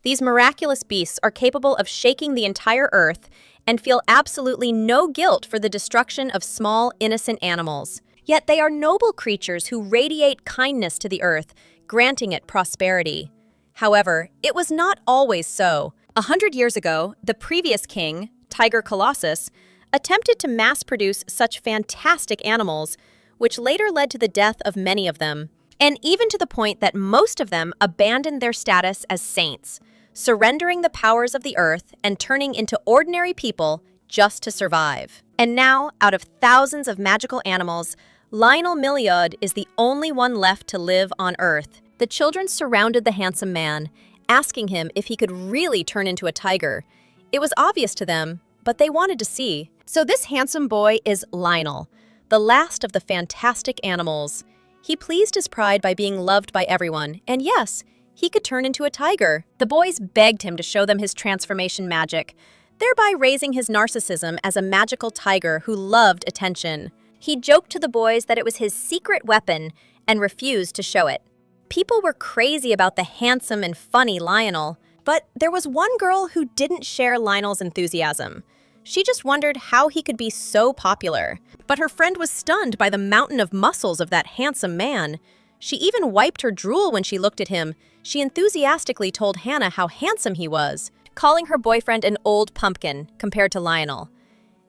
These miraculous beasts are capable of shaking the entire earth and feel absolutely no guilt for the destruction of small, innocent animals. Yet they are noble creatures who radiate kindness to the earth, granting it prosperity. However, it was not always so. 100 years ago, the previous king, Tiger Colossus, attempted to mass-produce such fantastic animals, which later led to the death of many of them, and even to the point that most of them abandoned their status as saints, surrendering the powers of the earth and turning into ordinary people just to survive. And now, out of thousands of magical animals, Lionel Milliard is the only one left to live on Earth. The children surrounded the handsome man, asking him if he could really turn into a tiger. It was obvious to them, but they wanted to see. So this handsome boy is Lionel, the last of the fantastic animals. He pleased his pride by being loved by everyone, and yes, he could turn into a tiger. The boys begged him to show them his transformation magic, thereby raising his narcissism as a magical tiger who loved attention. He joked to the boys that it was his secret weapon and refused to show it. People were crazy about the handsome and funny Lionel, but there was one girl who didn't share Lionel's enthusiasm. She just wondered how he could be so popular. But her friend was stunned by the mountain of muscles of that handsome man. She even wiped her drool when she looked at him. She enthusiastically told Hannah how handsome he was, calling her boyfriend an old pumpkin compared to Lionel.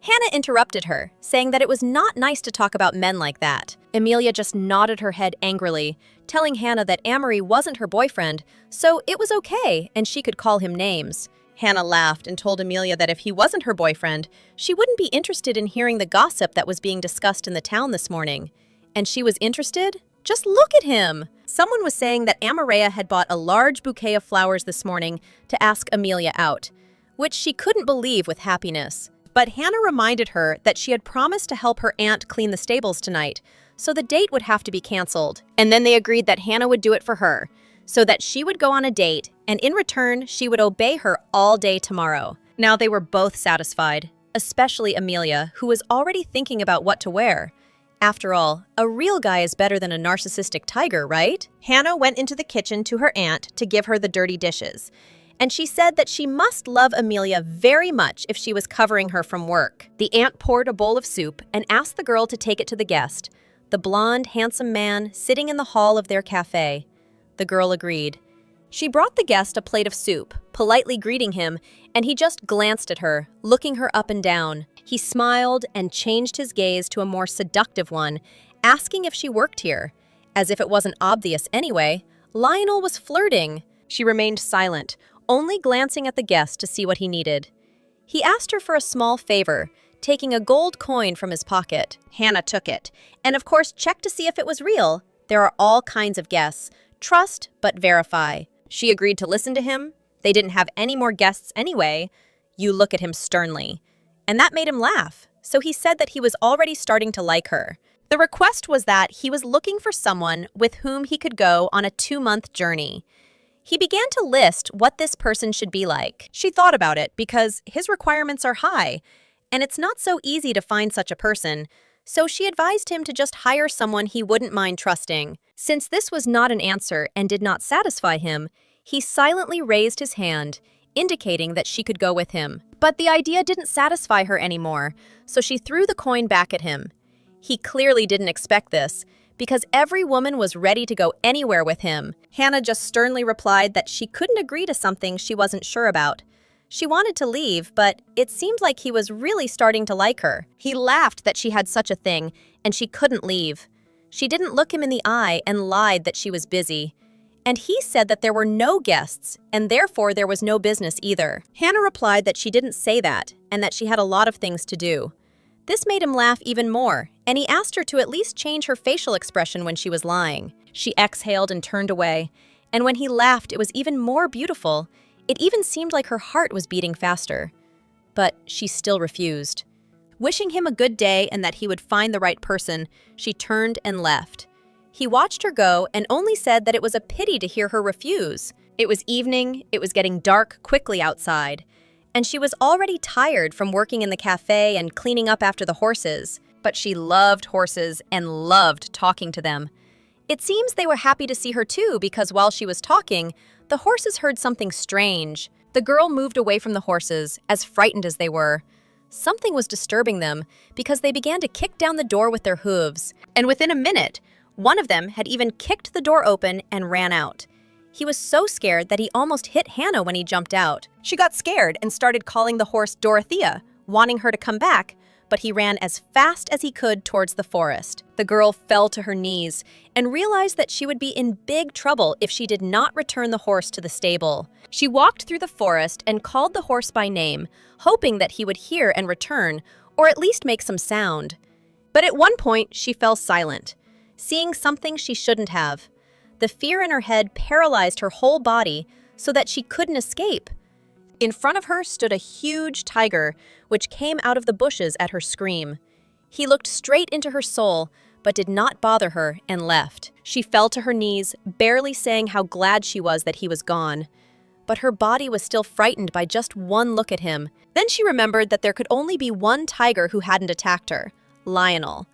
Hannah interrupted her, saying that it was not nice to talk about men like that. Amelia just nodded her head angrily, telling Hannah that Amory wasn't her boyfriend, so it was okay and she could call him names. Hannah laughed and told Amelia that if he wasn't her boyfriend, she wouldn't be interested in hearing the gossip that was being discussed in the town this morning. And she was interested? Just look at him! Someone was saying that Amorea had bought a large bouquet of flowers this morning to ask Amelia out, which she couldn't believe with happiness. But Hannah reminded her that she had promised to help her aunt clean the stables tonight, so the date would have to be canceled. And then they agreed that Hannah would do it for her, so that she would go on a date, and in return, she would obey her all day tomorrow. Now they were both satisfied, especially Amelia, who was already thinking about what to wear. After all, a real guy is better than a narcissistic tiger, right? Hannah went into the kitchen to her aunt to give her the dirty dishes, and she said that she must love Amelia very much if she was covering her from work. The aunt poured a bowl of soup and asked the girl to take it to the guest, the blonde, handsome man sitting in the hall of their cafe. The girl agreed. She brought the guest a plate of soup, politely greeting him, and he just glanced at her, looking her up and down. He smiled and changed his gaze to a more seductive one, asking if she worked here. As if it wasn't obvious anyway, Lionel was flirting. She remained silent, only glancing at the guest to see what he needed. He asked her for a small favor, taking a gold coin from his pocket. Hannah took it, and of course checked to see if it was real. There are all kinds of guests. Trust, but verify. She agreed to listen to him. They didn't have any more guests anyway. You look at him sternly. And that made him laugh, so he said that he was already starting to like her. The request was that he was looking for someone with whom he could go on a 2-month journey. He began to list what this person should be like. She thought about it because his requirements are high, and it's not so easy to find such a person, so she advised him to just hire someone he wouldn't mind trusting. Since this was not an answer and did not satisfy him, he silently raised his hand, indicating that she could go with him. But the idea didn't satisfy her anymore, so she threw the coin back at him. He clearly didn't expect this, because every woman was ready to go anywhere with him. Hannah just sternly replied that she couldn't agree to something she wasn't sure about. She wanted to leave, but it seemed like he was really starting to like her. He laughed that she had such a thing, and she couldn't leave. She didn't look him in the eye and lied that she was busy. And he said that there were no guests, and therefore there was no business either. Hannah replied that she didn't say that, and that she had a lot of things to do. This made him laugh even more, and he asked her to at least change her facial expression when she was lying. She exhaled and turned away, and when he laughed, it was even more beautiful. It even seemed like her heart was beating faster. But she still refused. Wishing him a good day and that he would find the right person, she turned and left. He watched her go and only said that it was a pity to hear her refuse. It was evening, it was getting dark quickly outside, and she was already tired from working in the cafe and cleaning up after the horses. But she loved horses and loved talking to them. It seems they were happy to see her too because while she was talking, the horses heard something strange. The girl moved away from the horses, as frightened as they were. Something was disturbing them because they began to kick down the door with their hooves. And within a minute, one of them had even kicked the door open and ran out. He was so scared that he almost hit Hannah when he jumped out. She got scared and started calling the horse Dorothea, wanting her to come back, but he ran as fast as he could towards the forest. The girl fell to her knees and realized that she would be in big trouble if she did not return the horse to the stable. She walked through the forest and called the horse by name, hoping that he would hear and return, or at least make some sound. But at one point, she fell silent, seeing something she shouldn't have. The fear in her head paralyzed her whole body so that she couldn't escape. In front of her stood a huge tiger, which came out of the bushes at her scream. He looked straight into her soul, but did not bother her and left. She fell to her knees, barely saying how glad she was that he was gone. But her body was still frightened by just one look at him. Then she remembered that there could only be one tiger who hadn't attacked her, Lionel.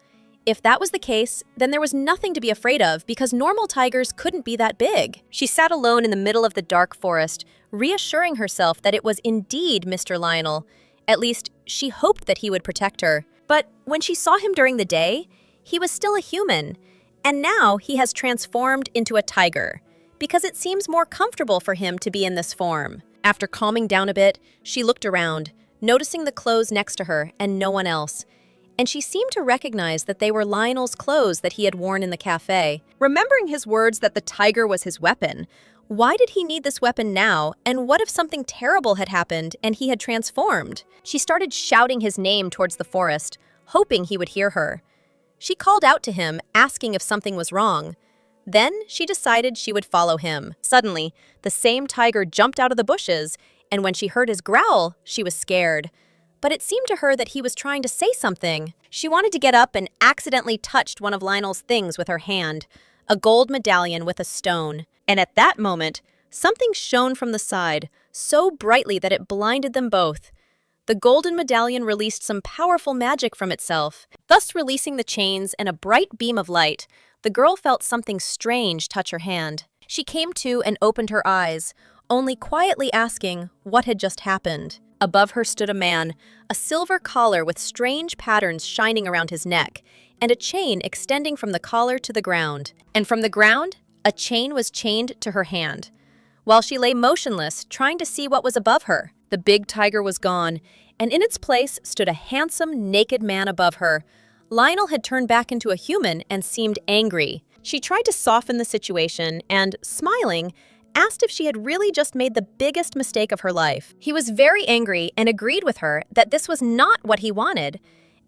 If that was the case, then there was nothing to be afraid of because normal tigers couldn't be that big. She sat alone in the middle of the dark forest, reassuring herself that it was indeed Mr. Lionel. At least, she hoped that he would protect her. But when she saw him during the day, he was still a human. And now he has transformed into a tiger, because it seems more comfortable for him to be in this form. After calming down a bit, she looked around, noticing the clothes next to her and no one else. And she seemed to recognize that they were Lionel's clothes that he had worn in the cafe. Remembering his words that the tiger was his weapon, why did he need this weapon now, and what if something terrible had happened and he had transformed? She started shouting his name towards the forest, hoping he would hear her. She called out to him, asking if something was wrong. Then she decided she would follow him. Suddenly, the same tiger jumped out of the bushes, and when she heard his growl, she was scared. But it seemed to her that he was trying to say something. She wanted to get up and accidentally touched one of Lionel's things with her hand, a gold medallion with a stone. And at that moment, something shone from the side, so brightly that it blinded them both. The golden medallion released some powerful magic from itself, thus releasing the chains and a bright beam of light. The girl felt something strange touch her hand. She came to and opened her eyes, only quietly asking what had just happened. Above her stood a man, a silver collar with strange patterns shining around his neck, and a chain extending from the collar to the ground. And from the ground, a chain was chained to her hand. While she lay motionless, trying to see what was above her, the big tiger was gone, and in its place stood a handsome, naked man above her. Lionel had turned back into a human and seemed angry. She tried to soften the situation and, smiling, asked if she had really just made the biggest mistake of her life. He was very angry and agreed with her that this was not what he wanted,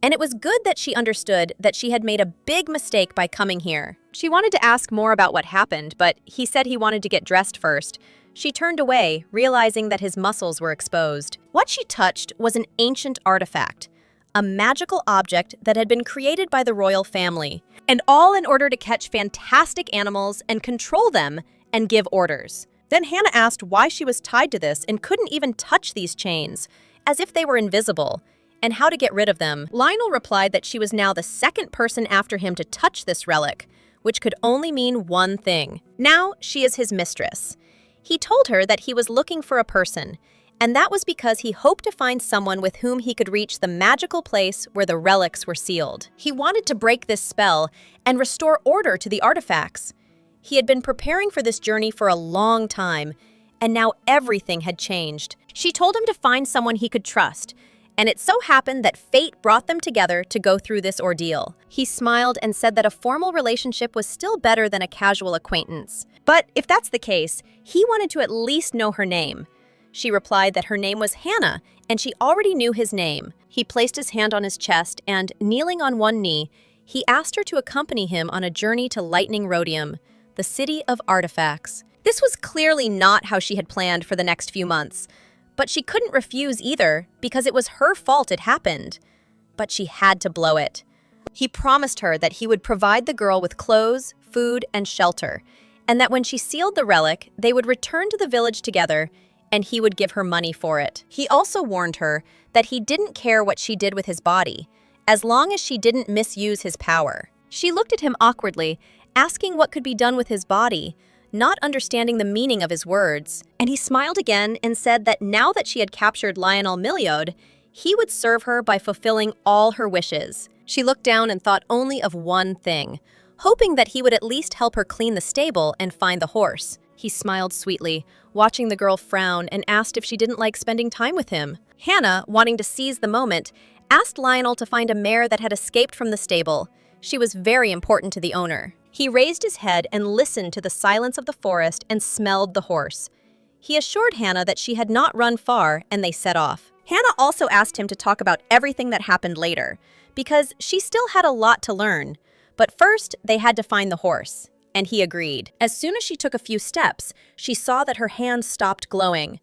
and it was good that she understood that she had made a big mistake by coming here. She wanted to ask more about what happened, but he said he wanted to get dressed first. She turned away, realizing that his muscles were exposed. What she touched was an ancient artifact, a magical object that had been created by the royal family, and all in order to catch fantastic animals and control them and give orders. Then Hannah asked why she was tied to this and couldn't even touch these chains, as if they were invisible, and how to get rid of them. Lionel replied that she was now the second person after him to touch this relic, which could only mean one thing. Now she is his mistress. He told her that he was looking for a person, and that was because he hoped to find someone with whom he could reach the magical place where the relics were sealed. He wanted to break this spell and restore order to the artifacts. He had been preparing for this journey for a long time, and now everything had changed. She told him to find someone he could trust, and it so happened that fate brought them together to go through this ordeal. He smiled and said that a formal relationship was still better than a casual acquaintance. But if that's the case, he wanted to at least know her name. She replied that her name was Hannah, and she already knew his name. He placed his hand on his chest and, kneeling on one knee, he asked her to accompany him on a journey to Lightning Rhodium, the city of artifacts. This was clearly not how she had planned for the next few months, but she couldn't refuse either because it was her fault it happened. But she had to blow it. He promised her that he would provide the girl with clothes, food, and shelter, and that when she sealed the relic, they would return to the village together and he would give her money for it. He also warned her that he didn't care what she did with his body, as long as she didn't misuse his power. She looked at him awkwardly, asking what could be done with his body, not understanding the meaning of his words. And he smiled again and said that now that she had captured Lionel Miliod, he would serve her by fulfilling all her wishes. She looked down and thought only of one thing, hoping that he would at least help her clean the stable and find the horse. He smiled sweetly, watching the girl frown, and asked if she didn't like spending time with him. Hannah, wanting to seize the moment, asked Lionel to find a mare that had escaped from the stable. She was very important to the owner. He raised his head and listened to the silence of the forest and smelled the horse. He assured Hannah that she had not run far, and they set off. Hannah also asked him to talk about everything that happened later, because she still had a lot to learn. But first, they had to find the horse, and he agreed. As soon as she took a few steps, she saw that her hand stopped glowing.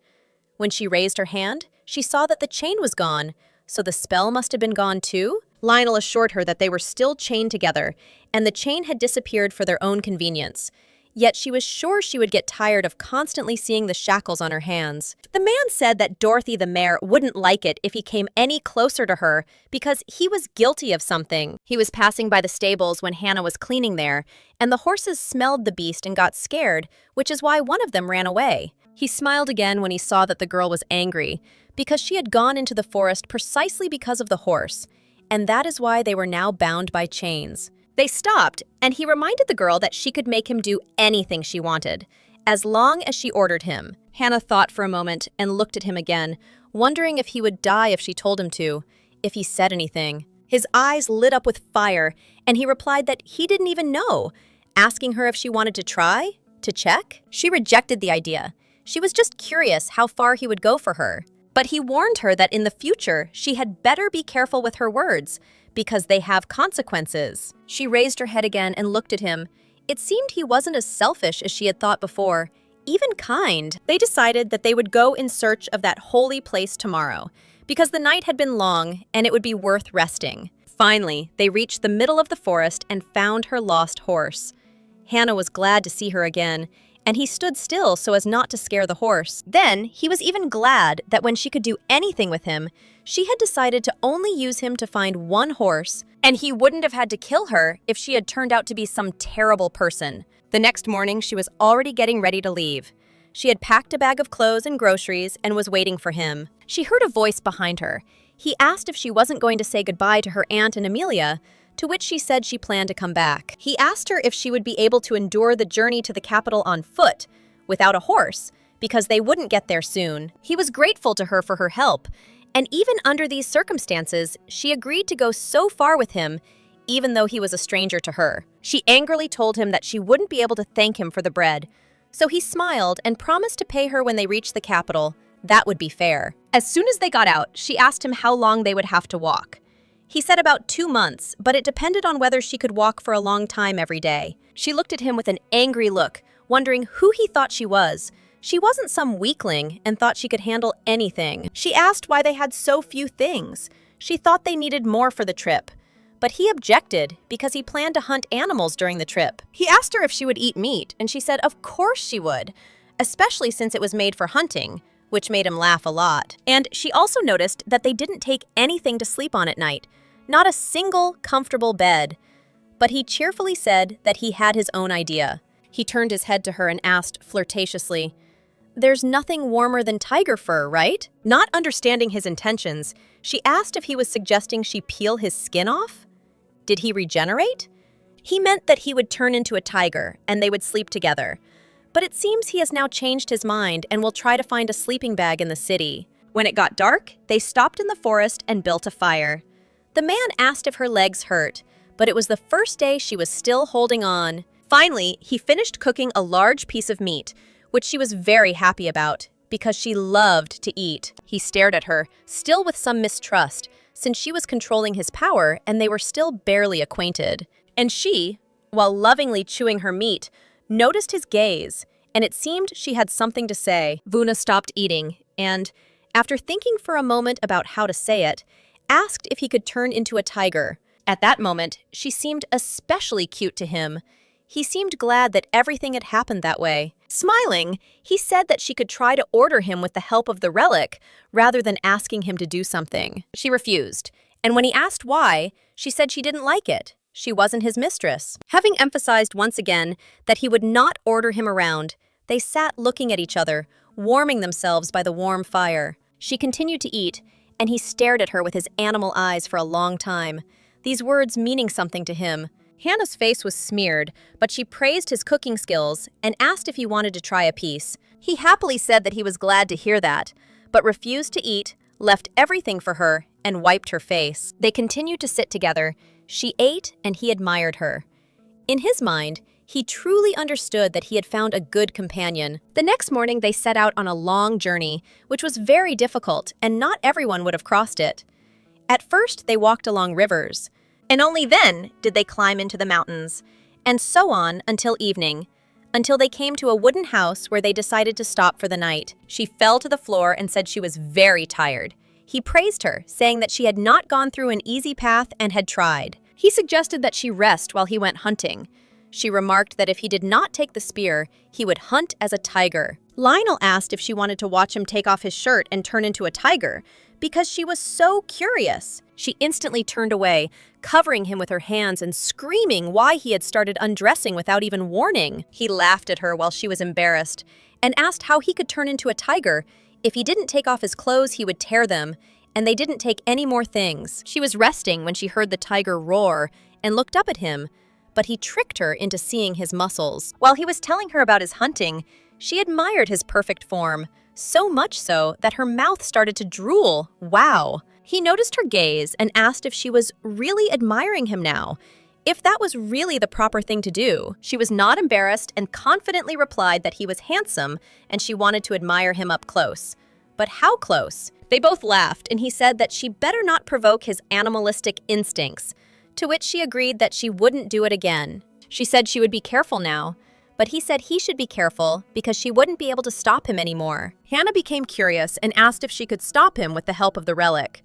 When she raised her hand, she saw that the chain was gone, so the spell must have been gone too? Lionel assured her that they were still chained together, and the chain had disappeared for their own convenience. Yet she was sure she would get tired of constantly seeing the shackles on her hands. The man said that Dorothy the mare wouldn't like it if he came any closer to her because he was guilty of something. He was passing by the stables when Hannah was cleaning there, and the horses smelled the beast and got scared, which is why one of them ran away. He smiled again when he saw that the girl was angry, because she had gone into the forest precisely because of the horse, and that is why they were now bound by chains. They stopped, and he reminded the girl that she could make him do anything she wanted, as long as she ordered him. Hannah thought for a moment and looked at him again, wondering if he would die if she told him to, if he said anything. His eyes lit up with fire, and he replied that he didn't even know, asking her if she wanted to try, to check. She rejected the idea. She was just curious how far he would go for her. But he warned her that in the future, she had better be careful with her words, because they have consequences. She raised her head again and looked at him. It seemed he wasn't as selfish as she had thought before, even kind. They decided that they would go in search of that holy place tomorrow, because the night had been long and it would be worth resting. Finally, they reached the middle of the forest and found her lost horse. Hannah was glad to see her again, and he stood still so as not to scare the horse. Then, he was even glad that when she could do anything with him, she had decided to only use him to find one horse, and he wouldn't have had to kill her if she had turned out to be some terrible person. The next morning, she was already getting ready to leave. She had packed a bag of clothes and groceries and was waiting for him. She heard a voice behind her. He asked if she wasn't going to say goodbye to her aunt and Amelia, to which she said she planned to come back. He asked her if she would be able to endure the journey to the capital on foot, without a horse, because they wouldn't get there soon. He was grateful to her for her help, and even under these circumstances, she agreed to go so far with him, even though he was a stranger to her. She angrily told him that she wouldn't be able to thank him for the bread, so he smiled and promised to pay her when they reached the capital. That would be fair. As soon as they got out, she asked him how long they would have to walk. He said about 2 months, but it depended on whether she could walk for a long time every day. She looked at him with an angry look, wondering who he thought she was. She wasn't some weakling and thought she could handle anything. She asked why they had so few things. She thought they needed more for the trip. But he objected because he planned to hunt animals during the trip. He asked her if she would eat meat, and she said of course she would, especially since it was made for hunting, which made him laugh a lot. And she also noticed that they didn't take anything to sleep on at night, not a single comfortable bed. But he cheerfully said that he had his own idea. He turned his head to her and asked flirtatiously, "There's nothing warmer than tiger fur, right?" Not understanding his intentions, she asked if he was suggesting she peel his skin off. Did he regenerate? He meant that he would turn into a tiger and they would sleep together. But it seems he has now changed his mind and will try to find a sleeping bag in the city. When it got dark, they stopped in the forest and built a fire. The man asked if her legs hurt, but it was the first day she was still holding on. Finally, he finished cooking a large piece of meat, which she was very happy about, because she loved to eat. He stared at her, still with some mistrust, since she was controlling his power and they were still barely acquainted. And she, while lovingly chewing her meat, noticed his gaze, and it seemed she had something to say. Vuna stopped eating and, after thinking for a moment about how to say it, asked if he could turn into a tiger. At that moment, she seemed especially cute to him. He seemed glad that everything had happened that way. Smiling, he said that she could try to order him with the help of the relic, rather than asking him to do something. She refused, and when he asked why, she said she didn't like it, she wasn't his mistress. Having emphasized once again that he would not order him around, they sat looking at each other, warming themselves by the warm fire. She continued to eat, and he stared at her with his animal eyes for a long time, these words meaning something to him. Hannah's face was smeared, but she praised his cooking skills and asked if he wanted to try a piece. He happily said that he was glad to hear that, but refused to eat, left everything for her, and wiped her face. They continued to sit together. She ate, and he admired her. In his mind, he truly understood that he had found a good companion. The next morning, they set out on a long journey, which was very difficult, and not everyone would have crossed it. At first, they walked along rivers, and only then did they climb into the mountains, and so on until evening, until they came to a wooden house where they decided to stop for the night. She fell to the floor and said she was very tired. He praised her, saying that she had not gone through an easy path and had tried. He suggested that she rest while he went hunting. She remarked that if he did not take the spear, he would hunt as a tiger. Lionel asked if she wanted to watch him take off his shirt and turn into a tiger, because she was so curious. She instantly turned away, covering him with her hands and screaming why he had started undressing without even warning. He laughed at her while she was embarrassed and asked how he could turn into a tiger. If he didn't take off his clothes, he would tear them, and they didn't take any more things. She was resting when she heard the tiger roar and looked up at him, but he tricked her into seeing his muscles. While he was telling her about his hunting, she admired his perfect form, so much so that her mouth started to drool. Wow! He noticed her gaze and asked if she was really admiring him now, if that was really the proper thing to do. She was not embarrassed and confidently replied that he was handsome and she wanted to admire him up close. But how close? They both laughed, and he said that she better not provoke his animalistic instincts, to which she agreed that she wouldn't do it again. She said she would be careful now, but he said he should be careful because she wouldn't be able to stop him anymore. Hannah became curious and asked if she could stop him with the help of the relic.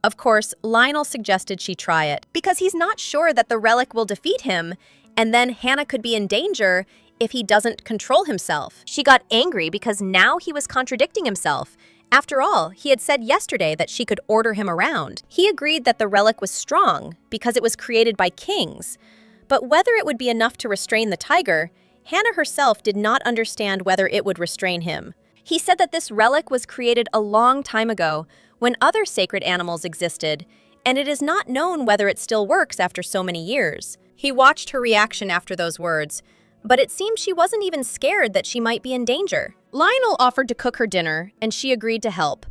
Of course, Lionel suggested she try it, because he's not sure that the relic will defeat him, and then Hannah could be in danger if he doesn't control himself. She got angry because now he was contradicting himself. After all, he had said yesterday that she could order him around. He agreed that the relic was strong because it was created by kings. But whether it would be enough to restrain the tiger, Hannah herself did not understand whether it would restrain him. He said that this relic was created a long time ago, when other sacred animals existed, and it is not known whether it still works after so many years. He watched her reaction after those words, but it seemed she wasn't even scared that she might be in danger. Lionel offered to cook her dinner, and she agreed to help,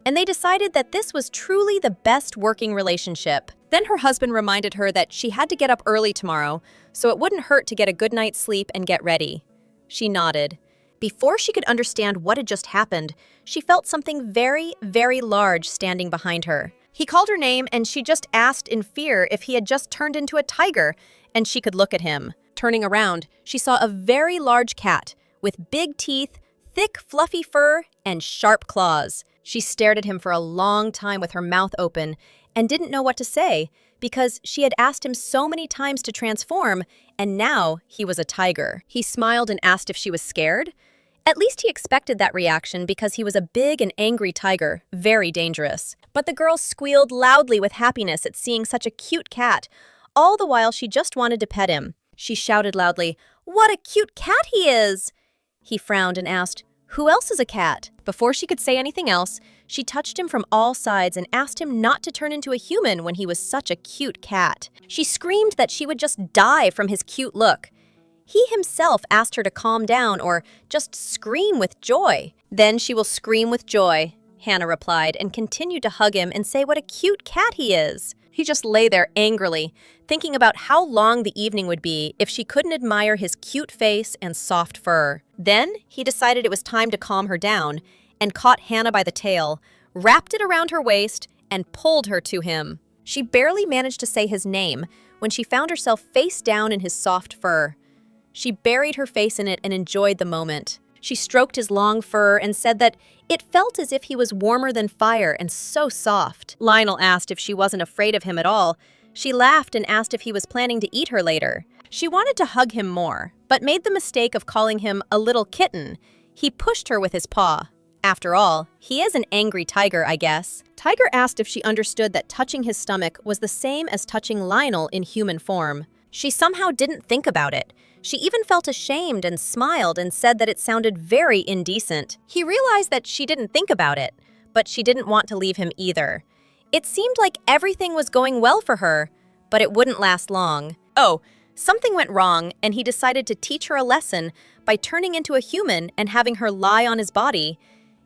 and they decided that this was truly the best working relationship. Then her husband reminded her that she had to get up early tomorrow, so it wouldn't hurt to get a good night's sleep and get ready. She nodded. Before she could understand what had just happened, she felt something very, very large standing behind her. He called her name, and she just asked in fear if he had just turned into a tiger, and she could look at him. Turning around, she saw a very large cat with big teeth, thick, fluffy fur, and sharp claws. She stared at him for a long time with her mouth open and didn't know what to say because she had asked him so many times to transform, and now he was a tiger. He smiled and asked if she was scared. At least he expected that reaction because he was a big and angry tiger, very dangerous. But the girl squealed loudly with happiness at seeing such a cute cat. All the while, she just wanted to pet him. She shouted loudly, "What a cute cat he is!" He frowned and asked, "Who else is a cat?" Before she could say anything else, she touched him from all sides and asked him not to turn into a human when he was such a cute cat. She screamed that she would just die from his cute look. He himself asked her to calm down or just scream with joy. "Then she will scream with joy," Hannah replied, and continued to hug him and say what a cute cat he is. He just lay there angrily, thinking about how long the evening would be if she couldn't admire his cute face and soft fur. Then he decided it was time to calm her down and caught Hannah by the tail, wrapped it around her waist, and pulled her to him. She barely managed to say his name when she found herself face down in his soft fur. She buried her face in it and enjoyed the moment. She stroked his long fur and said that it felt as if he was warmer than fire and so soft. Lionel asked if she wasn't afraid of him at all. She laughed and asked if he was planning to eat her later. She wanted to hug him more, but made the mistake of calling him a little kitten. He pushed her with his paw. After all, he is an angry tiger, I guess. Tiger asked if she understood that touching his stomach was the same as touching Lionel in human form. She somehow didn't think about it. She even felt ashamed and smiled and said that it sounded very indecent. He realized that she didn't think about it, but she didn't want to leave him either. It seemed like everything was going well for her, but it wouldn't last long. Oh, something went wrong, and he decided to teach her a lesson by turning into a human and having her lie on his body.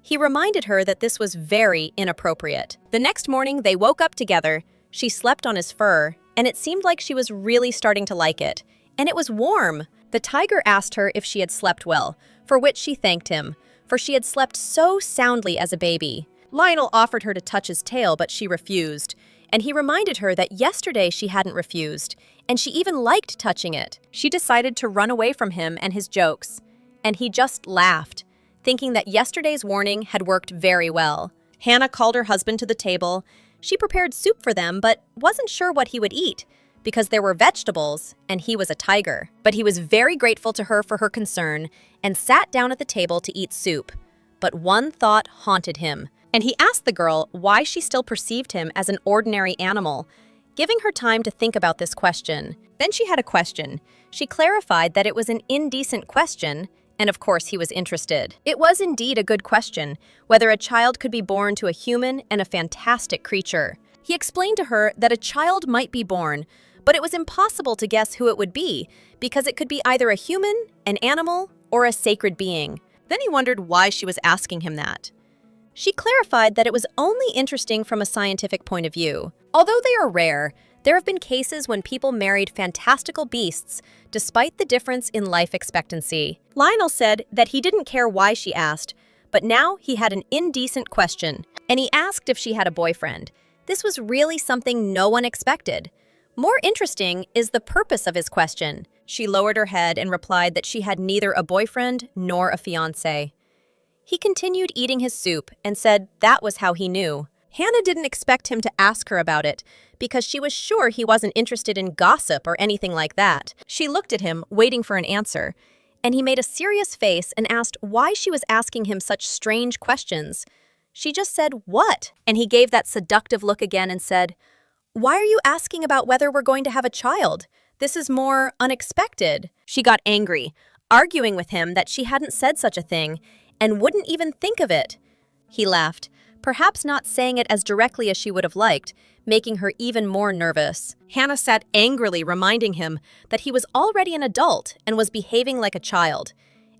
He reminded her that this was very inappropriate. The next morning, they woke up together. She slept on his fur, and it seemed like she was really starting to like it. And it was warm. The tiger asked her if she had slept well, for which she thanked him, for she had slept so soundly as a baby. Lionel offered her to touch his tail, but she refused. And he reminded her that yesterday she hadn't refused, and she even liked touching it. She decided to run away from him and his jokes, and he just laughed, thinking that yesterday's warning had worked very well. Hannah called her husband to the table. She prepared soup for them, but wasn't sure what he would eat, because there were vegetables, and he was a tiger. But he was very grateful to her for her concern, and sat down at the table to eat soup. But one thought haunted him, and he asked the girl why she still perceived him as an ordinary animal, giving her time to think about this question. Then she had a question. She clarified that it was an indecent question, and of course he was interested. It was indeed a good question, whether a child could be born to a human and a fantastic creature. He explained to her that a child might be born, but it was impossible to guess who it would be, because it could be either a human, an animal, or a sacred being. Then he wondered why she was asking him that. She clarified that it was only interesting from a scientific point of view. Although they are rare, there have been cases when people married fantastical beasts despite the difference in life expectancy. Lionel said that he didn't care why she asked, but now he had an indecent question, and he asked if she had a boyfriend. This was really something no one expected. More interesting is the purpose of his question. She lowered her head and replied that she had neither a boyfriend nor a fiancé. He continued eating his soup and said that was how he knew. Hannah didn't expect him to ask her about it because she was sure he wasn't interested in gossip or anything like that. She looked at him, waiting for an answer, and he made a serious face and asked why she was asking him such strange questions. She just said, "What?" And he gave that seductive look again and said, "Why are you asking about whether we're going to have a child? This is more unexpected." She got angry, arguing with him that she hadn't said such a thing and wouldn't even think of it. He laughed, perhaps not saying it as directly as she would have liked, making her even more nervous. Hannah sat angrily, reminding him that he was already an adult and was behaving like a child,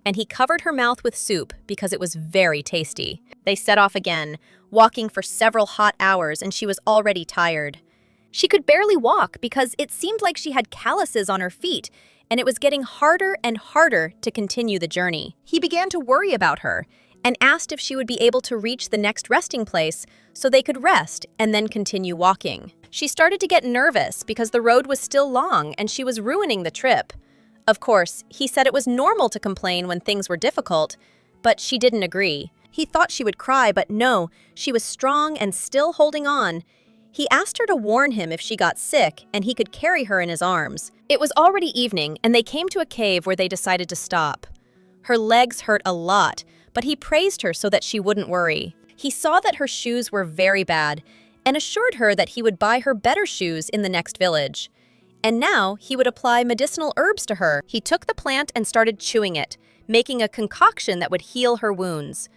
and he covered her mouth with soup because it was very tasty. They set off again, walking for several hot hours, and she was already tired. She could barely walk because it seemed like she had calluses on her feet, and it was getting harder and harder to continue the journey. He began to worry about her and asked if she would be able to reach the next resting place so they could rest and then continue walking. She started to get nervous because the road was still long and she was ruining the trip. Of course, he said it was normal to complain when things were difficult, but she didn't agree. He thought she would cry, but no, she was strong and still holding on. He asked her to warn him if she got sick and he could carry her in his arms. It was already evening and they came to a cave where they decided to stop. Her legs hurt a lot, but he praised her so that she wouldn't worry. He saw that her shoes were very bad and assured her that he would buy her better shoes in the next village. And now he would apply medicinal herbs to her. He took the plant and started chewing it, making a concoction that would heal her wounds.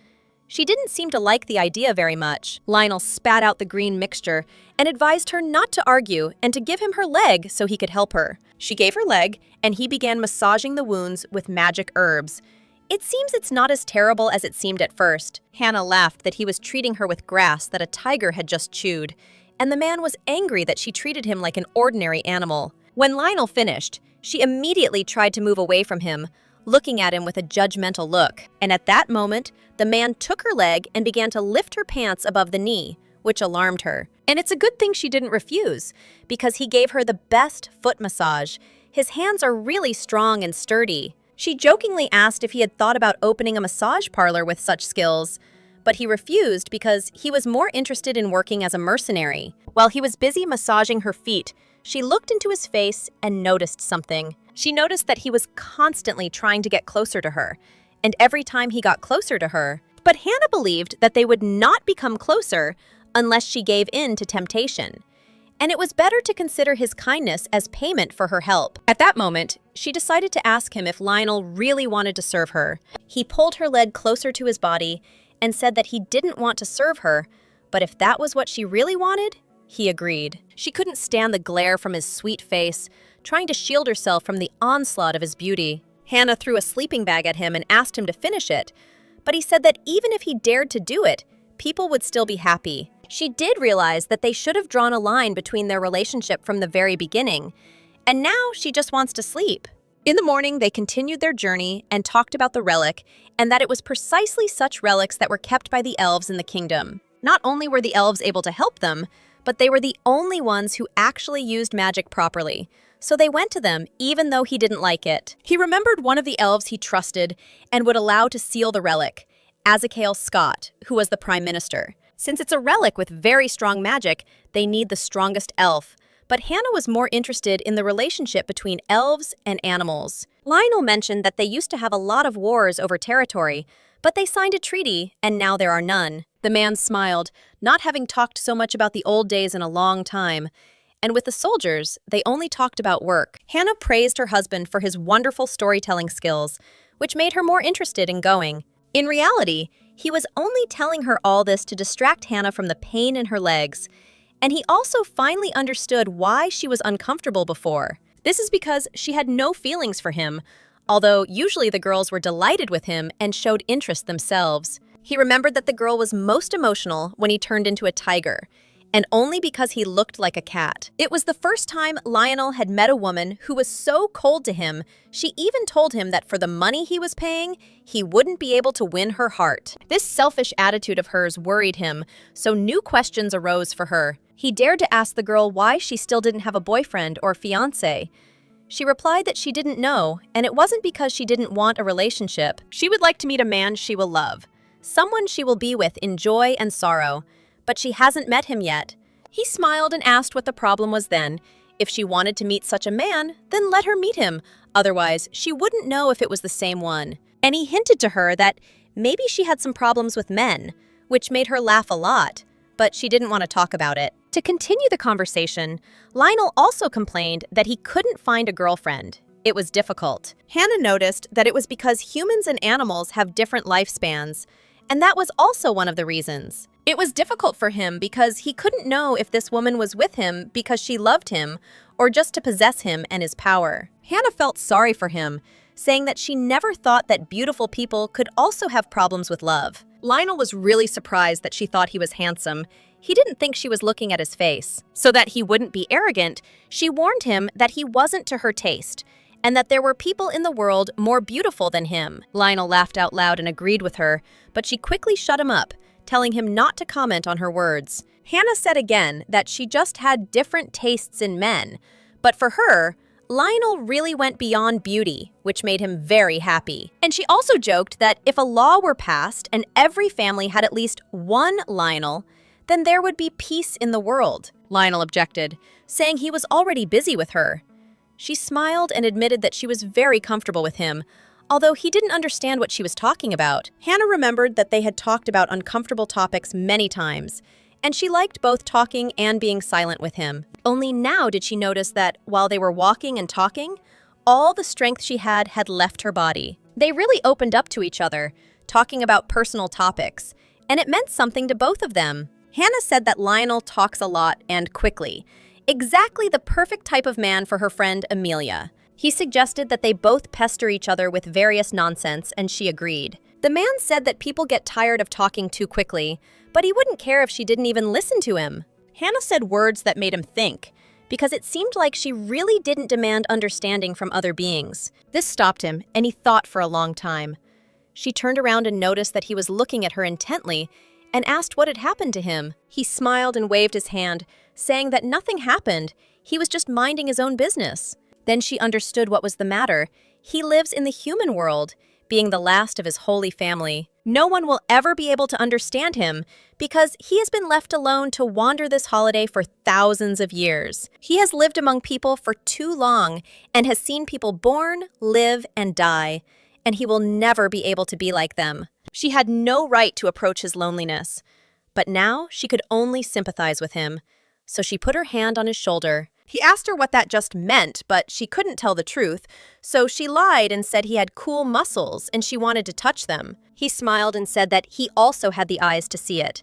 She didn't seem to like the idea very much. Lionel spat out the green mixture and advised her not to argue and to give him her leg so he could help her. She gave her leg, and he began massaging the wounds with magic herbs. It seems it's not as terrible as it seemed at first. Hannah laughed that he was treating her with grass that a tiger had just chewed, and the man was angry that she treated him like an ordinary animal. When Lionel finished, she immediately tried to move away from him, looking at him with a judgmental look. And at that moment, the man took her leg and began to lift her pants above the knee, which alarmed her. And it's a good thing she didn't refuse, because he gave her the best foot massage. His hands are really strong and sturdy. She jokingly asked if he had thought about opening a massage parlor with such skills, but he refused because he was more interested in working as a mercenary. While he was busy massaging her feet, she looked into his face and noticed something. She noticed that he was constantly trying to get closer to her, and every time he got closer to her, but Hannah believed that they would not become closer unless she gave in to temptation. And it was better to consider his kindness as payment for her help. At that moment, she decided to ask him if Lionel really wanted to serve her. He pulled her leg closer to his body and said that he didn't want to serve her, but if that was what she really wanted, he agreed. She couldn't stand the glare from his sweet face, trying to shield herself from the onslaught of his beauty. Hannah threw a sleeping bag at him and asked him to finish it, but he said that even if he dared to do it, people would still be happy. She did realize that they should have drawn a line between their relationship from the very beginning, and now she just wants to sleep. In the morning, they continued their journey and talked about the relic, and that it was precisely such relics that were kept by the elves in the kingdom. Not only were the elves able to help them, but they were the only ones who actually used magic properly. So they went to them, even though he didn't like it. He remembered one of the elves he trusted and would allow to seal the relic, Azekale Scott, who was the prime minister. Since it's a relic with very strong magic, they need the strongest elf. But Hannah was more interested in the relationship between elves and animals. Lionel mentioned that they used to have a lot of wars over territory, but they signed a treaty, and now there are none. The man smiled, not having talked so much about the old days in a long time. And with the soldiers, they only talked about work. Hannah praised her husband for his wonderful storytelling skills, which made her more interested in going. In reality, he was only telling her all this to distract Hannah from the pain in her legs, and he also finally understood why she was uncomfortable before. This is because she had no feelings for him, although usually the girls were delighted with him and showed interest themselves. He remembered that the girl was most emotional when he turned into a tiger, and only because he looked like a cat. It was the first time Lionel had met a woman who was so cold to him, she even told him that for the money he was paying, he wouldn't be able to win her heart. This selfish attitude of hers worried him, so new questions arose for her. He dared to ask the girl why she still didn't have a boyfriend or fiancé. She replied that she didn't know, and it wasn't because she didn't want a relationship. She would like to meet a man she will love, someone she will be with in joy and sorrow. But she hasn't met him yet. He smiled and asked what the problem was then. If she wanted to meet such a man, then let her meet him. Otherwise, she wouldn't know if it was the same one. And he hinted to her that maybe she had some problems with men, which made her laugh a lot, but she didn't want to talk about it. To continue the conversation, Lionel also complained that he couldn't find a girlfriend. It was difficult. Hannah noticed that it was because humans and animals have different lifespans, and that was also one of the reasons. It was difficult for him because he couldn't know if this woman was with him because she loved him or just to possess him and his power. Hannah felt sorry for him, saying that she never thought that beautiful people could also have problems with love. Lionel was really surprised that she thought he was handsome. He didn't think she was looking at his face. So that he wouldn't be arrogant, she warned him that he wasn't to her taste, and that there were people in the world more beautiful than him. Lionel laughed out loud and agreed with her, but she quickly shut him up, telling him not to comment on her words. Hannah said again that she just had different tastes in men, but for her, Lionel really went beyond beauty, which made him very happy. And she also joked that if a law were passed and every family had at least one Lionel, then there would be peace in the world. Lionel objected, saying he was already busy with her. She smiled and admitted that she was very comfortable with him, although he didn't understand what she was talking about. Hannah remembered that they had talked about uncomfortable topics many times, and she liked both talking and being silent with him. Only now did she notice that while they were walking and talking, all the strength she had left her body. They really opened up to each other, talking about personal topics, and it meant something to both of them. Hannah said that Lionel talks a lot and quickly, exactly the perfect type of man for her friend Amelia. He suggested that they both pester each other with various nonsense, and she agreed. The man said that people get tired of talking too quickly, but he wouldn't care if she didn't even listen to him. Hannah said words that made him think, because it seemed like she really didn't demand understanding from other beings. This stopped him, and he thought for a long time. She turned around and noticed that he was looking at her intently and asked what had happened to him. He smiled and waved his hand, saying that nothing happened. He was just minding his own business. Then she understood what was the matter. He lives in the human world, being the last of his holy family. No one will ever be able to understand him because he has been left alone to wander this holiday for thousands of years. He has lived among people for too long and has seen people born, live, and die, and he will never be able to be like them. She had no right to approach his loneliness, But now she could only sympathize with him, so she put her hand on his shoulder. He asked her what that just meant, but she couldn't tell the truth, so she lied and said he had cool muscles and she wanted to touch them. He smiled and said that he also had the eyes to see it.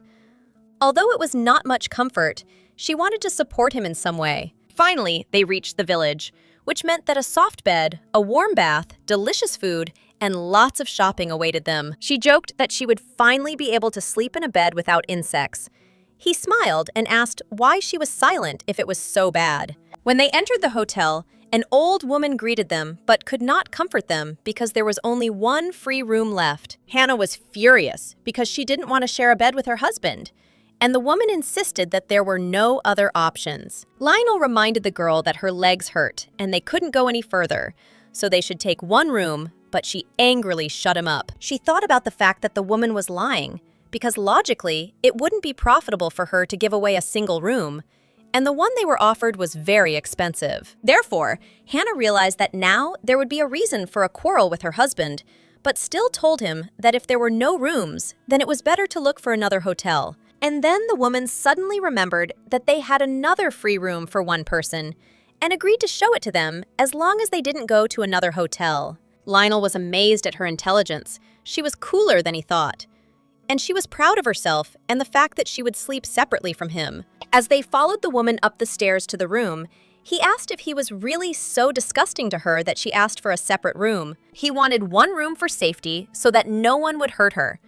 Although it was not much comfort, she wanted to support him in some way. Finally, they reached the village, which meant that a soft bed, a warm bath, delicious food, and lots of shopping awaited them. She joked that she would finally be able to sleep in a bed without insects. He smiled and asked why she was silent if it was so bad. When they entered the hotel, an old woman greeted them but could not comfort them because there was only one free room left. Hannah was furious because she didn't want to share a bed with her husband, and the woman insisted that there were no other options. Lionel reminded the girl that her legs hurt and they couldn't go any further, so they should take one room, but she angrily shut him up. She thought about the fact that the woman was lying, because logically, it wouldn't be profitable for her to give away a single room, and the one they were offered was very expensive. Therefore, Hannah realized that now there would be a reason for a quarrel with her husband, but still told him that if there were no rooms, then it was better to look for another hotel. And then the woman suddenly remembered that they had another free room for one person, and agreed to show it to them as long as they didn't go to another hotel. Lionel was amazed at her intelligence. She was cooler than he thought. And she was proud of herself and the fact that she would sleep separately from him. As they followed the woman up the stairs to the room, he asked if he was really so disgusting to her that she asked for a separate room. He wanted one room for safety so that no one would hurt her.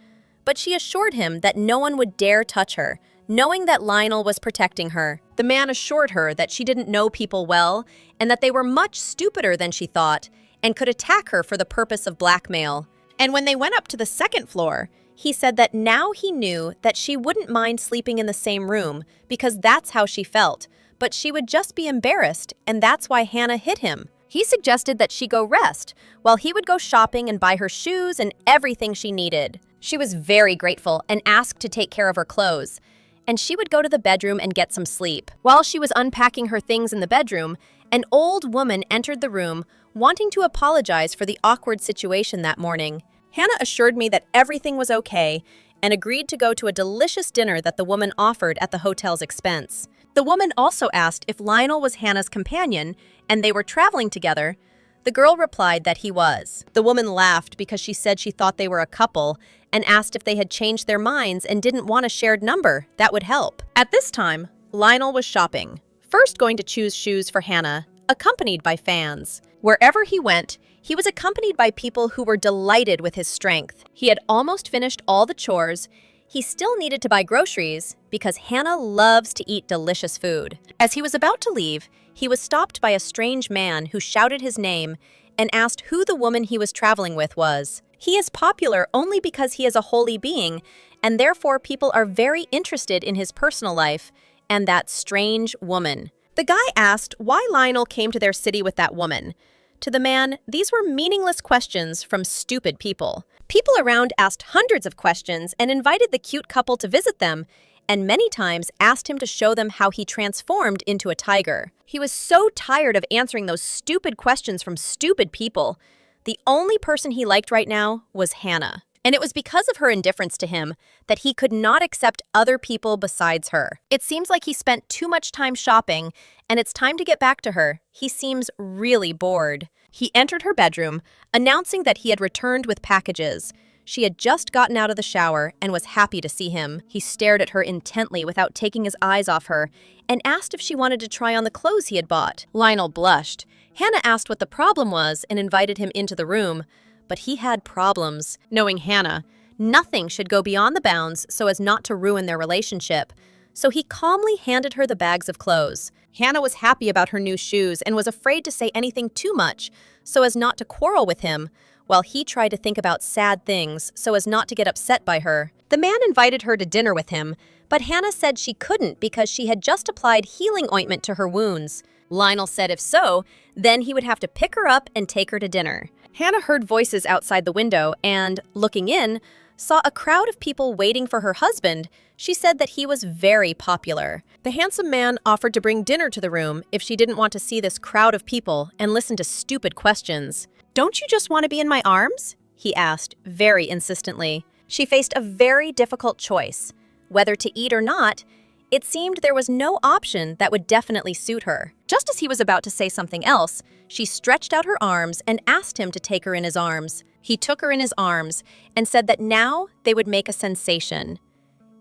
But she assured him that no one would dare touch her, knowing that Lionel was protecting her. The man assured her that she didn't know people well and that they were much stupider than she thought and could attack her for the purpose of blackmail. And when they went up to the second floor, he said that now he knew that she wouldn't mind sleeping in the same room because that's how she felt, but she would just be embarrassed, and that's why Hannah hit him. He suggested that she go rest, while he would go shopping and buy her shoes and everything she needed. She was very grateful and asked to take care of her clothes, and she would go to the bedroom and get some sleep. While she was unpacking her things in the bedroom, an old woman entered the room, wanting to apologize for the awkward situation that morning. Hannah assured me that everything was okay and agreed to go to a delicious dinner that the woman offered at the hotel's expense. The woman also asked if Lionel was Hannah's companion and they were traveling together. The girl replied that he was. The woman laughed because she said she thought they were a couple and asked if they had changed their minds and didn't want a shared number. That would help. At this time, Lionel was shopping, first going to choose shoes for Hannah, accompanied by fans. Wherever he went, he was accompanied by people who were delighted with his strength. He had almost finished all the chores. He still needed to buy groceries because Hannah loves to eat delicious food. As he was about to leave, he was stopped by a strange man who shouted his name and asked who the woman he was traveling with was. He is popular only because he is a holy being, and therefore people are very interested in his personal life and that strange woman. The guy asked why Lionel came to their city with that woman. To the man, these were meaningless questions from stupid people. People around asked hundreds of questions and invited the cute couple to visit them, and many times asked him to show them how he transformed into a tiger. He was so tired of answering those stupid questions from stupid people. The only person he liked right now was Hannah. And it was because of her indifference to him that he could not accept other people besides her. It seems like he spent too much time shopping, and it's time to get back to her. He seems really bored. He entered her bedroom, announcing that he had returned with packages. She had just gotten out of the shower and was happy to see him. He stared at her intently without taking his eyes off her and asked if she wanted to try on the clothes he had bought. Lionel blushed. Hannah asked what the problem was and invited him into the room. But he had problems. Knowing Hannah, nothing should go beyond the bounds so as not to ruin their relationship. So he calmly handed her the bags of clothes. Hannah was happy about her new shoes and was afraid to say anything too much so as not to quarrel with him, while he tried to think about sad things so as not to get upset by her. The man invited her to dinner with him, but Hannah said she couldn't because she had just applied healing ointment to her wounds. Lionel said if so, then he would have to pick her up and take her to dinner. Hannah heard voices outside the window and, looking in, saw a crowd of people waiting for her husband. She said that he was very popular. The handsome man offered to bring dinner to the room if she didn't want to see this crowd of people and listen to stupid questions. "Don't you just want to be in my arms?" he asked, very insistently. She faced a very difficult choice. Whether to eat or not, it seemed there was no option that would definitely suit her. Just as he was about to say something else, she stretched out her arms and asked him to take her in his arms. He took her in his arms and said that now they would make a sensation.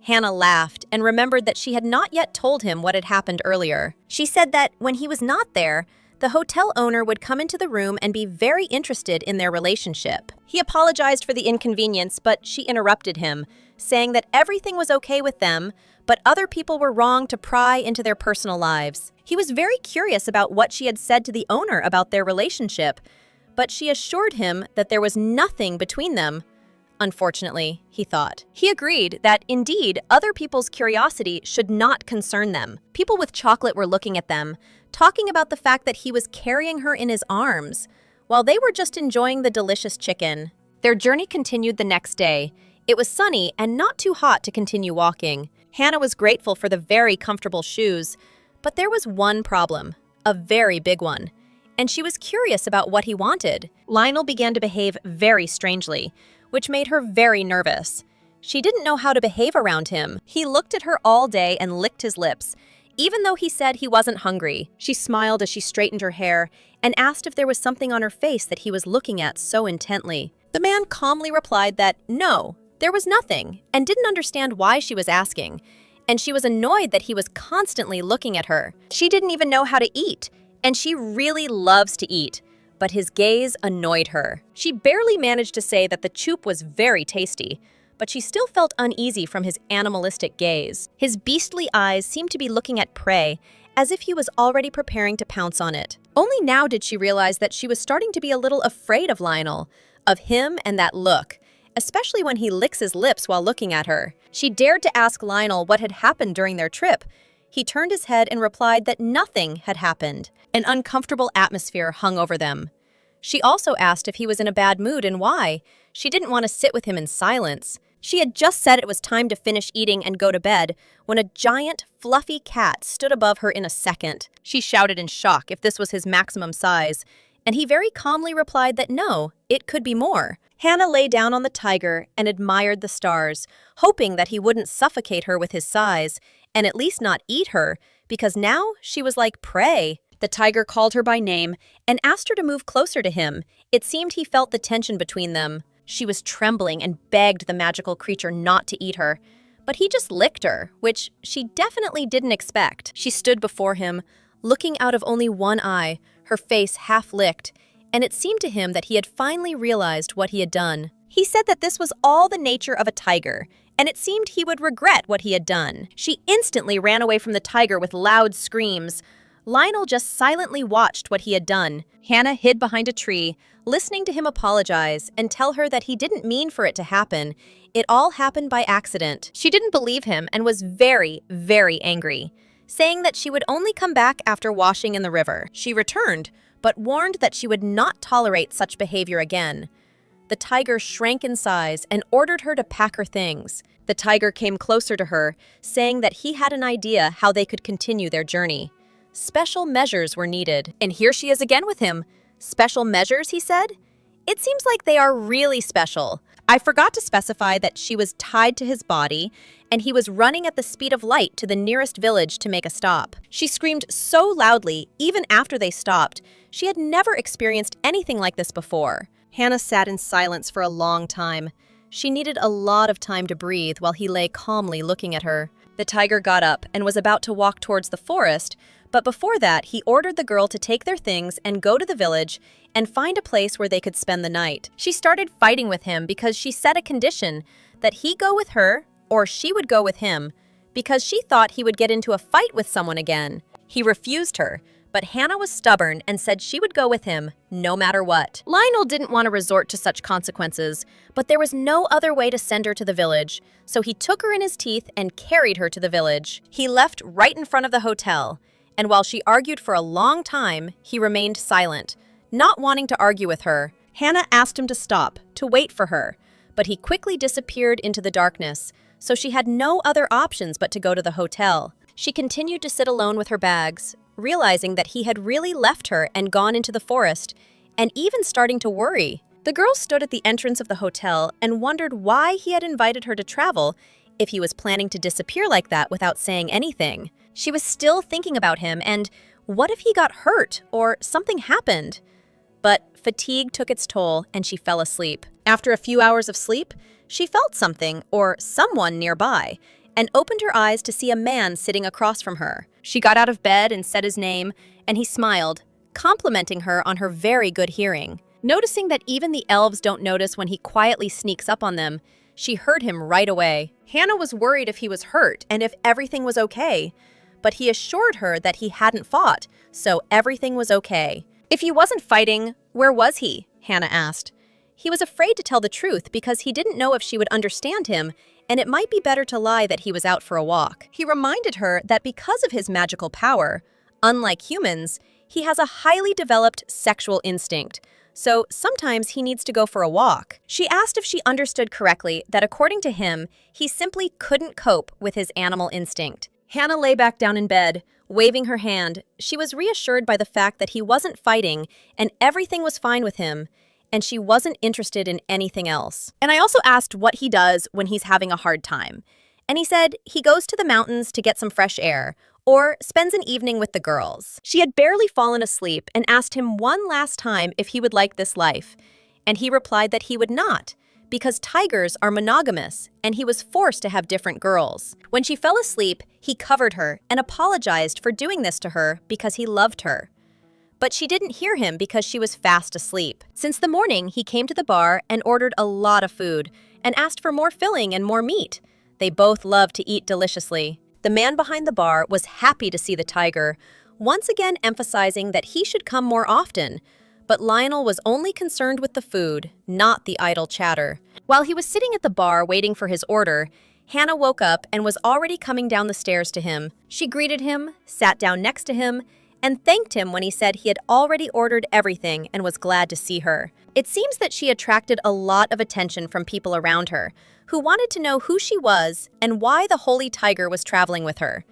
Hannah laughed and remembered that she had not yet told him what had happened earlier. She said that when he was not there, the hotel owner would come into the room and be very interested in their relationship. He apologized for the inconvenience, but she interrupted him, saying that everything was okay with them, but other people were wrong to pry into their personal lives. He was very curious about what she had said to the owner about their relationship, but she assured him that there was nothing between them. Unfortunately, he thought. He agreed that, indeed, other people's curiosity should not concern them. People with chocolate were looking at them, talking about the fact that he was carrying her in his arms, while they were just enjoying the delicious chicken. Their journey continued the next day. It was sunny and not too hot to continue walking. Hannah was grateful for the very comfortable shoes, but there was one problem, a very big one, and she was curious about what he wanted. Lionel began to behave very strangely, which made her very nervous. She didn't know how to behave around him. He looked at her all day and licked his lips, even though he said he wasn't hungry. She smiled as she straightened her hair and asked if there was something on her face that he was looking at so intently. The man calmly replied that no, there was nothing, and didn't understand why she was asking, and she was annoyed that he was constantly looking at her. She didn't even know how to eat, and she really loves to eat, but his gaze annoyed her. She barely managed to say that the choop was very tasty, but she still felt uneasy from his animalistic gaze. His beastly eyes seemed to be looking at prey, as if he was already preparing to pounce on it. Only now did she realize that she was starting to be a little afraid of Lionel, of him and that look, especially when he licks his lips while looking at her. She dared to ask Lionel what had happened during their trip. He turned his head and replied that nothing had happened. An uncomfortable atmosphere hung over them. She also asked if he was in a bad mood and why. She didn't want to sit with him in silence. She had just said it was time to finish eating and go to bed when a giant, fluffy cat stood above her in a second. She shouted in shock if this was his maximum size, and he very calmly replied that no, it could be more. Hannah lay down on the tiger and admired the stars, hoping that he wouldn't suffocate her with his size, and at least not eat her, because now she was like prey. The tiger called her by name and asked her to move closer to him. It seemed he felt the tension between them. She was trembling and begged the magical creature not to eat her, but he just licked her, which she definitely didn't expect. She stood before him, looking out of only one eye, her face half licked, and it seemed to him that he had finally realized what he had done. He said that this was all the nature of a tiger, and it seemed he would regret what he had done. She instantly ran away from the tiger with loud screams. Lionel just silently watched what he had done. Hannah hid behind a tree, listening to him apologize and tell her that he didn't mean for it to happen. It all happened by accident. She didn't believe him and was very, very angry, saying that she would only come back after washing in the river. She returned, but warned that she would not tolerate such behavior again. The tiger shrank in size and ordered her to pack her things. The tiger came closer to her, saying that he had an idea how they could continue their journey. Special measures were needed, and here she is again with him. Special measures, he said? It seems like they are really special. I forgot to specify that she was tied to his body, and he was running at the speed of light to the nearest village to make a stop. She screamed so loudly, even after they stopped. She had never experienced anything like this before. Hannah sat in silence for a long time. She needed a lot of time to breathe while he lay calmly looking at her. The tiger got up and was about to walk towards the forest, but before that, he ordered the girl to take their things and go to the village and find a place where they could spend the night. She started fighting with him because she set a condition that he go with her or she would go with him, because she thought he would get into a fight with someone again. He refused her, but Hannah was stubborn and said she would go with him no matter what. Lionel didn't want to resort to such consequences, but there was no other way to send her to the village, so he took her in his teeth and carried her to the village. He left right in front of the hotel, and while she argued for a long time, he remained silent, not wanting to argue with her. Hannah asked him to stop, to wait for her, but he quickly disappeared into the darkness, so she had no other options but to go to the hotel. She continued to sit alone with her bags, realizing that he had really left her and gone into the forest, and even starting to worry. The girl stood at the entrance of the hotel and wondered why he had invited her to travel, if he was planning to disappear like that without saying anything. She was still thinking about him, and what if he got hurt or something happened? But fatigue took its toll and she fell asleep. After a few hours of sleep, she felt something or someone nearby and opened her eyes to see a man sitting across from her. She got out of bed and said his name, and he smiled, complimenting her on her very good hearing. Noticing that even the elves don't notice when he quietly sneaks up on them, she heard him right away. Hannah was worried if he was hurt and if everything was okay, but he assured her that he hadn't fought, so everything was okay. If he wasn't fighting, where was he? Hannah asked. He was afraid to tell the truth because he didn't know if she would understand him, and it might be better to lie that he was out for a walk. He reminded her that because of his magical power, unlike humans, he has a highly developed sexual instinct, so sometimes he needs to go for a walk. She asked if she understood correctly that according to him, he simply couldn't cope with his animal instinct. Hannah lay back down in bed, waving her hand. She was reassured by the fact that he wasn't fighting and everything was fine with him, and she wasn't interested in anything else. And I also asked what he does when he's having a hard time. And he said he goes to the mountains to get some fresh air, or spends an evening with the girls. She had barely fallen asleep and asked him one last time if he would like this life, and he replied that he would not, because tigers are monogamous, and he was forced to have different girls. When she fell asleep, he covered her and apologized for doing this to her because he loved her. But she didn't hear him because she was fast asleep. Since the morning, he came to the bar and ordered a lot of food and asked for more filling and more meat. They both loved to eat deliciously. The man behind the bar was happy to see the tiger, once again emphasizing that he should come more often. But Lionel was only concerned with the food, not the idle chatter. While he was sitting at the bar waiting for his order, Hannah woke up and was already coming down the stairs to him. She greeted him, sat down next to him, and thanked him when he said he had already ordered everything and was glad to see her. It seems that she attracted a lot of attention from people around her, who wanted to know who she was and why the holy tiger was traveling with her.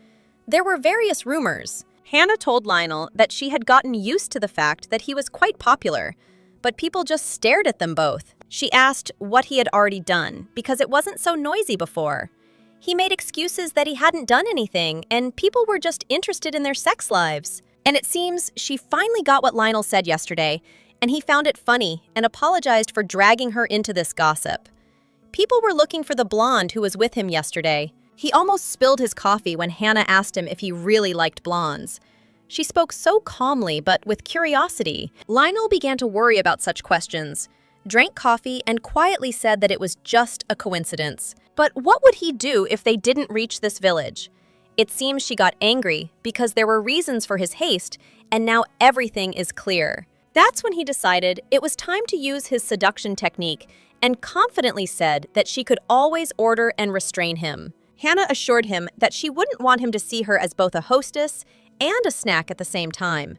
There were various rumors. Hannah told Lionel that she had gotten used to the fact that he was quite popular, but people just stared at them both. She asked what he had already done, because it wasn't so noisy before. He made excuses that he hadn't done anything, and people were just interested in their sex lives. And it seems she finally got what Lionel said yesterday, and he found it funny and apologized for dragging her into this gossip. People were looking for the blonde who was with him yesterday. He almost spilled his coffee when Hannah asked him if he really liked blondes. She spoke so calmly, but with curiosity. Lionel began to worry about such questions, drank coffee, and quietly said that it was just a coincidence. But what would he do if they didn't reach this village? It seems she got angry because there were reasons for his haste, and now everything is clear. That's when he decided it was time to use his seduction technique and confidently said that she could always order and restrain him. Hannah assured him that she wouldn't want him to see her as both a hostess and a snack at the same time,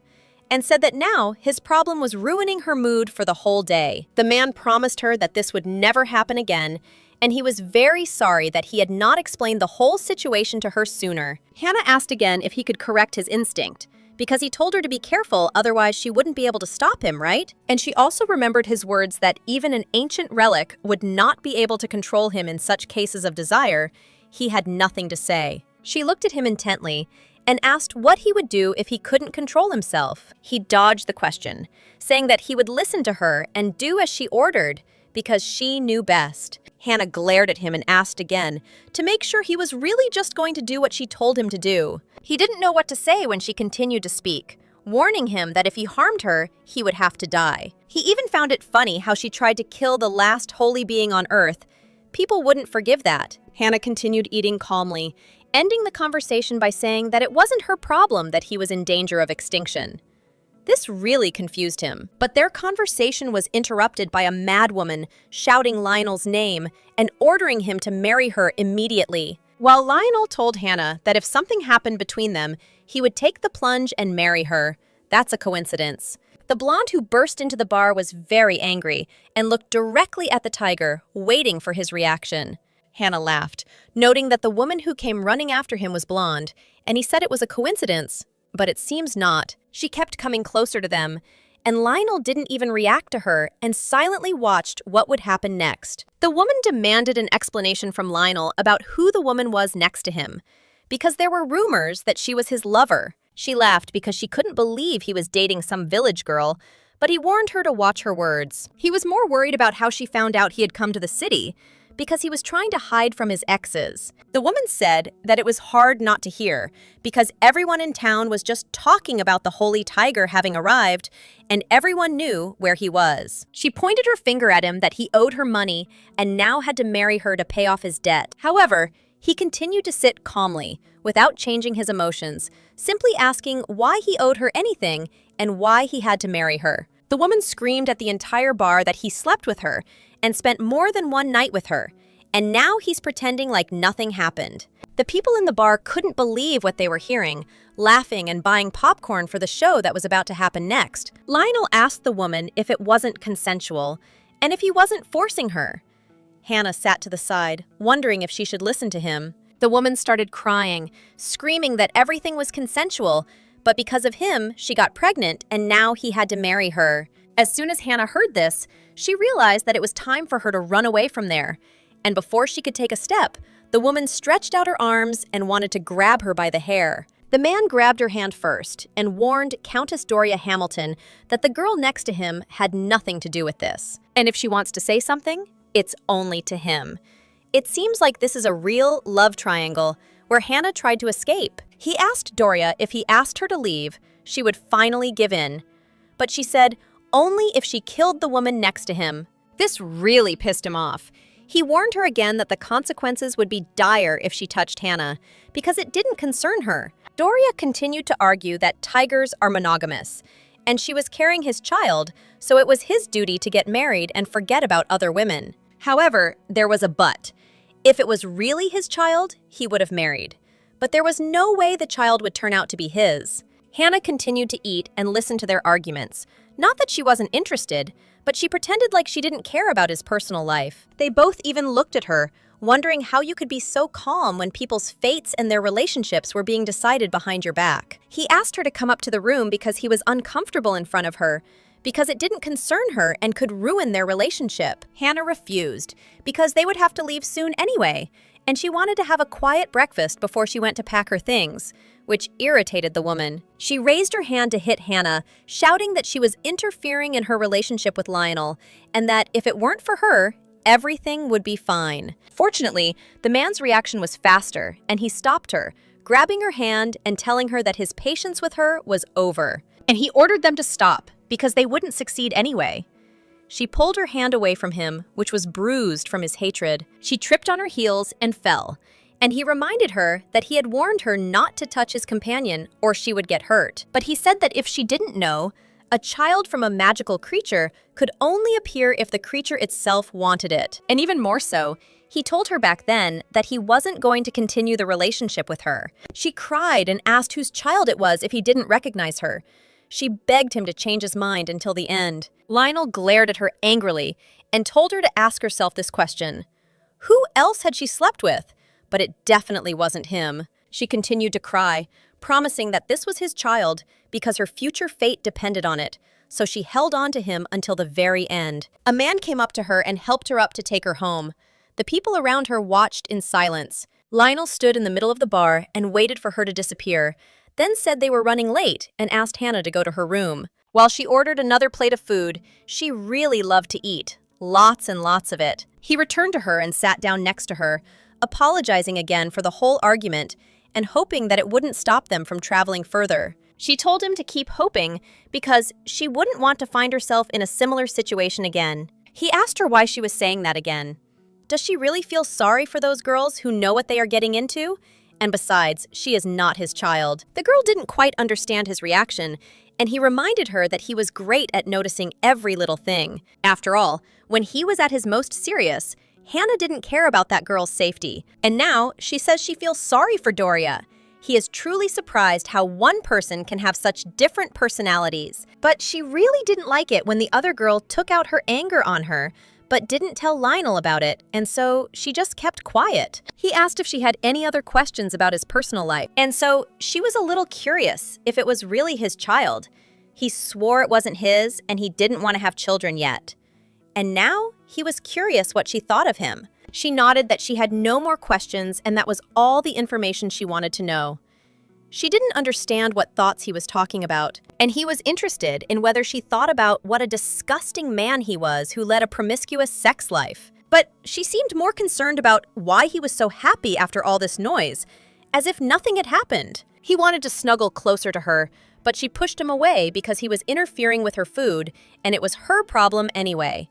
and said that now his problem was ruining her mood for the whole day. The man promised her that this would never happen again, and he was very sorry that he had not explained the whole situation to her sooner. Hannah asked again if he could correct his instinct, because he told her to be careful, otherwise she wouldn't be able to stop him, right? And she also remembered his words that even an ancient relic would not be able to control him in such cases of desire. He had nothing to say. She looked at him intently and asked what he would do if he couldn't control himself. He dodged the question, saying that he would listen to her and do as she ordered, because she knew best. Hannah glared at him and asked again, to make sure he was really just going to do what she told him to do. He didn't know what to say when she continued to speak, warning him that if he harmed her, he would have to die. He even found it funny how she tried to kill the last holy being on earth. People wouldn't forgive that. Hannah continued eating calmly, ending the conversation by saying that it wasn't her problem that he was in danger of extinction. This really confused him, but their conversation was interrupted by a madwoman shouting Lionel's name and ordering him to marry her immediately. While Lionel told Hannah that if something happened between them, he would take the plunge and marry her. That's a coincidence. The blonde who burst into the bar was very angry and looked directly at the tiger, waiting for his reaction. Hannah laughed, noting that the woman who came running after him was blonde, and he said it was a coincidence. But it seems not. She kept coming closer to them, and Lionel didn't even react to her and silently watched what would happen next. The woman demanded an explanation from Lionel about who the woman was next to him, because there were rumors that she was his lover. She laughed because she couldn't believe he was dating some village girl, but he warned her to watch her words. He was more worried about how she found out he had come to the city, because he was trying to hide from his exes. The woman said that it was hard not to hear, because everyone in town was just talking about the holy tiger having arrived, and everyone knew where he was. She pointed her finger at him that he owed her money and now had to marry her to pay off his debt. However, he continued to sit calmly, without changing his emotions, simply asking why he owed her anything and why he had to marry her. The woman screamed at the entire bar that he slept with her and spent more than one night with her, and now he's pretending like nothing happened. The people in the bar couldn't believe what they were hearing, laughing and buying popcorn for the show that was about to happen next. Lionel asked the woman if it wasn't consensual and if he wasn't forcing her. Hannah sat to the side, wondering if she should listen to him. The woman started crying, screaming that everything was consensual, but because of him, she got pregnant and now he had to marry her. As soon as Hannah heard this, she realized that it was time for her to run away from there. And before she could take a step, the woman stretched out her arms and wanted to grab her by the hair. The man grabbed her hand first and warned Countess Doria Hamilton that the girl next to him had nothing to do with this. And if she wants to say something, it's only to him. It seems like this is a real love triangle where Hannah tried to escape. He asked Doria if he asked her to leave, she would finally give in. But she said only if she killed the woman next to him. This really pissed him off. He warned her again that the consequences would be dire if she touched Hannah, because it didn't concern her. Doria continued to argue that tigers are monogamous, and she was carrying his child, so it was his duty to get married and forget about other women. However, there was a but. If it was really his child, he would have married. But there was no way the child would turn out to be his. Hannah continued to eat and listen to their arguments. Not that she wasn't interested, but she pretended like she didn't care about his personal life. They both even looked at her, wondering how you could be so calm when people's fates and their relationships were being decided behind your back. He asked her to come up to the room because he was uncomfortable in front of her, because it didn't concern her and could ruin their relationship. Hannah refused, because they would have to leave soon anyway, and she wanted to have a quiet breakfast before she went to pack her things, which irritated the woman. She raised her hand to hit Hannah, shouting that she was interfering in her relationship with Lionel, and that if it weren't for her, everything would be fine. Fortunately, the man's reaction was faster, and he stopped her, grabbing her hand and telling her that his patience with her was over. And he ordered them to stop, because they wouldn't succeed anyway. She pulled her hand away from him, which was bruised from his hatred. She tripped on her heels and fell, and he reminded her that he had warned her not to touch his companion or she would get hurt. But he said that if she didn't know, a child from a magical creature could only appear if the creature itself wanted it. And even more so, he told her back then that he wasn't going to continue the relationship with her. She cried and asked whose child it was if he didn't recognize her. She begged him to change his mind until the end. Lionel glared at her angrily and told her to ask herself this question. Who else had she slept with? But it definitely wasn't him. She continued to cry, promising that this was his child because her future fate depended on it, so she held on to him until the very end. A man came up to her and helped her up to take her home. The people around her watched in silence. Lionel stood in the middle of the bar and waited for her to disappear, then said they were running late and asked Hannah to go to her room. While she ordered another plate of food, she really loved to eat, lots and lots of it. He returned to her and sat down next to her, apologizing again for the whole argument and hoping that it wouldn't stop them from traveling further. She told him to keep hoping because she wouldn't want to find herself in a similar situation again. He asked her why she was saying that again. Does she really feel sorry for those girls who know what they are getting into? And besides, she is not his child. The girl didn't quite understand his reaction, and he reminded her that he was great at noticing every little thing. After all, when he was at his most serious, Hannah didn't care about that girl's safety. And now she says she feels sorry for Doria. He is truly surprised how one person can have such different personalities. But she really didn't like it when the other girl took out her anger on her, but didn't tell Lionel about it, and so she just kept quiet. He asked if she had any other questions about his personal life, and so she was a little curious if it was really his child. He swore it wasn't his and he didn't want to have children yet. And now he was curious what she thought of him. She nodded that she had no more questions and that was all the information she wanted to know. She didn't understand what thoughts he was talking about, and he was interested in whether she thought about what a disgusting man he was who led a promiscuous sex life. But she seemed more concerned about why he was so happy after all this noise, as if nothing had happened. He wanted to snuggle closer to her, but she pushed him away because he was interfering with her food, and it was her problem anyway.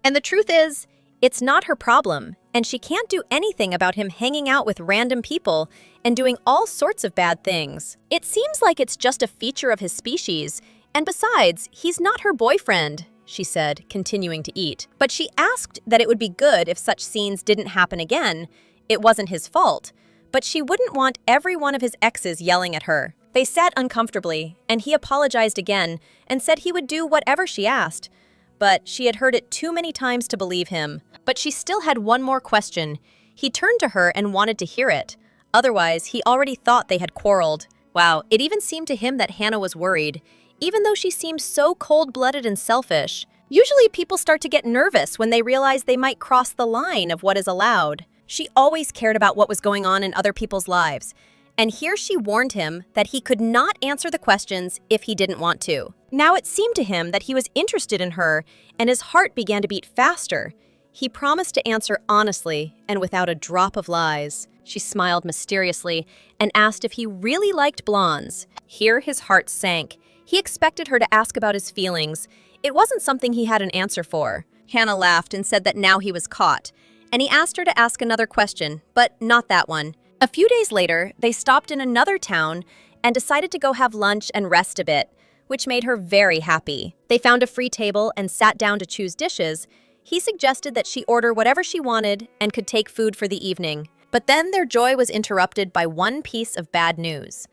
And the truth is, it's not her problem, and she can't do anything about him hanging out with random people and doing all sorts of bad things. It seems like it's just a feature of his species, and besides, he's not her boyfriend, she said, continuing to eat. But she asked that it would be good if such scenes didn't happen again. It wasn't his fault, but she wouldn't want every one of his exes yelling at her. They sat uncomfortably, and he apologized again and said he would do whatever she asked. But she had heard it too many times to believe him. But she still had one more question. He turned to her and wanted to hear it. Otherwise, he already thought they had quarreled. Wow, it even seemed to him that Hannah was worried, even though she seemed so cold-blooded and selfish. Usually people start to get nervous when they realize they might cross the line of what is allowed. She always cared about what was going on in other people's lives. And here she warned him that he could not answer the questions if he didn't want to. Now it seemed to him that he was interested in her, and his heart began to beat faster. He promised to answer honestly and without a drop of lies. She smiled mysteriously and asked if he really liked blondes. Here his heart sank. He expected her to ask about his feelings. It wasn't something he had an answer for. Hannah laughed and said that now he was caught, and he asked her to ask another question, but not that one. A few days later, they stopped in another town and decided to go have lunch and rest a bit, which made her very happy. They found a free table and sat down to choose dishes. He suggested that she order whatever she wanted and could take food for the evening. But then their joy was interrupted by one piece of bad news.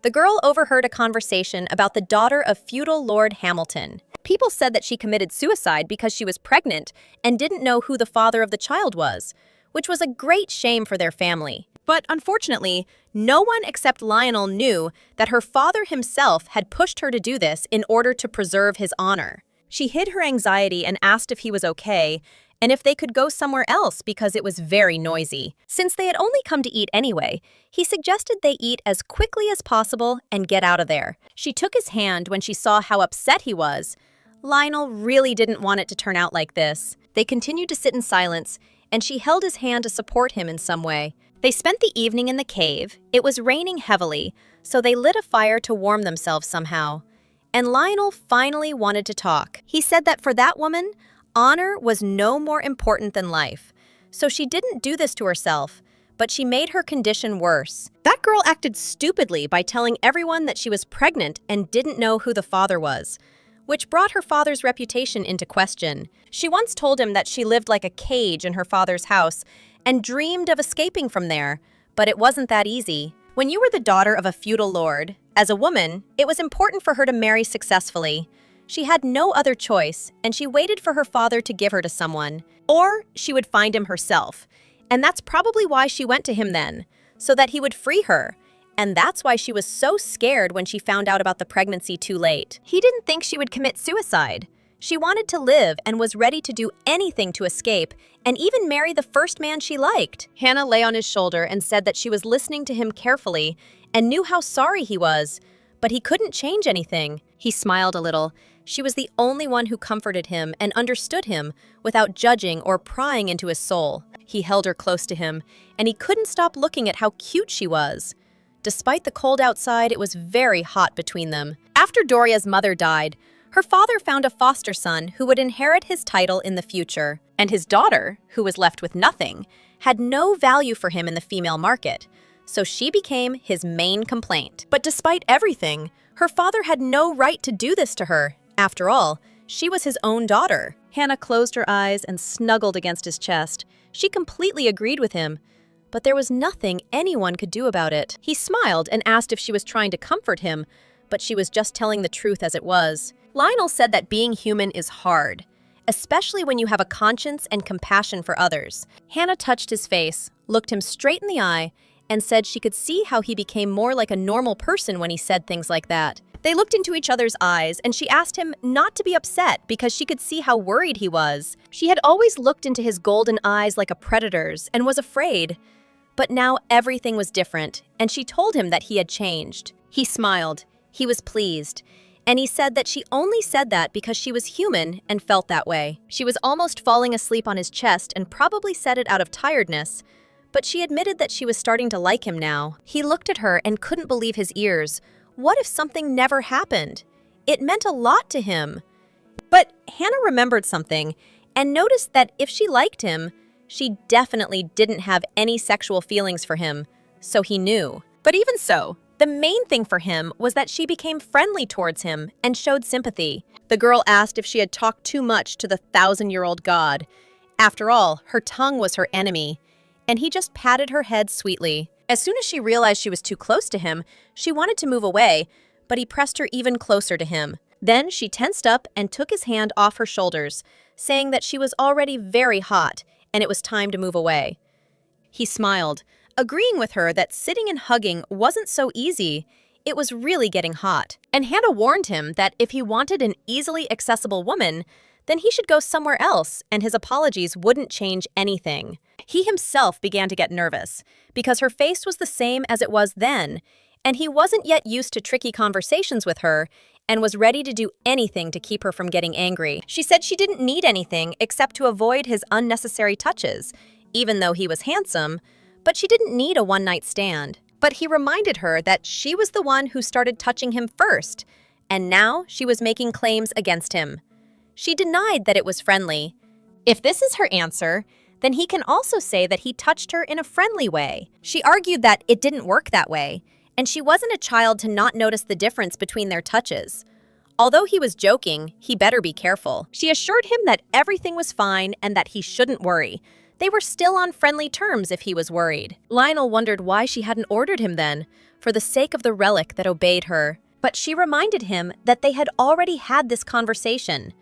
The girl overheard a conversation about the daughter of feudal Lord Hamilton. People said that she committed suicide because she was pregnant and didn't know who the father of the child was, which was a great shame for their family. But unfortunately, no one except Lionel knew that her father himself had pushed her to do this in order to preserve his honor. She hid her anxiety and asked if he was okay and if they could go somewhere else because it was very noisy. Since they had only come to eat anyway, he suggested they eat as quickly as possible and get out of there. She took his hand when she saw how upset he was. Lionel really didn't want it to turn out like this. They continued to sit in silence, and she held his hand to support him in some way. They spent the evening in the cave. It was raining heavily, so they lit a fire to warm themselves somehow. And Lionel finally wanted to talk. He said that for that woman, honor was no more important than life. So she didn't do this to herself, but she made her condition worse. That girl acted stupidly by telling everyone that she was pregnant and didn't know who the father was, which brought her father's reputation into question. She once told him that she lived like a cage in her father's house and dreamed of escaping from there, but it wasn't that easy. When you were the daughter of a feudal lord, as a woman, it was important for her to marry successfully. She had no other choice, and she waited for her father to give her to someone. Or she would find him herself. And that's probably why she went to him then, so that he would free her. And that's why she was so scared when she found out about the pregnancy too late. He didn't think she would commit suicide. She wanted to live and was ready to do anything to escape, and even marry the first man she liked. Hannah lay on his shoulder and said that she was listening to him carefully and knew how sorry he was, but he couldn't change anything. He smiled a little. She was the only one who comforted him and understood him without judging or prying into his soul. He held her close to him, and he couldn't stop looking at how cute she was. Despite the cold outside, it was very hot between them. After Doria's mother died, her father found a foster son who would inherit his title in the future, and his daughter, who was left with nothing, had no value for him in the female market, so she became his main complaint. But despite everything, her father had no right to do this to her. After all, she was his own daughter. Hannah closed her eyes and snuggled against his chest. She completely agreed with him, but there was nothing anyone could do about it. He smiled and asked if she was trying to comfort him, but she was just telling the truth as it was. Lionel said that being human is hard, especially when you have a conscience and compassion for others. Hannah touched his face, looked him straight in the eye, and said she could see how he became more like a normal person when he said things like that. They looked into each other's eyes, and she asked him not to be upset because she could see how worried he was. She had always looked into his golden eyes like a predator's and was afraid. But now everything was different, and she told him that he had changed. He smiled. He was pleased. And he said that she only said that because she was human and felt that way. She was almost falling asleep on his chest and probably said it out of tiredness, but she admitted that she was starting to like him now. He looked at her and couldn't believe his ears. What if something never happened? It meant a lot to him. But Hannah remembered something and noticed that if she liked him, she definitely didn't have any sexual feelings for him, so he knew. But even so, the main thing for him was that she became friendly towards him and showed sympathy. The girl asked if she had talked too much to the 1,000-year-old god. After all, her tongue was her enemy, and he just patted her head sweetly. As soon as she realized she was too close to him, she wanted to move away, but he pressed her even closer to him. Then she tensed up and took his hand off her shoulders, saying that she was already very hot and it was time to move away. He smiled, agreeing with her that sitting and hugging wasn't so easy. It was really getting hot. And Hannah warned him that if he wanted an easily accessible woman, then he should go somewhere else, and his apologies wouldn't change anything. He himself began to get nervous, because her face was the same as it was then, and he wasn't yet used to tricky conversations with her, and was ready to do anything to keep her from getting angry. She said she didn't need anything except to avoid his unnecessary touches, even though he was handsome, but she didn't need a one-night stand. But he reminded her that she was the one who started touching him first, and now she was making claims against him. She denied that it was friendly. If this is her answer, then he can also say that he touched her in a friendly way. She argued that it didn't work that way, and she wasn't a child to not notice the difference between their touches. Although he was joking, he better be careful. She assured him that everything was fine and that he shouldn't worry. They were still on friendly terms if he was worried. Lionel wondered why she hadn't ordered him then, for the sake of the relic that obeyed her. But she reminded him that they had already had this conversation.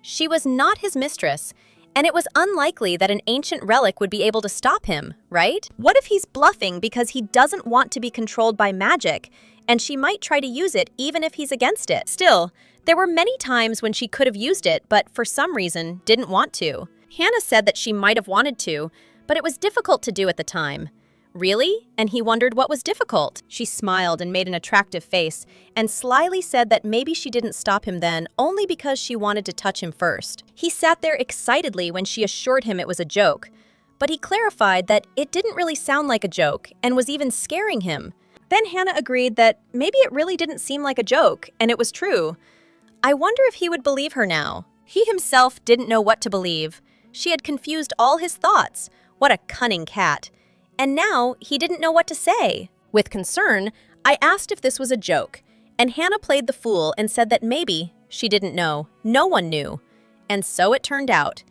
She was not his mistress, and it was unlikely that an ancient relic would be able to stop him, right? What if he's bluffing because he doesn't want to be controlled by magic, and she might try to use it even if he's against it? Still, there were many times when she could have used it, but for some reason didn't want to. Hannah said that she might have wanted to, but it was difficult to do at the time. Really? And he wondered what was difficult. She smiled and made an attractive face, and slyly said that maybe she didn't stop him then only because she wanted to touch him first. He sat there excitedly when she assured him it was a joke, but he clarified that it didn't really sound like a joke and was even scaring him. Then Hannah agreed that maybe it really didn't seem like a joke, and it was true. I wonder if he would believe her now. He himself didn't know what to believe. She had confused all his thoughts. What a cunning cat. And now he didn't know what to say. With concern, I asked if this was a joke, and Hannah played the fool and said that maybe she didn't know. No one knew. And so it turned out.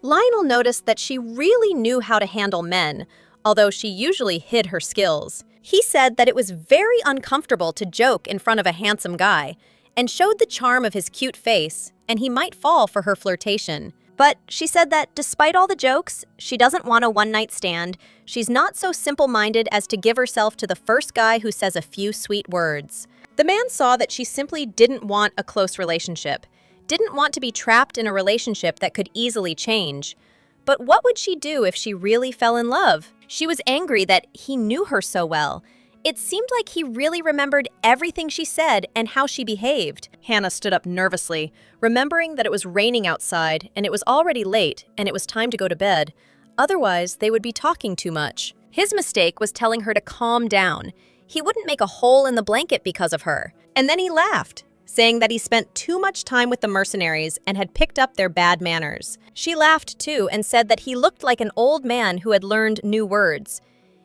Lionel noticed that she really knew how to handle men, although she usually hid her skills. He said that it was very uncomfortable to joke in front of a handsome guy, and showed the charm of his cute face, and he might fall for her flirtation. But she said that despite all the jokes, she doesn't want a one-night stand. She's not so simple-minded as to give herself to the first guy who says a few sweet words. The man saw that she simply didn't want a close relationship, didn't want to be trapped in a relationship that could easily change. But what would she do if she really fell in love? She was angry that he knew her so well. It seemed like he really remembered everything she said and how she behaved. Hannah stood up nervously, remembering that it was raining outside and it was already late and it was time to go to bed. Otherwise, they would be talking too much. His mistake was telling her to calm down. He wouldn't make a hole in the blanket because of her. And then he laughed, saying that he spent too much time with the mercenaries and had picked up their bad manners. She laughed too and said that he looked like an old man who had learned new words.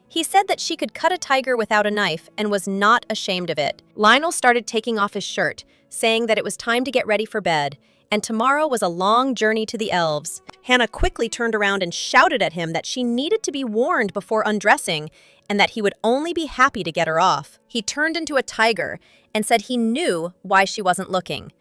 He said that she could cut a tiger without a knife and was not ashamed of it. Lionel started taking off his shirt, saying that it was time to get ready for bed, and tomorrow was a long journey to the elves. Hannah quickly turned around and shouted at him that she needed to be warned before undressing, and that he would only be happy to get her off. He turned into a tiger and said he knew why she wasn't looking,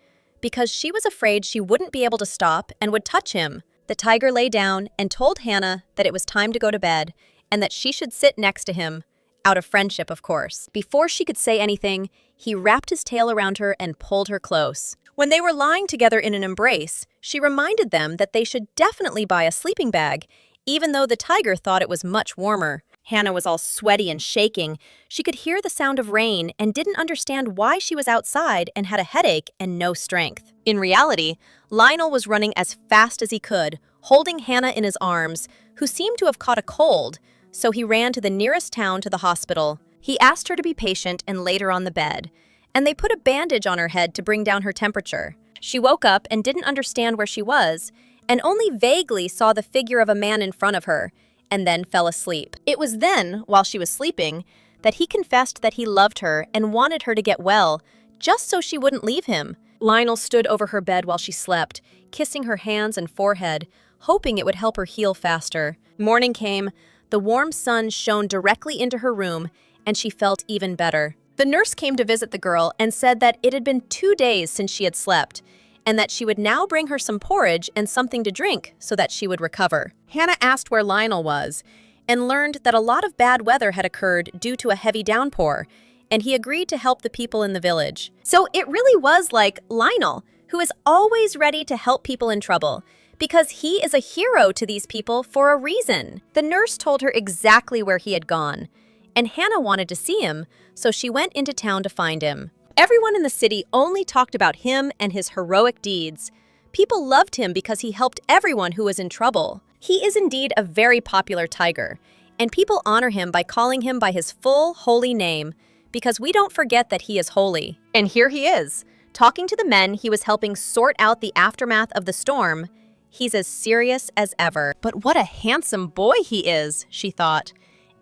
because she was afraid she wouldn't be able to stop and would touch him. The tiger lay down and told Hannah that it was time to go to bed, and that she should sit next to him Out of friendship, of course. Before she could say anything, he wrapped his tail around her and pulled her close. When they were lying together in an embrace, she reminded them that they should definitely buy a sleeping bag, even though the tiger thought it was much warmer. Hannah was all sweaty and shaking. She could hear the sound of rain and didn't understand why she was outside and had a headache and no strength. In reality, Lionel was running as fast as he could, holding Hannah in his arms, who seemed to have caught a cold, so he ran to the nearest town to the hospital. He asked her to be patient and laid her on the bed, and they put a bandage on her head to bring down her temperature. She woke up and didn't understand where she was, and only vaguely saw the figure of a man in front of her, and then fell asleep. It was then, while she was sleeping, that he confessed that he loved her and wanted her to get well, just so she wouldn't leave him. Lionel stood over her bed while she slept, kissing her hands and forehead, hoping it would help her heal faster. Morning came, the warm sun shone directly into her room, and she felt even better. The nurse came to visit the girl and said that it had been 2 days since she had slept, and that she would now bring her some porridge and something to drink so that she would recover. Hannah asked where Lionel was, and learned that a lot of bad weather had occurred due to a heavy downpour, and he agreed to help the people in the village. So it really was like Lionel, who is always ready to help people in trouble, because he is a hero to these people for a reason. The nurse told her exactly where he had gone, and Hannah wanted to see him, so she went into town to find him. Everyone in the city only talked about him and his heroic deeds. People loved him because he helped everyone who was in trouble. He is indeed a very popular tiger, and people honor him by calling him by his full, holy name, because we don't forget that he is holy. And here he is, talking to the men he was helping sort out the aftermath of the storm. He's as serious as ever. But what a handsome boy he is, she thought,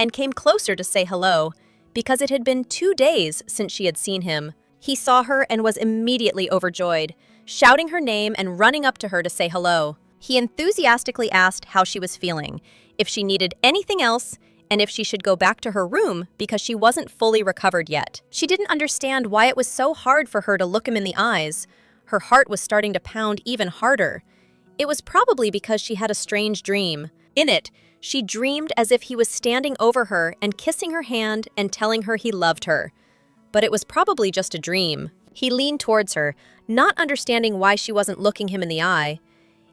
and came closer to say hello, because it had been 2 days since she had seen him. He saw her and was immediately overjoyed, shouting her name and running up to her to say hello. He enthusiastically asked how she was feeling, if she needed anything else, and if she should go back to her room because she wasn't fully recovered yet. She didn't understand why it was so hard for her to look him in the eyes. Her heart was starting to pound even harder. It was probably because she had a strange dream. In it, she dreamed as if he was standing over her and kissing her hand and telling her he loved her. But it was probably just a dream. He leaned towards her, not understanding why she wasn't looking him in the eye.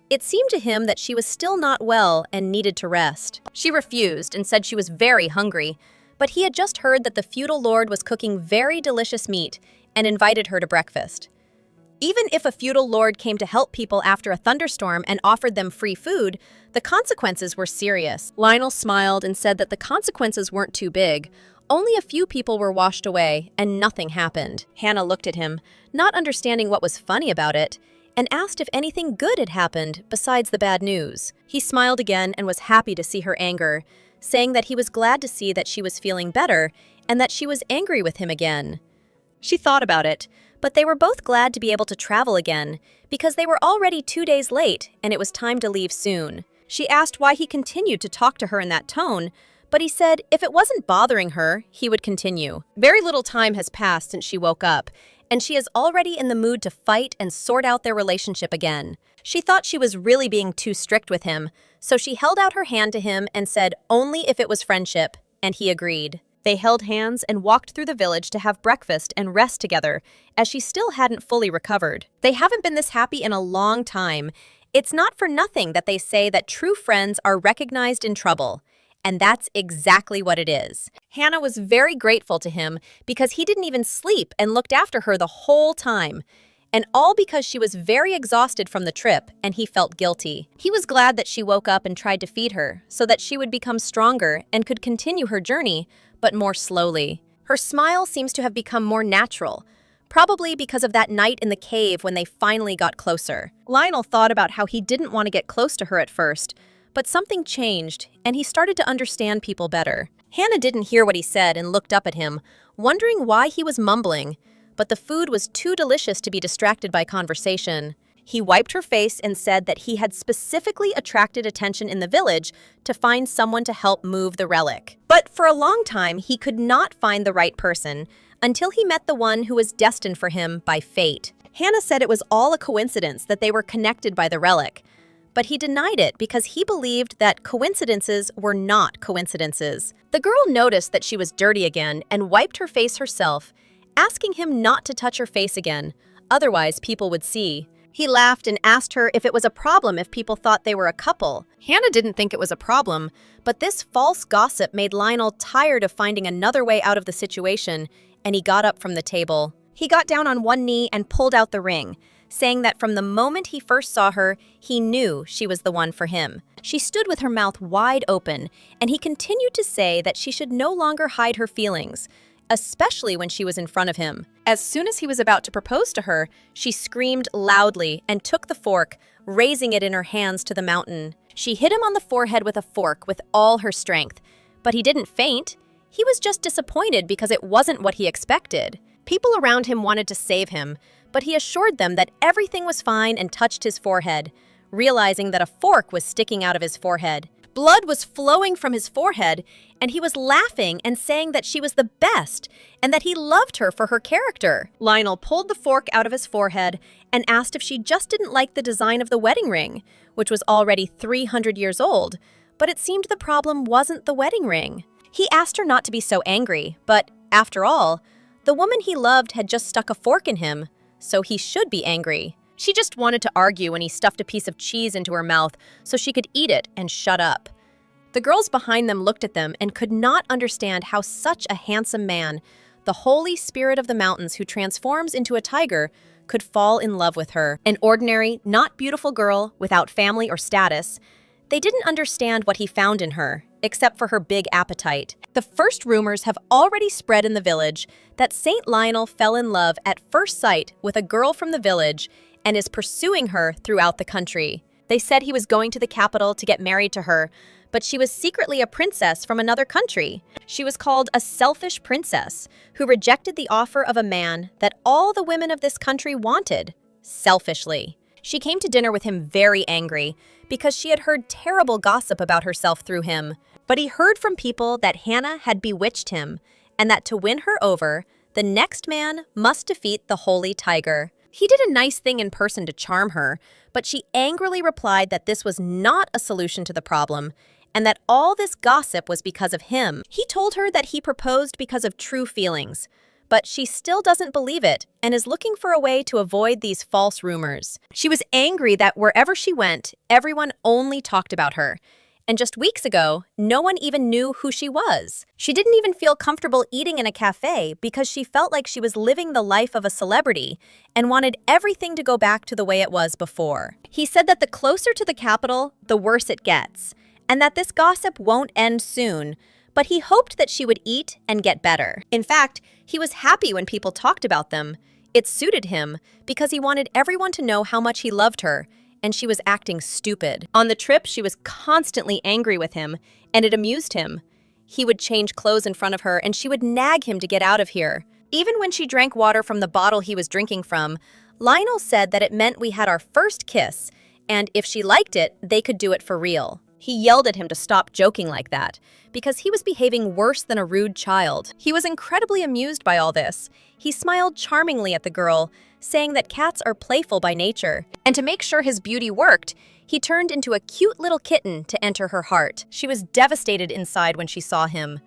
It seemed to him that she was still not well and needed to rest. She refused and said she was very hungry, but he had just heard that the feudal lord was cooking very delicious meat and invited her to breakfast. Even if a feudal lord came to help people after a thunderstorm and offered them free food, the consequences were serious. Lionel smiled and said that the consequences weren't too big. Only a few people were washed away, and nothing happened. Hannah looked at him, not understanding what was funny about it, and asked if anything good had happened besides the bad news. He smiled again and was happy to see her anger, saying that he was glad to see that she was feeling better and that she was angry with him again. She thought about it, but they were both glad to be able to travel again because they were already 2 days late and it was time to leave soon. She asked why he continued to talk to her in that tone, but he said if it wasn't bothering her, he would continue. Very little time has passed since she woke up, and she is already in the mood to fight and sort out their relationship again. She thought she was really being too strict with him, so she held out her hand to him and said only if it was friendship, and he agreed. They held hands and walked through the village to have breakfast and rest together, as she still hadn't fully recovered. They haven't been this happy in a long time. It's not for nothing that they say that true friends are recognized in trouble. And that's exactly what it is. Hannah was very grateful to him because he didn't even sleep and looked after her the whole time. And all because she was very exhausted from the trip and he felt guilty. He was glad that she woke up and tried to feed her so that she would become stronger and could continue her journey, but more slowly. Her smile seems to have become more natural, probably because of that night in the cave when they finally got closer. Lionel thought about how he didn't want to get close to her at first, but something changed, and he started to understand people better. Hannah didn't hear what he said and looked up at him, wondering why he was mumbling, but the food was too delicious to be distracted by conversation. He wiped her face and said that he had specifically attracted attention in the village to find someone to help move the relic. But for a long time, he could not find the right person until he met the one who was destined for him by fate. Hannah said it was all a coincidence that they were connected by the relic, but he denied it because he believed that coincidences were not coincidences. The girl noticed that she was dirty again and wiped her face herself, asking him not to touch her face again, otherwise people would see. He laughed and asked her if it was a problem if people thought they were a couple. Hannah didn't think it was a problem, but this false gossip made Lionel tired of finding another way out of the situation, and he got up from the table. He got down on one knee and pulled out the ring, saying that from the moment he first saw her, he knew she was the one for him. She stood with her mouth wide open, and he continued to say that she should no longer hide her feelings, especially when she was in front of him. As soon as he was about to propose to her, she screamed loudly and took the fork, raising it in her hands to the mountain. She hit him on the forehead with a fork with all her strength, but he didn't faint. He was just disappointed because it wasn't what he expected. People around him wanted to save him, but he assured them that everything was fine and touched his forehead, realizing that a fork was sticking out of his forehead. Blood was flowing from his forehead, and he was laughing and saying that she was the best and that he loved her for her character. Lionel pulled the fork out of his forehead and asked if she just didn't like the design of the wedding ring, which was already 300 years old, but it seemed the problem wasn't the wedding ring. He asked her not to be so angry, but after all, the woman he loved had just stuck a fork in him, so he should be angry. She just wanted to argue when he stuffed a piece of cheese into her mouth so she could eat it and shut up. The girls behind them looked at them and could not understand how such a handsome man, the holy spirit of the mountains who transforms into a tiger, could fall in love with her. An ordinary, not beautiful girl without family or status. They didn't understand what he found in her, except for her big appetite. The first rumors have already spread in the village that Saint Lionel fell in love at first sight with a girl from the village and is pursuing her throughout the country. They said he was going to the capital to get married to her, but she was secretly a princess from another country. She was called a selfish princess who rejected the offer of a man that all the women of this country wanted, selfishly. She came to dinner with him very angry because she had heard terrible gossip about herself through him. But he heard from people that Hannah had bewitched him and that to win her over, the next man must defeat the holy tiger. He did a nice thing in person to charm her, but she angrily replied that this was not a solution to the problem and that all this gossip was because of him. He told her that he proposed because of true feelings, but she still doesn't believe it and is looking for a way to avoid these false rumors. She was angry that wherever she went, everyone only talked about her. And just weeks ago, no one even knew who she was. She didn't even feel comfortable eating in a cafe because she felt like she was living the life of a celebrity and wanted everything to go back to the way it was before. He said that the closer to the capital, the worse it gets, and that this gossip won't end soon, but he hoped that she would eat and get better. In fact, he was happy when people talked about them. It suited him because he wanted everyone to know how much he loved her, and she was acting stupid. On the trip, she was constantly angry with him, and it amused him. He would change clothes in front of her, and she would nag him to get out of here. Even when she drank water from the bottle he was drinking from, Lionel said that it meant we had our first kiss, and if she liked it, they could do it for real. He yelled at him to stop joking like that, because he was behaving worse than a rude child. He was incredibly amused by all this. He smiled charmingly at the girl, saying that cats are playful by nature. And to make sure his beauty worked, he turned into a cute little kitten to enter her heart. She was devastated inside when she saw him.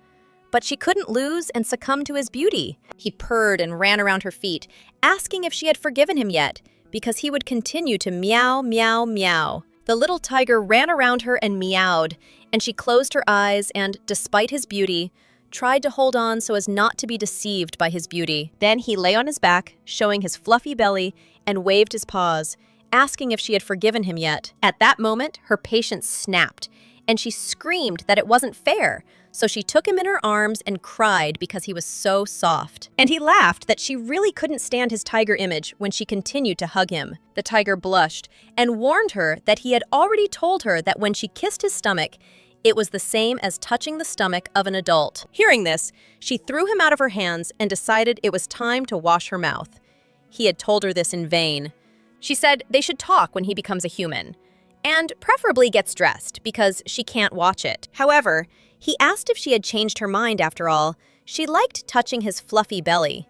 But she couldn't lose and succumb to his beauty. He purred and ran around her feet, asking if she had forgiven him yet, because he would continue to meow, meow, meow. The little tiger ran around her and meowed, and she closed her eyes and, despite his beauty, tried to hold on so as not to be deceived by his beauty. Then he lay on his back, showing his fluffy belly, and waved his paws, asking if she had forgiven him yet. At that moment, her patience snapped, and she screamed that it wasn't fair, so she took him in her arms and cried because he was so soft. And he laughed that she really couldn't stand his tiger image when she continued to hug him. The tiger blushed and warned her that he had already told her that when she kissed his stomach, it was the same as touching the stomach of an adult. Hearing this, she threw him out of her hands and decided it was time to wash her mouth. He had told her this in vain. She said they should talk when he becomes a human, and preferably gets dressed because she can't watch it. However, he asked if she had changed her mind after all. She liked touching his fluffy belly.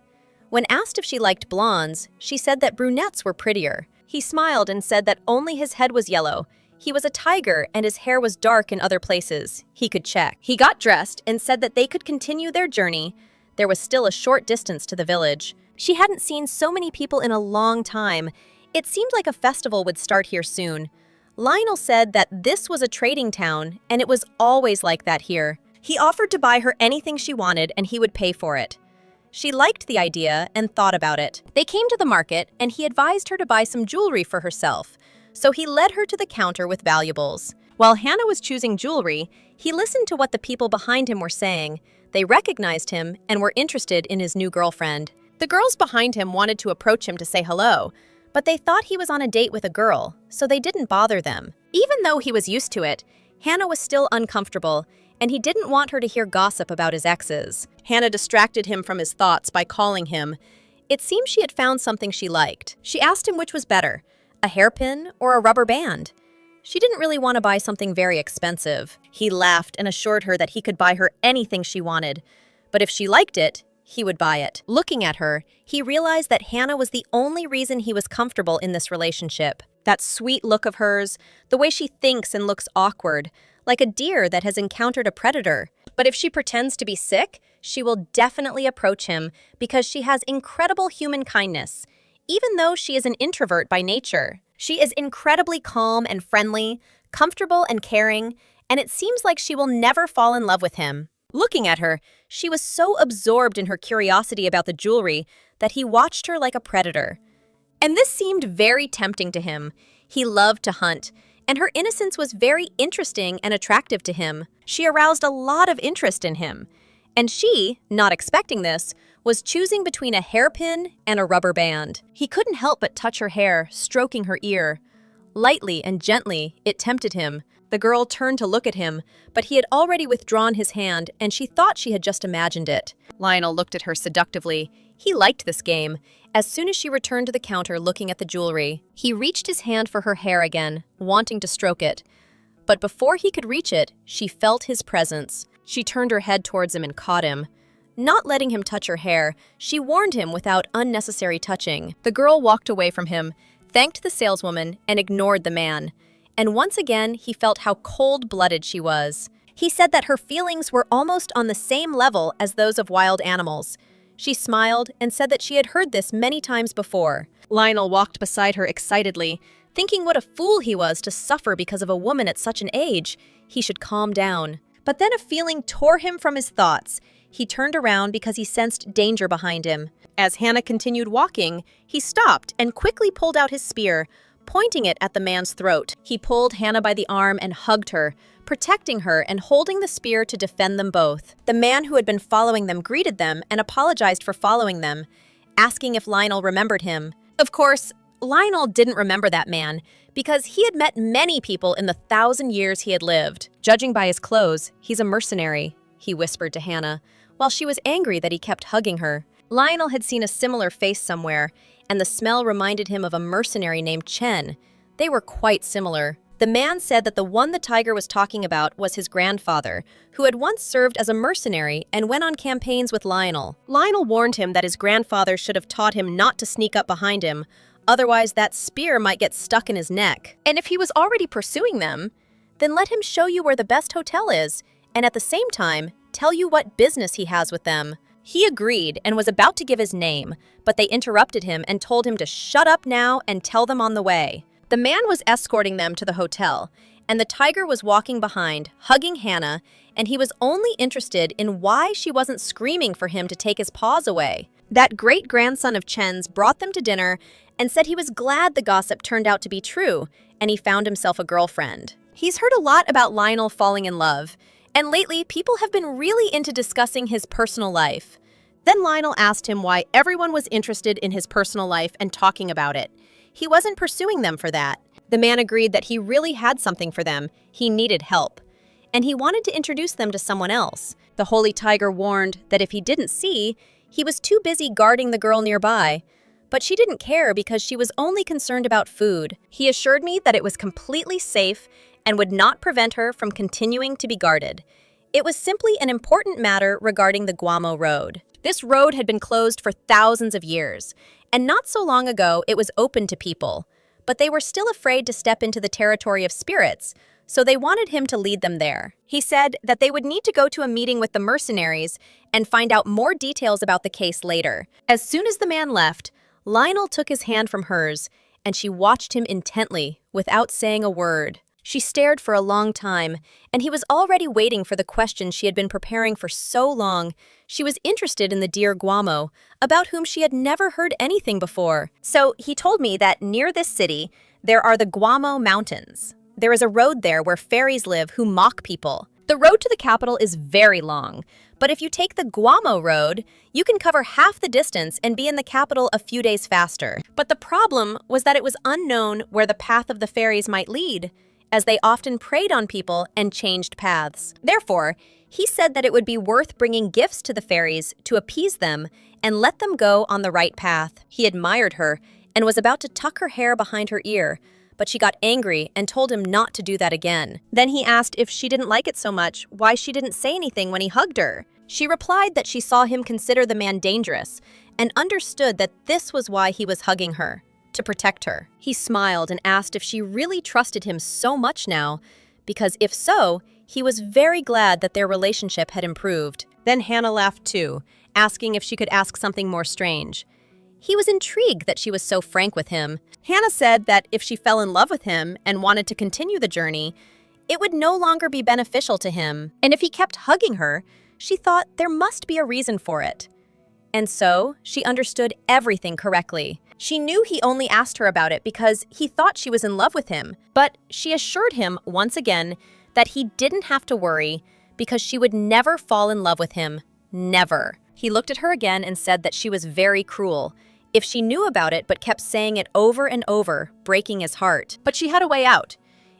When asked if she liked blondes, she said that brunettes were prettier. He smiled and said that only his head was yellow. He was a tiger and his hair was dark in other places. He could check. He got dressed and said that they could continue their journey. There was still a short distance to the village. She hadn't seen so many people in a long time. It seemed like a festival would start here soon. Lionel said that this was a trading town, and it was always like that here. He offered to buy her anything she wanted, and he would pay for it. She liked the idea and thought about it. They came to the market, and he advised her to buy some jewelry for herself. So he led her to the counter with valuables. While Hannah was choosing jewelry, he listened to what the people behind him were saying. They recognized him and were interested in his new girlfriend. The girls behind him wanted to approach him to say hello, but they thought he was on a date with a girl, so they didn't bother them. Even though he was used to it, Hannah was still uncomfortable, and he didn't want her to hear gossip about his exes. Hannah distracted him from his thoughts by calling him. It seemed she had found something she liked. She asked him which was better, a hairpin or a rubber band. She didn't really want to buy something very expensive. He laughed and assured her that he could buy her anything she wanted, but if she liked it, he would buy it. Looking at her, he realized that Hannah was the only reason he was comfortable in this relationship. That sweet look of hers, the way she thinks and looks awkward, like a deer that has encountered a predator. But if she pretends to be sick, she will definitely approach him because she has incredible human kindness. Even though she is an introvert by nature, she is incredibly calm and friendly, comfortable and caring, and it seems like she will never fall in love with him. Looking at her, she was so absorbed in her curiosity about the jewelry that he watched her like a predator. And this seemed very tempting to him. He loved to hunt, and her innocence was very interesting and attractive to him. She aroused a lot of interest in him. And she, not expecting this, was choosing between a hairpin and a rubber band. He couldn't help but touch her hair, stroking her ear. Lightly and gently, it tempted him. The girl turned to look at him, but he had already withdrawn his hand, and she thought she had just imagined it. Lionel looked at her seductively. He liked this game. As soon as she returned to the counter looking at the jewelry, he reached his hand for her hair again, wanting to stroke it. But before he could reach it, she felt his presence. She turned her head towards him and caught him. Not letting him touch her hair, she warned him without unnecessary touching. The girl walked away from him, thanked the saleswoman, and ignored the man. And once again, he felt how cold-blooded she was. He said that her feelings were almost on the same level as those of wild animals. She smiled and said that she had heard this many times before. Lionel walked beside her excitedly, thinking what a fool he was to suffer because of a woman at such an age. He should calm down. But then a feeling tore him from his thoughts. He turned around because he sensed danger behind him. As Hannah continued walking, he stopped and quickly pulled out his spear, pointing it at the man's throat. He pulled Hannah by the arm and hugged her, protecting her and holding the spear to defend them both. The man who had been following them greeted them and apologized for following them, asking if Lionel remembered him. Of course, Lionel didn't remember that man because he had met many people in the 1,000 years he had lived. Judging by his clothes, he's a mercenary, he whispered to Hannah, while she was angry that he kept hugging her. Lionel had seen a similar face somewhere, and the smell reminded him of a mercenary named Chen. They were quite similar. The man said that the one the tiger was talking about was his grandfather, who had once served as a mercenary and went on campaigns with Lionel. Lionel warned him that his grandfather should have taught him not to sneak up behind him, otherwise that spear might get stuck in his neck. And if he was already pursuing them, then let him show you where the best hotel is, and at the same time, tell you what business he has with them. He agreed and was about to give his name, but they interrupted him and told him to shut up now and tell them on the way. The man was escorting them to the hotel, and the tiger was walking behind, hugging Hannah, and he was only interested in why she wasn't screaming for him to take his paws away. That great-grandson of Chen's brought them to dinner and said he was glad the gossip turned out to be true, and he found himself a girlfriend. He's heard a lot about Lionel falling in love, and lately people have been really into discussing his personal life. Then Lionel asked him why everyone was interested in his personal life and talking about it. He wasn't pursuing them for that. The man agreed that he really had something for them. He needed help. And he wanted to introduce them to someone else. The holy tiger warned that if he didn't see, he was too busy guarding the girl nearby. But she didn't care because she was only concerned about food. He assured me that it was completely safe and would not prevent her from continuing to be guarded. It was simply an important matter regarding the Guamo Road. This road had been closed for thousands of years, and not so long ago it was open to people. but they were still afraid to step into the territory of spirits, so they wanted him to lead them there. He said that they would need to go to a meeting with the mercenaries and find out more details about the case later. As soon as the man left, Lionel took his hand from hers, and she watched him intently, without saying a word. She stared for a long time, and he was already waiting for the question she had been preparing for so long. She was interested in the deer Guamo, about whom she had never heard anything before. So he told me that near this city, there are the Guamo Mountains. There is a road there where fairies live who mock people. The road to the capital is very long, but if you take the Guamo road, you can cover half the distance and be in the capital a few days faster. But the problem was that it was unknown where the path of the fairies might lead, as they often preyed on people and changed paths. Therefore, he said that it would be worth bringing gifts to the fairies to appease them and let them go on the right path. He admired her and was about to tuck her hair behind her ear, but she got angry and told him not to do that again. Then he asked if she didn't like it so much, why she didn't say anything when he hugged her. She replied that she saw him consider the man dangerous and understood that this was why he was hugging her, to protect her. He smiled and asked if she really trusted him so much now, because if so, he was very glad that their relationship had improved. Then Hannah laughed too, asking if she could ask something more strange. He was intrigued that she was so frank with him. Hannah said that if she fell in love with him and wanted to continue the journey, it would no longer be beneficial to him. And if he kept hugging her, she thought there must be a reason for it. And so, she understood everything correctly. She knew he only asked her about it because he thought she was in love with him, but she assured him once again that he didn't have to worry because she would never fall in love with him. Never. He looked at her again and said that she was very cruel. If she knew about it but kept saying it over and over, breaking his heart. But she had a way out.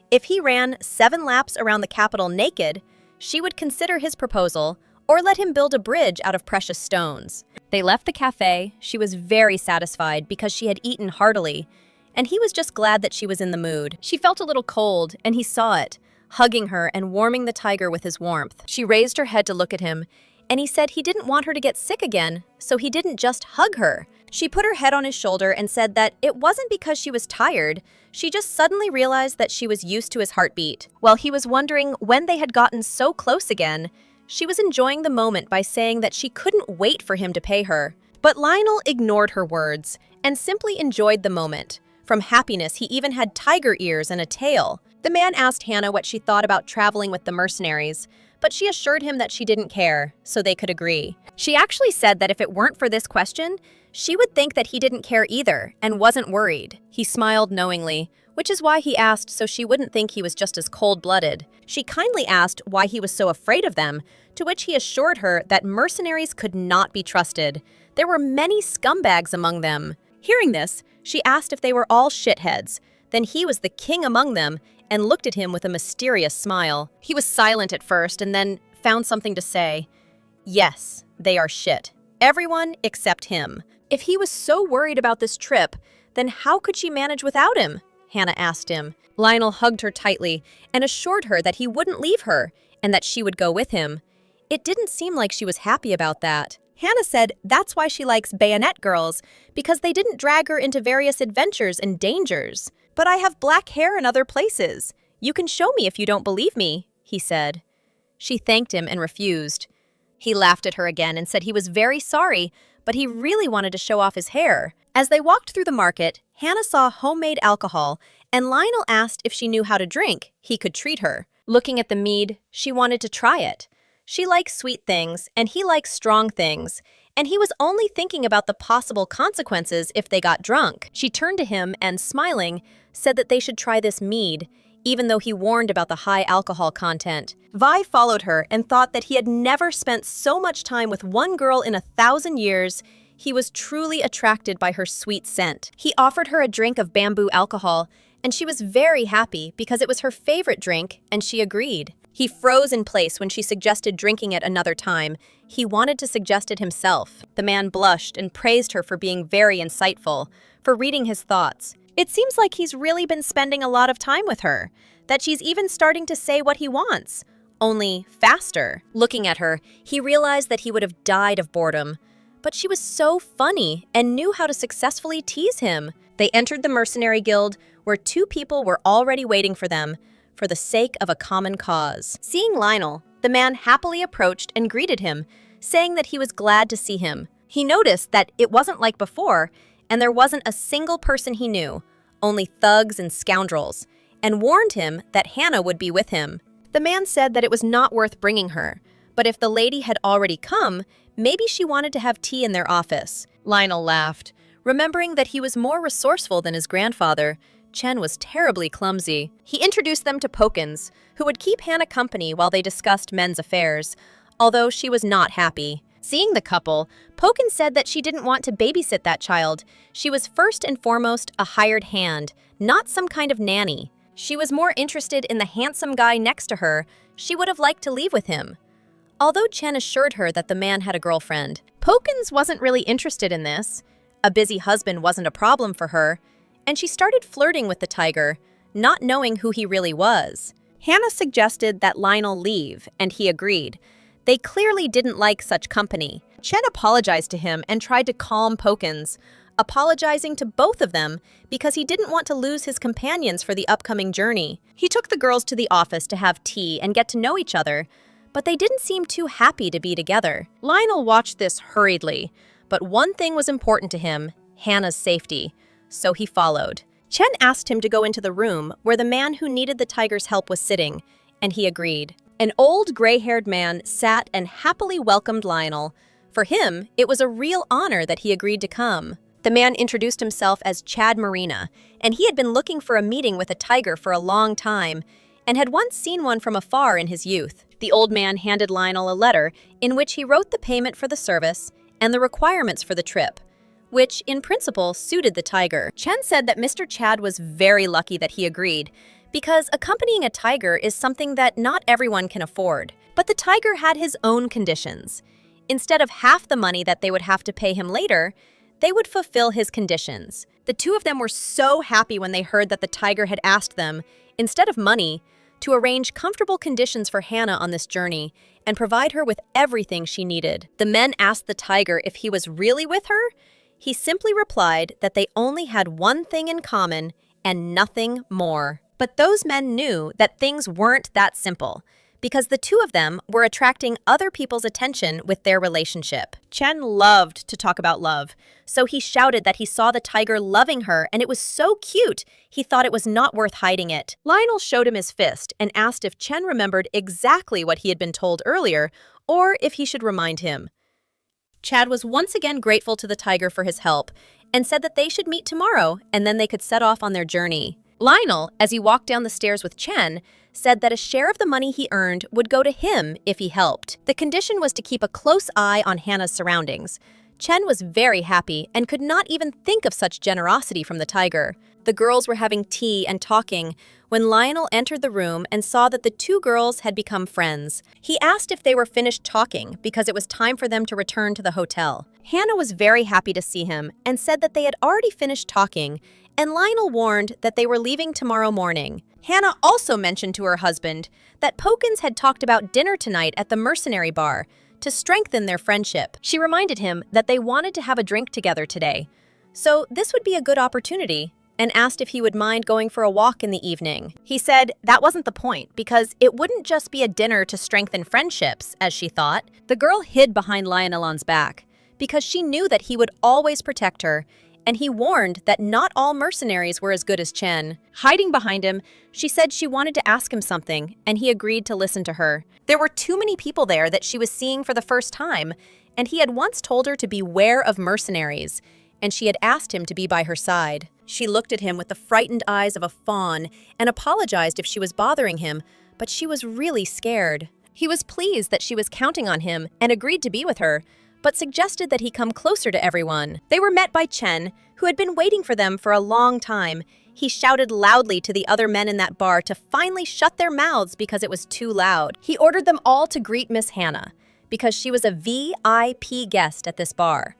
If he ran 7 laps around the capital naked, she would consider his proposal or let him build a bridge out of precious stones. They left the cafe. She was very satisfied because she had eaten heartily, and he was just glad that she was in the mood. She felt a little cold, and he saw it, hugging her and warming the tiger with his warmth. She raised her head to look at him, and he said he didn't want her to get sick again, so he didn't just hug her. She put her head on his shoulder and said that it wasn't because she was tired, she just suddenly realized that she was used to his heartbeat. While he was wondering when they had gotten so close again, she was enjoying the moment by saying that she couldn't wait for him to pay her. But Lionel ignored her words and simply enjoyed the moment. From happiness, he even had tiger ears and a tail. The man asked Hannah what she thought about traveling with the mercenaries, but she assured him that she didn't care, so they could agree. She actually said that if it weren't for this question, she would think that he didn't care either and wasn't worried. He smiled knowingly, which is why he asked so she wouldn't think he was just as cold-blooded. She kindly asked why he was so afraid of them, to which he assured her that mercenaries could not be trusted. There were many scumbags among them. Hearing this, she asked if they were all shitheads. Then he was the king among them and looked at him with a mysterious smile. He was silent at first and then found something to say. Yes, they are shit. Everyone except him. If he was so worried about this trip, then how could she manage without him? Hannah asked him. Lionel hugged her tightly and assured her that he wouldn't leave her and that she would go with him. It didn't seem like she was happy about that. Hannah said that's why she likes bayonet girls, because they didn't drag her into various adventures and dangers. But I have black hair in other places. You can show me if you don't believe me, he said. She thanked him and refused. He laughed at her again and said he was very sorry, but he really wanted to show off his hair. As they walked through the market, Hannah saw homemade alcohol, and Lionel asked if she knew how to drink. He could treat her. Looking at the mead, she wanted to try it. She likes sweet things, and he likes strong things, and he was only thinking about the possible consequences if they got drunk. She turned to him and, smiling, said that they should try this mead, even though he warned about the high alcohol content. Vi followed her and thought that he had never spent so much time with one girl in 1,000 years. He was truly attracted by her sweet scent. He offered her a drink of bamboo alcohol, and she was very happy because it was her favorite drink, and she agreed. He froze in place when she suggested drinking it another time. He wanted to suggest it himself. The man blushed and praised her for being very insightful, for reading his thoughts. It seems like he's really been spending a lot of time with her, that she's even starting to say what he wants, only faster. Looking at her, he realized that he would have died of boredom. But she was so funny and knew how to successfully tease him. They entered the mercenary guild, where two people were already waiting for them for the sake of a common cause. Seeing Lionel, the man happily approached and greeted him, saying that he was glad to see him. He noticed that it wasn't like before, and there wasn't a single person he knew, only thugs and scoundrels, and warned him that Hannah would be with him. The man said that it was not worth bringing her, but if the lady had already come, maybe she wanted to have tea in their office. Lionel laughed. Remembering that he was more resourceful than his grandfather, Chen was terribly clumsy. He introduced them to Pokins, who would keep Hannah company while they discussed men's affairs, although she was not happy. Seeing the couple, Pokins said that she didn't want to babysit that child. She was first and foremost a hired hand, not some kind of nanny. She was more interested in the handsome guy next to her. She would have liked to leave with him. Although Chen assured her that the man had a girlfriend, Pokins wasn't really interested in this. A busy husband wasn't a problem for her, and she started flirting with the tiger, not knowing who he really was. Hannah suggested that Lionel leave, and he agreed. They clearly didn't like such company. Chen apologized to him and tried to calm Pokins, apologizing to both of them because he didn't want to lose his companions for the upcoming journey. He took the girls to the office to have tea and get to know each other, but they didn't seem too happy to be together. Lionel watched this hurriedly, but one thing was important to him, Hannah's safety, so he followed. Chen asked him to go into the room where the man who needed the tiger's help was sitting, and he agreed. An old gray-haired man sat and happily welcomed Lionel. For him, it was a real honor that he agreed to come. The man introduced himself as Chad Marina, and he had been looking for a meeting with a tiger for a long time, and had once seen one from afar in his youth. The old man handed Lionel a letter in which he wrote the payment for the service and the requirements for the trip, which, in principle, suited the tiger. Chen said that Mr. Chad was very lucky that he agreed, because accompanying a tiger is something that not everyone can afford. But the tiger had his own conditions. Instead of half the money that they would have to pay him later, they would fulfill his conditions. The two of them were so happy when they heard that the tiger had asked them, instead of money, to arrange comfortable conditions for Hannah on this journey and provide her with everything she needed. The men asked the tiger if he was really with her. He simply replied that they only had one thing in common and nothing more. But those men knew that things weren't that simple, because the two of them were attracting other people's attention with their relationship. Chen loved to talk about love, so he shouted that he saw the tiger loving her and it was so cute, he thought it was not worth hiding it. Lionel showed him his fist and asked if Chen remembered exactly what he had been told earlier, or if he should remind him. Chad was once again grateful to the tiger for his help and said that they should meet tomorrow and then they could set off on their journey. Lionel, as he walked down the stairs with Chen, said that a share of the money he earned would go to him if he helped. The condition was to keep a close eye on Hannah's surroundings. Chen was very happy and could not even think of such generosity from the tiger. The girls were having tea and talking when Lionel entered the room and saw that the two girls had become friends. He asked if they were finished talking because it was time for them to return to the hotel. Hannah was very happy to see him and said that they had already finished talking, and Lionel warned that they were leaving tomorrow morning. Hannah also mentioned to her husband that Pokins had talked about dinner tonight at the mercenary bar to strengthen their friendship. She reminded him that they wanted to have a drink together today, so this would be a good opportunity, and asked if he would mind going for a walk in the evening. He said that wasn't the point, because it wouldn't just be a dinner to strengthen friendships, as she thought. The girl hid behind Lionel's back, because she knew that he would always protect her, and he warned that not all mercenaries were as good as Chen. Hiding behind him, she said she wanted to ask him something, and he agreed to listen to her. There were too many people there that she was seeing for the first time, and he had once told her to beware of mercenaries, and she had asked him to be by her side. She looked at him with the frightened eyes of a fawn and apologized if she was bothering him, but she was really scared. He was pleased that she was counting on him and agreed to be with her, but suggested that he come closer to everyone. They were met by Chen, who had been waiting for them for a long time. He shouted loudly to the other men in that bar to finally shut their mouths because it was too loud. He ordered them all to greet Miss Hannah, because she was a VIP guest at this bar.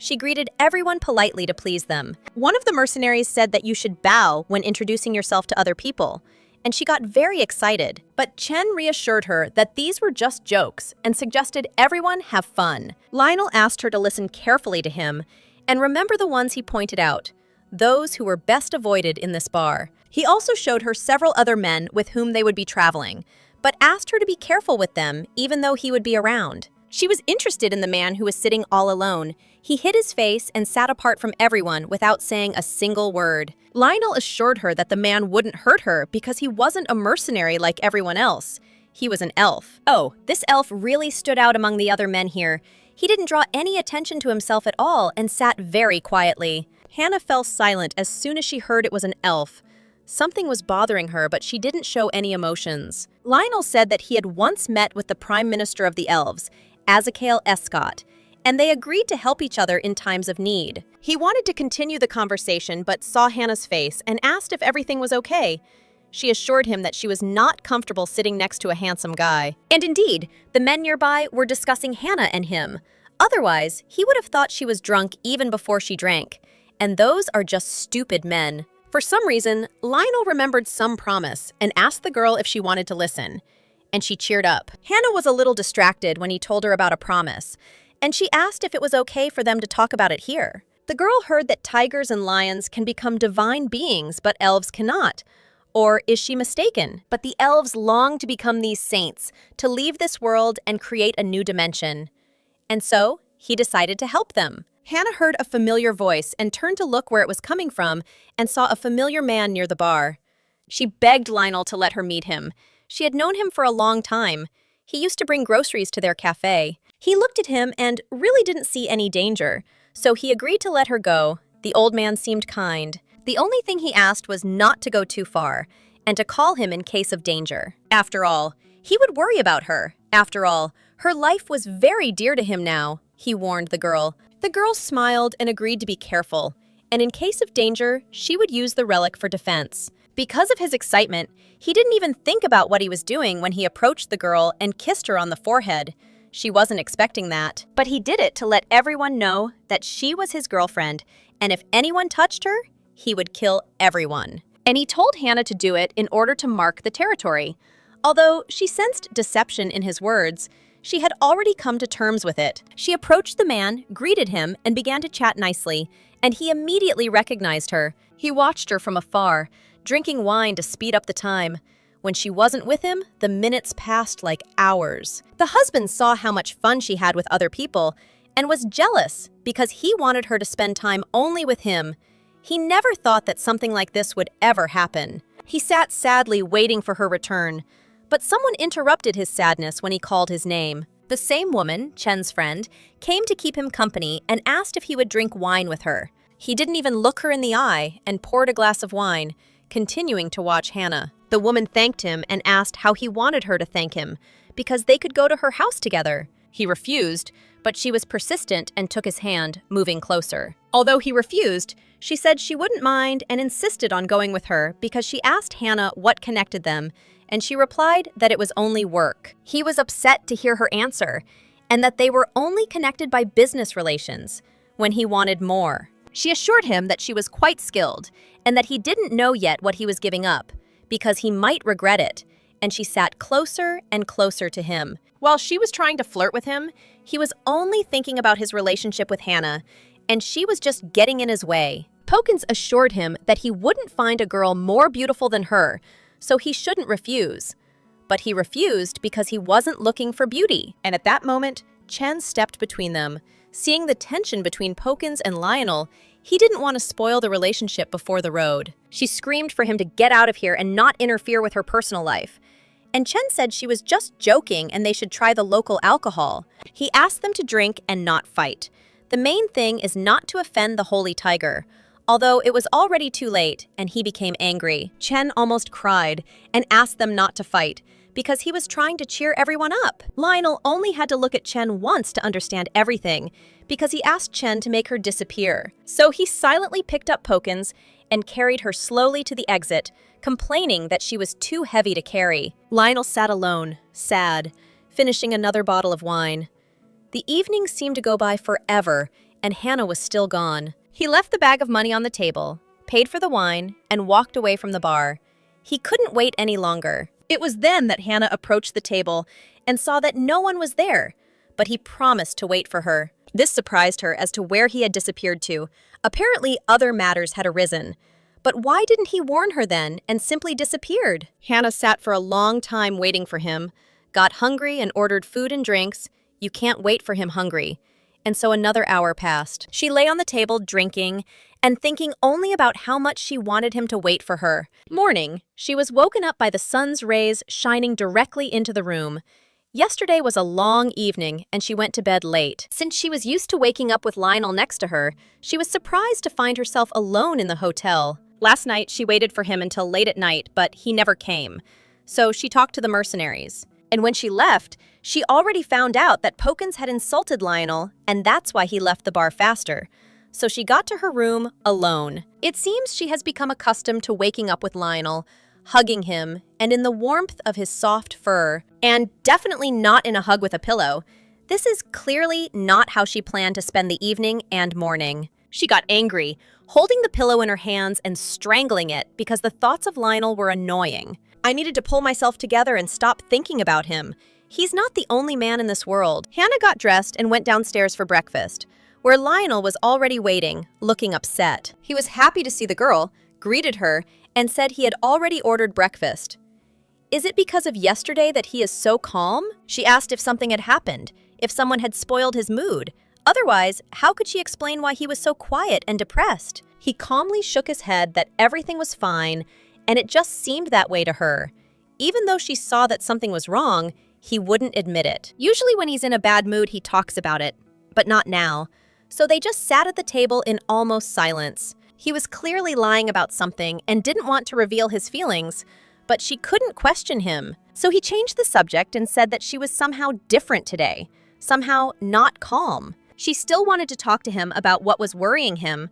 She greeted everyone politely to please them. One of the mercenaries said that you should bow when introducing yourself to other people, and she got very excited. But Chen reassured her that these were just jokes and suggested everyone have fun. Lionel asked her to listen carefully to him and remember the ones he pointed out. those who were best avoided in this bar. He also showed her several other men with whom they would be traveling, but asked her to be careful with them even though he would be around. She was interested in the man who was sitting all alone. He hid his face and sat apart from everyone without saying a single word. Lionel assured her that the man wouldn't hurt her because he wasn't a mercenary like everyone else. He was an elf. Oh, this elf really stood out among the other men here. He didn't draw any attention to himself at all and sat very quietly. Hannah fell silent as soon as she heard it was an elf. Something was bothering her, but she didn't show any emotions. Lionel said that he had once met with the Prime Minister of the Elves, Azekale Escott, and they agreed to help each other in times of need. He wanted to continue the conversation but saw Hannah's face and asked if everything was okay. She assured him that she was not comfortable sitting next to a handsome guy. And indeed, the men nearby were discussing Hannah and him. Otherwise, he would have thought she was drunk even before she drank. And those are just stupid men. For some reason, Lionel remembered some promise and asked the girl if she wanted to listen. And she cheered up. Hannah was a little distracted when he told her about a promise, and she asked if it was okay for them to talk about it here. The girl heard that tigers and lions can become divine beings, but elves cannot. Or is she mistaken? But the elves long to become these saints, to leave this world and create a new dimension. And so, he decided to help them. Hannah heard a familiar voice and turned to look where it was coming from and saw a familiar man near the bar. She begged Lionel to let her meet him. She had known him for a long time. He used to bring groceries to their cafe. He looked at him and really didn't see any danger, so he agreed to let her go. The old man seemed kind. The only thing he asked was not to go too far and to call him in case of danger. After all, he would worry about her. After all, her life was very dear to him now, he warned the girl. The girl smiled and agreed to be careful, and in case of danger, she would use the relic for defense. Because of his excitement, he didn't even think about what he was doing when he approached the girl and kissed her on the forehead. She wasn't expecting that, but he did it to let everyone know that she was his girlfriend, and if anyone touched her, he would kill everyone. And he told Hannah to do it in order to mark the territory. Although she sensed deception in his words, she had already come to terms with it. She approached the man, greeted him, and began to chat nicely, and he immediately recognized her. He watched her from afar, drinking wine to speed up the time. When she wasn't with him, the minutes passed like hours. The husband saw how much fun she had with other people and was jealous because he wanted her to spend time only with him. He never thought that something like this would ever happen. He sat sadly waiting for her return, but someone interrupted his sadness when he called his name. The same woman, Chen's friend, came to keep him company and asked if he would drink wine with her. He didn't even look her in the eye and poured a glass of wine, continuing to watch Hannah. The woman thanked him and asked how he wanted her to thank him, because they could go to her house together. He refused, but she was persistent and took his hand, moving closer. Although he refused, she said she wouldn't mind and insisted on going with her because she asked Hannah what connected them, and she replied that it was only work. He was upset to hear her answer, and that they were only connected by business relations, when he wanted more. She assured him that she was quite skilled, and that he didn't know yet what he was giving up, because he might regret it, and she sat closer and closer to him. While she was trying to flirt with him, he was only thinking about his relationship with Hannah, and she was just getting in his way. Pokins assured him that he wouldn't find a girl more beautiful than her, so he shouldn't refuse. But he refused because he wasn't looking for beauty. And at that moment, Chen stepped between them. Seeing the tension between Pokins and Lionel, he didn't want to spoil the relationship before the road. She screamed for him to get out of here and not interfere with her personal life. And Chen said she was just joking and they should try the local alcohol. He asked them to drink and not fight. The main thing is not to offend the holy tiger. Although it was already too late and he became angry, Chen almost cried and asked them not to fight because he was trying to cheer everyone up. Lionel only had to look at Chen once to understand everything because he asked Chen to make her disappear. So he silently picked up Pokins and carried her slowly to the exit, complaining that she was too heavy to carry. Lionel sat alone, sad, finishing another bottle of wine. The evening seemed to go by forever, and Hannah was still gone. He left the bag of money on the table, paid for the wine, and walked away from the bar. He couldn't wait any longer. It was then that Hannah approached the table and saw that no one was there, but he promised to wait for her. This surprised her as to where he had disappeared to. Apparently, other matters had arisen. But why didn't he warn her then and simply disappeared? Hannah sat for a long time waiting for him, got hungry and ordered food and drinks. You can't wait for him hungry. And so another hour passed. She lay on the table drinking and thinking only about how much she wanted him to wait for her. Morning, she was woken up by the sun's rays shining directly into the room. Yesterday was a long evening, and she went to bed late. Since she was used to waking up with Lionel next to her, she was surprised to find herself alone in the hotel. Last night, she waited for him until late at night, but he never came. So she talked to the mercenaries. And when she left, she already found out that Pokins had insulted Lionel, and that's why he left the bar faster. So she got to her room alone. It seems she has become accustomed to waking up with Lionel, hugging him, and in the warmth of his soft fur, and definitely not in a hug with a pillow. This is clearly not how she planned to spend the evening and morning. She got angry, holding the pillow in her hands and strangling it because the thoughts of Lionel were annoying. I needed to pull myself together and stop thinking about him. He's not the only man in this world. Hannah got dressed and went downstairs for breakfast, where Lionel was already waiting, looking upset. He was happy to see the girl, greeted her, and said he had already ordered breakfast. Is it because of yesterday that he is so calm? She asked if something had happened, if someone had spoiled his mood. Otherwise, how could she explain why he was so quiet and depressed? He calmly shook his head that everything was fine, and it just seemed that way to her. Even though she saw that something was wrong, he wouldn't admit it. Usually when he's in a bad mood, he talks about it, but not now. So they just sat at the table in almost silence. He was clearly lying about something and didn't want to reveal his feelings, but she couldn't question him. So he changed the subject and said that she was somehow different today, somehow not calm. She still wanted to talk to him about what was worrying him,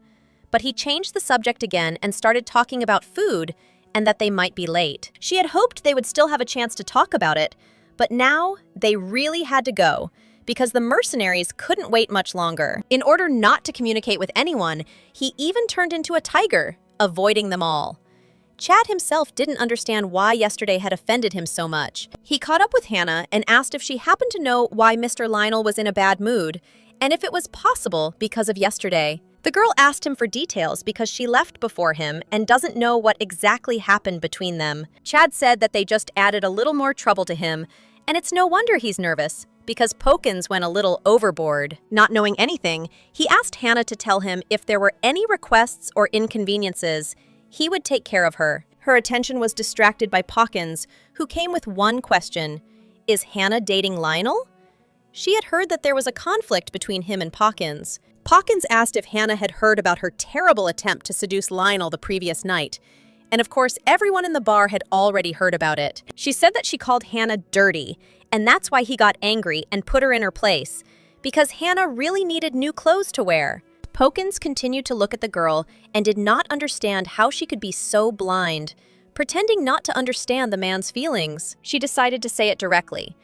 but he changed the subject again and started talking about food and that they might be late. She had hoped they would still have a chance to talk about it, but now they really had to go because the mercenaries couldn't wait much longer. In order not to communicate with anyone, he even turned into a tiger, avoiding them all. Chad himself didn't understand why yesterday had offended him so much. He caught up with Hannah and asked if she happened to know why Mr. Lionel was in a bad mood and if it was possible because of yesterday. The girl asked him for details because she left before him and doesn't know what exactly happened between them. Chad said that they just added a little more trouble to him, and it's no wonder he's nervous, because Pokins went a little overboard. Not knowing anything, he asked Hannah to tell him if there were any requests or inconveniences, he would take care of her. Her attention was distracted by Pawkins, who came with one question. Is Hannah dating Lionel? She had heard that there was a conflict between him and Pawkins. Pawkins asked if Hannah had heard about her terrible attempt to seduce Lionel the previous night. And of course, everyone in the bar had already heard about it. She said that she called Hannah dirty, and that's why he got angry and put her in her place, because Hannah really needed new clothes to wear. Pokins continued to look at the girl and did not understand how she could be so blind, pretending not to understand the man's feelings. She decided to say it directly,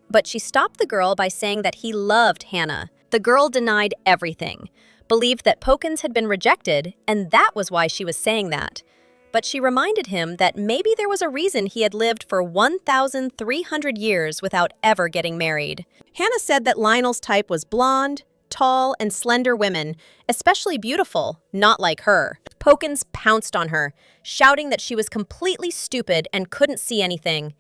but she stopped the girl by saying that he loved Hannah. The girl denied everything, believed that Pokins had been rejected, and that was why she was saying that. But she reminded him that maybe there was a reason he had lived for 1,300 years without ever getting married. Hannah said that Lionel's type was blonde, tall, and slender women, especially beautiful, not like her. Pokins pounced on her, shouting that she was completely stupid and couldn't see anything.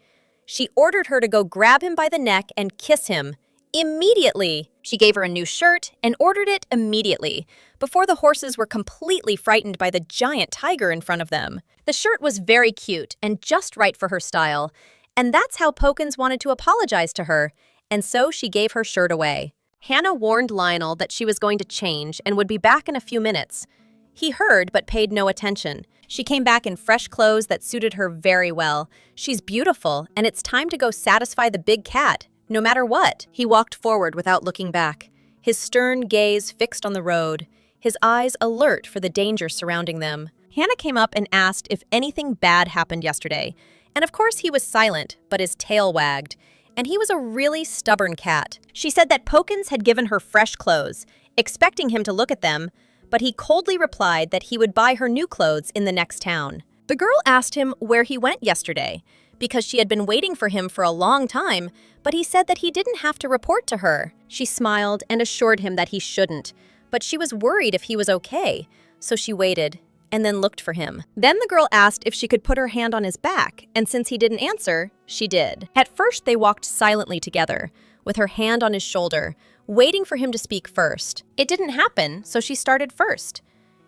She ordered her to go grab him by the neck and kiss him. Immediately! She gave her a new shirt and ordered it immediately, before the horses were completely frightened by the giant tiger in front of them. The shirt was very cute and just right for her style, and that's how Pokins wanted to apologize to her, and so she gave her shirt away. Hannah warned Lionel that she was going to change and would be back in a few minutes. He heard but paid no attention. She came back in fresh clothes that suited her very well. She's beautiful, and it's time to go satisfy the big cat. No matter what. He walked forward without looking back, his stern gaze fixed on the road, his eyes alert for the danger surrounding them. Hannah came up and asked if anything bad happened yesterday, and of course he was silent, but his tail wagged, and he was a really stubborn cat. She said that Pokins had given her fresh clothes, expecting him to look at them, but he coldly replied that he would buy her new clothes in the next town. The girl asked him where he went yesterday, because she had been waiting for him for a long time, but he said that he didn't have to report to her. She smiled and assured him that he shouldn't, but she was worried if he was okay, so she waited and then looked for him. Then the girl asked if she could put her hand on his back, and since he didn't answer, she did. At first, they walked silently together, with her hand on his shoulder, waiting for him to speak first. It didn't happen, so she started first.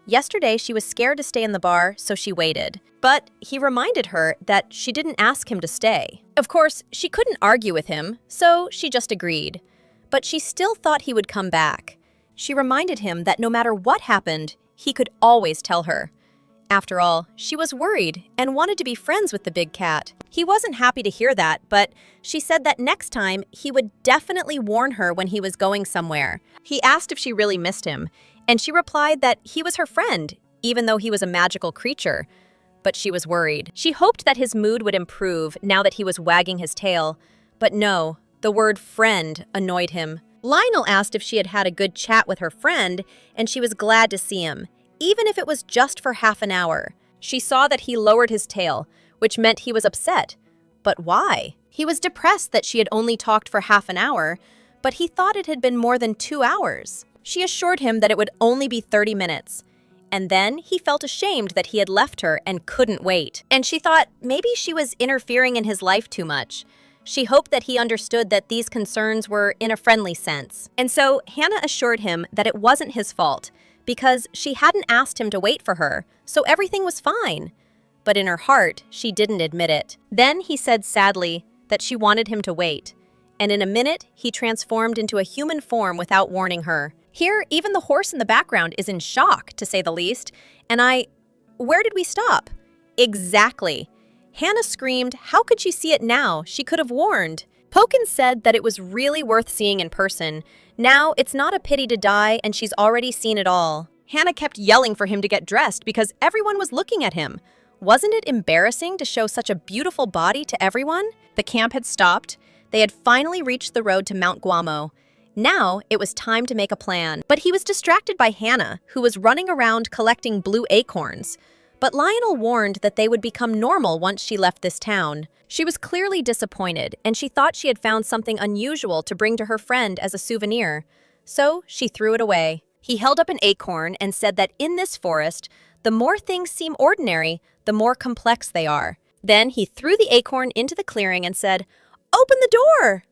Yesterday, she was scared to stay in the bar, so she waited. But he reminded her that she didn't ask him to stay. Of course, she couldn't argue with him, so she just agreed. But she still thought he would come back. She reminded him that no matter what happened, he could always tell her. After all, she was worried and wanted to be friends with the big cat. He wasn't happy to hear that, but she said that next time he would definitely warn her when he was going somewhere. He asked if she really missed him, and she replied that he was her friend, even though he was a magical creature. But she was worried. She hoped that his mood would improve now that he was wagging his tail. But no, the word friend annoyed him. Lionel asked if she had had a good chat with her friend, and she was glad to see him, even if it was just for half an hour. She saw that he lowered his tail, which meant he was upset. But why? He was depressed that she had only talked for half an hour, but he thought it had been more than 2 hours. She assured him that it would only be 30 minutes. And then he felt ashamed that he had left her and couldn't wait. And she thought maybe she was interfering in his life too much. She hoped that he understood that these concerns were in a friendly sense. And so Hannah assured him that it wasn't his fault, because she hadn't asked him to wait for her, so everything was fine. But in her heart, she didn't admit it. Then he said sadly that she wanted him to wait. And in a minute, he transformed into a human form without warning her. Here, even the horse in the background is in shock, to say the least. And where did we stop? Exactly. Hannah screamed, how could she see it now? She could have warned. Pokin said that it was really worth seeing in person. Now, it's not a pity to die, and she's already seen it all. Hannah kept yelling for him to get dressed because everyone was looking at him. Wasn't it embarrassing to show such a beautiful body to everyone? The camp had stopped. They had finally reached the road to Mount Guamo. Now, it was time to make a plan. But he was distracted by Hannah, who was running around collecting blue acorns. But Lionel warned that they would become normal once she left this town. She was clearly disappointed, and she thought she had found something unusual to bring to her friend as a souvenir. So she threw it away. He held up an acorn and said that in this forest, the more things seem ordinary, the more complex they are. Then he threw the acorn into the clearing and said, "Open the door!"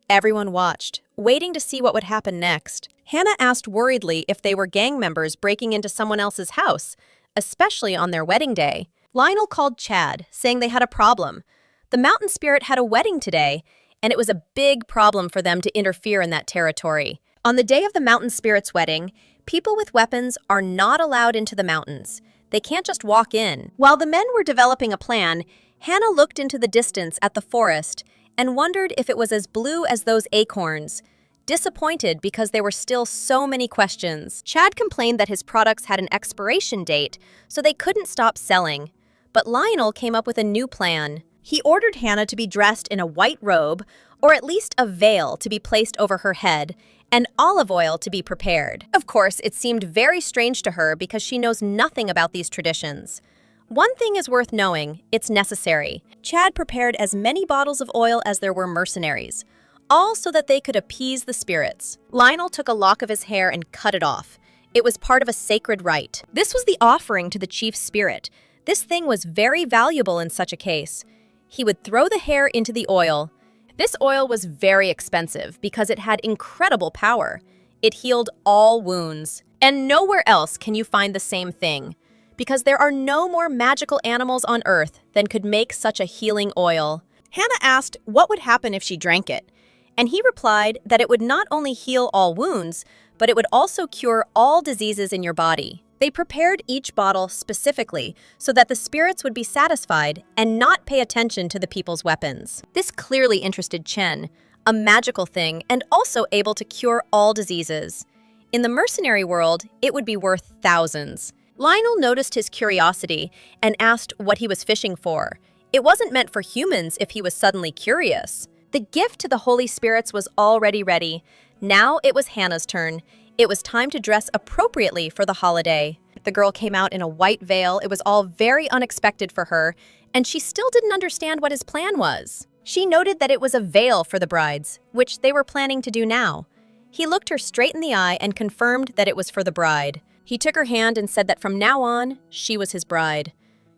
Everyone watched, waiting to see what would happen next. Hannah asked worriedly if they were gang members breaking into someone else's house, especially on their wedding day. Lionel called Chad, saying they had a problem. The mountain spirit had a wedding today, and it was a big problem for them to interfere in that territory. On the day of the mountain spirit's wedding, people with weapons are not allowed into the mountains. They can't just walk in. While the men were developing a plan, Hannah looked into the distance at the forest and wondered if it was as blue as those acorns. Disappointed because there were still so many questions. Chad complained that his products had an expiration date, so they couldn't stop selling. But Lionel came up with a new plan. He ordered Hannah to be dressed in a white robe, or at least a veil to be placed over her head, and olive oil to be prepared. Of course, it seemed very strange to her because she knows nothing about these traditions. One thing is worth knowing, it's necessary. Chad prepared as many bottles of oil as there were mercenaries, all so that they could appease the spirits. Lionel took a lock of his hair and cut it off. It was part of a sacred rite. This was the offering to the chief spirit. This thing was very valuable in such a case. He would throw the hair into the oil. This oil was very expensive because it had incredible power. It healed all wounds. And nowhere else can you find the same thing, because there are no more magical animals on Earth than could make such a healing oil. Hannah asked what would happen if she drank it, and he replied that it would not only heal all wounds, but it would also cure all diseases in your body. They prepared each bottle specifically so that the spirits would be satisfied and not pay attention to the people's weapons. This clearly interested Chen, a magical thing and also able to cure all diseases. In the mercenary world, it would be worth thousands. Lionel noticed his curiosity and asked what he was fishing for. It wasn't meant for humans if he was suddenly curious. The gift to the Holy Spirits was already ready. Now it was Hannah's turn. It was time to dress appropriately for the holiday. The girl came out in a white veil. It was all very unexpected for her, and she still didn't understand what his plan was. She noted that it was a veil for the brides, which they were planning to do now. He looked her straight in the eye and confirmed that it was for the bride. He took her hand and said that from now on, she was his bride.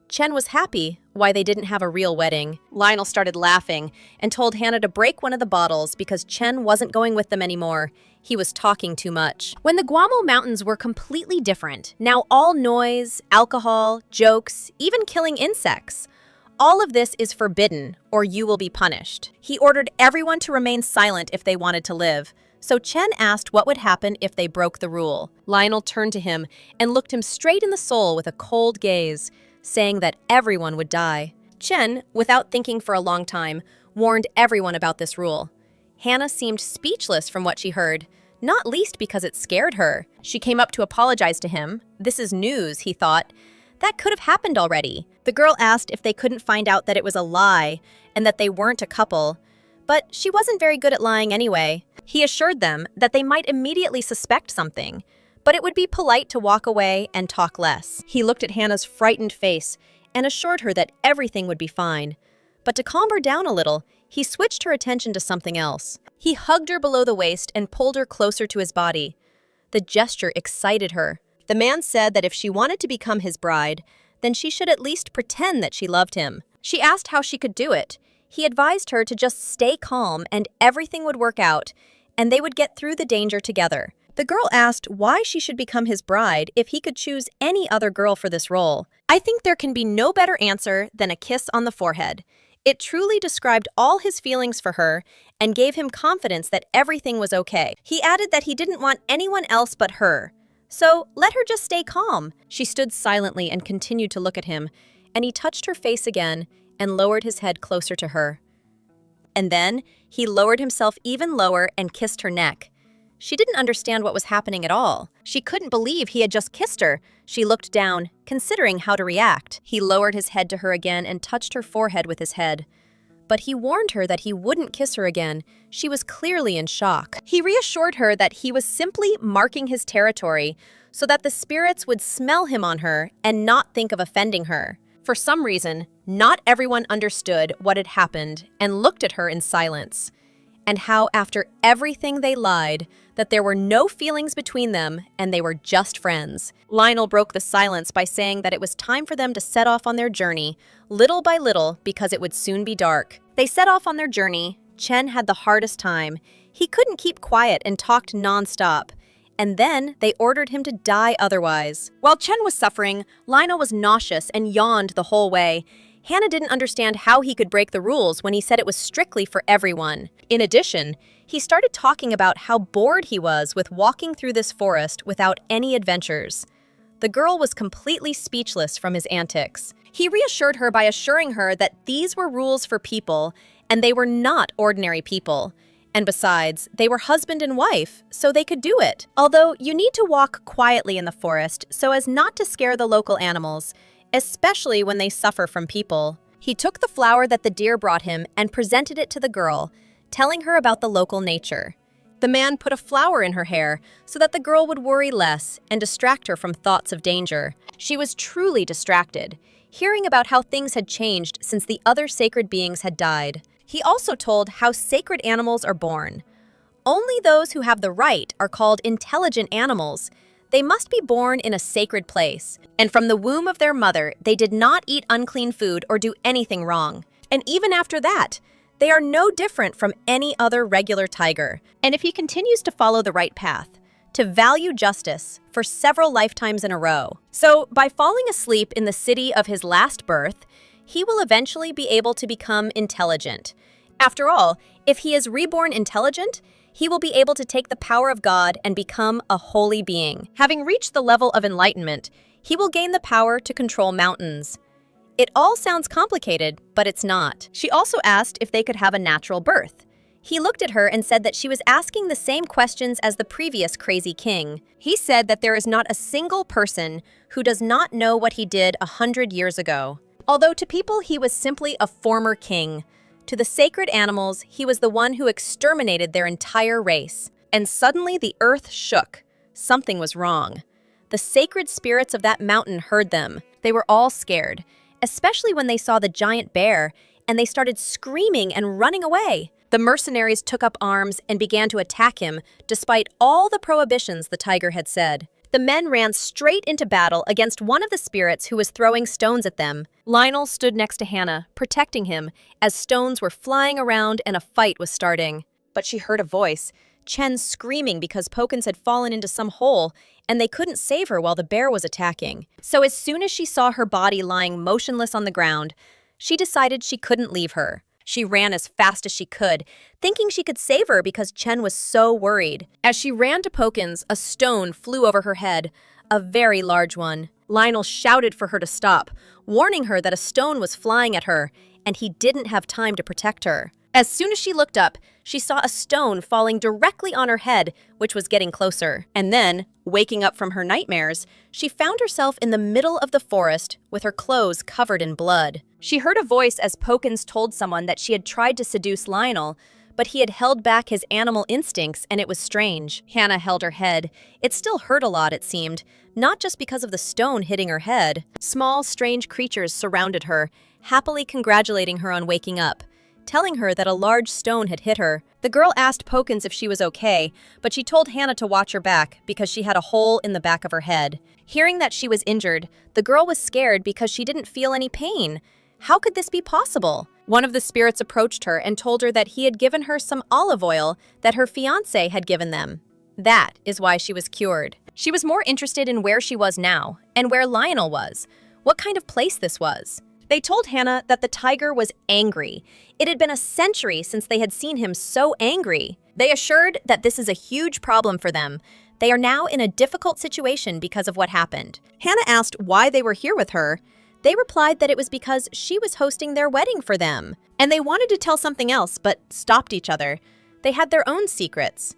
Chen was happy why they didn't have a real wedding. Lionel started laughing and told Hannah to break one of the bottles because Chen wasn't going with them anymore. He was talking too much. When the Guamo Mountains were completely different, now all noise, alcohol, jokes, even killing insects. All of this is forbidden, or you will be punished. He ordered everyone to remain silent if they wanted to live. So Chen asked what would happen if they broke the rule. Lionel turned to him and looked him straight in the soul with a cold gaze, saying that everyone would die. Chen, without thinking for a long time, warned everyone about this rule. Hannah seemed speechless from what she heard, not least because it scared her. She came up to apologize to him. This is news, he thought. That could have happened already. The girl asked if they couldn't find out that it was a lie and that they weren't a couple. But she wasn't very good at lying anyway. He assured them that they might immediately suspect something, but it would be polite to walk away and talk less. He looked at Hannah's frightened face and assured her that everything would be fine. But to calm her down a little, he switched her attention to something else. He hugged her below the waist and pulled her closer to his body. The gesture excited her. The man said that if she wanted to become his bride, then she should at least pretend that she loved him. She asked how she could do it. He advised her to just stay calm and everything would work out, and they would get through the danger together. The girl asked why she should become his bride if he could choose any other girl for this role. I think there can be no better answer than a kiss on the forehead. It truly described all his feelings for her and gave him confidence that everything was okay. He added that he didn't want anyone else but her. So let her just stay calm. She stood silently and continued to look at him, and he touched her face again and lowered his head closer to her. And then he lowered himself even lower and kissed her neck. She didn't understand what was happening at all. She couldn't believe he had just kissed her. She looked down, considering how to react. He lowered his head to her again and touched her forehead with his head. But he warned her that he wouldn't kiss her again. She was clearly in shock. He reassured her that he was simply marking his territory so that the spirits would smell him on her and not think of offending her. For some reason, not everyone understood what had happened and looked at her in silence. And how after everything they lied, that there were no feelings between them and they were just friends. Lionel broke the silence by saying that it was time for them to set off on their journey, little by little, because it would soon be dark. They set off on their journey. Chen had the hardest time. He couldn't keep quiet and talked nonstop. And then they ordered him to die otherwise. While Chen was suffering, Lionel was nauseous and yawned the whole way. Hannah didn't understand how he could break the rules when he said it was strictly for everyone. In addition, he started talking about how bored he was with walking through this forest without any adventures. The girl was completely speechless from his antics. He reassured her by assuring her that these were rules for people, and they were not ordinary people. And besides, they were husband and wife, so they could do it. Although you need to walk quietly in the forest so as not to scare the local animals, especially when they suffer from people. He took the flower that the deer brought him and presented it to the girl, telling her about the local nature. The man put a flower in her hair so that the girl would worry less and distract her from thoughts of danger. She was truly distracted, hearing about how things had changed since the other sacred beings had died. He also told how sacred animals are born. Only those who have the right are called intelligent animals. They must be born in a sacred place, and from the womb of their mother, they did not eat unclean food or do anything wrong. And even after that, they are no different from any other regular tiger. And if he continues to follow the right path, to value justice for several lifetimes in a row. So, by falling asleep in the city of his last birth, he will eventually be able to become intelligent. After all, if he is reborn intelligent, he will be able to take the power of God and become a holy being. Having reached the level of enlightenment, he will gain the power to control mountains. It all sounds complicated, but it's not. She also asked if they could have a natural birth. He looked at her and said that she was asking the same questions as the previous crazy king. He said that there is not a single person who does not know what he did 100 years ago. Although to people he was simply a former king, to the sacred animals he was the one who exterminated their entire race. And suddenly the earth shook. Something was wrong. The sacred spirits of that mountain heard them. They were all scared, especially when they saw the giant bear, and they started screaming and running away. The mercenaries took up arms and began to attack him, despite all the prohibitions the tiger had said. The men ran straight into battle against one of the spirits who was throwing stones at them. Lionel stood next to Hannah, protecting him, as stones were flying around and a fight was starting. But she heard a voice, Chen screaming because Pokins had fallen into some hole, and they couldn't save her while the bear was attacking. So as soon as she saw her body lying motionless on the ground, she decided she couldn't leave her. She ran as fast as she could, thinking she could save her because Chen was so worried. As she ran to Pokins, a stone flew over her head, a very large one. Lionel shouted for her to stop, warning her that a stone was flying at her, and he didn't have time to protect her. As soon as she looked up, she saw a stone falling directly on her head, which was getting closer. And then, waking up from her nightmares, she found herself in the middle of the forest with her clothes covered in blood. She heard a voice as Pokins told someone that she had tried to seduce Lionel, but he had held back his animal instincts, and it was strange. Hannah held her head. It still hurt a lot, it seemed, not just because of the stone hitting her head. Small, strange creatures surrounded her, happily congratulating her on waking up, telling her that a large stone had hit her. The girl asked Pokins if she was okay, but she told Hannah to watch her back because she had a hole in the back of her head. Hearing that she was injured, the girl was scared because she didn't feel any pain. How could this be possible? One of the spirits approached her and told her that he had given her some olive oil that her fiancé had given them. That is why she was cured. She was more interested in where she was now and where Lionel was, what kind of place this was. They told Hannah that the tiger was angry. It had been a century since they had seen him so angry. They assured that this is a huge problem for them. They are now in a difficult situation because of what happened. Hannah asked why they were here with her. They replied that it was because she was hosting their wedding for them. And they wanted to tell something else, but stopped each other. They had their own secrets.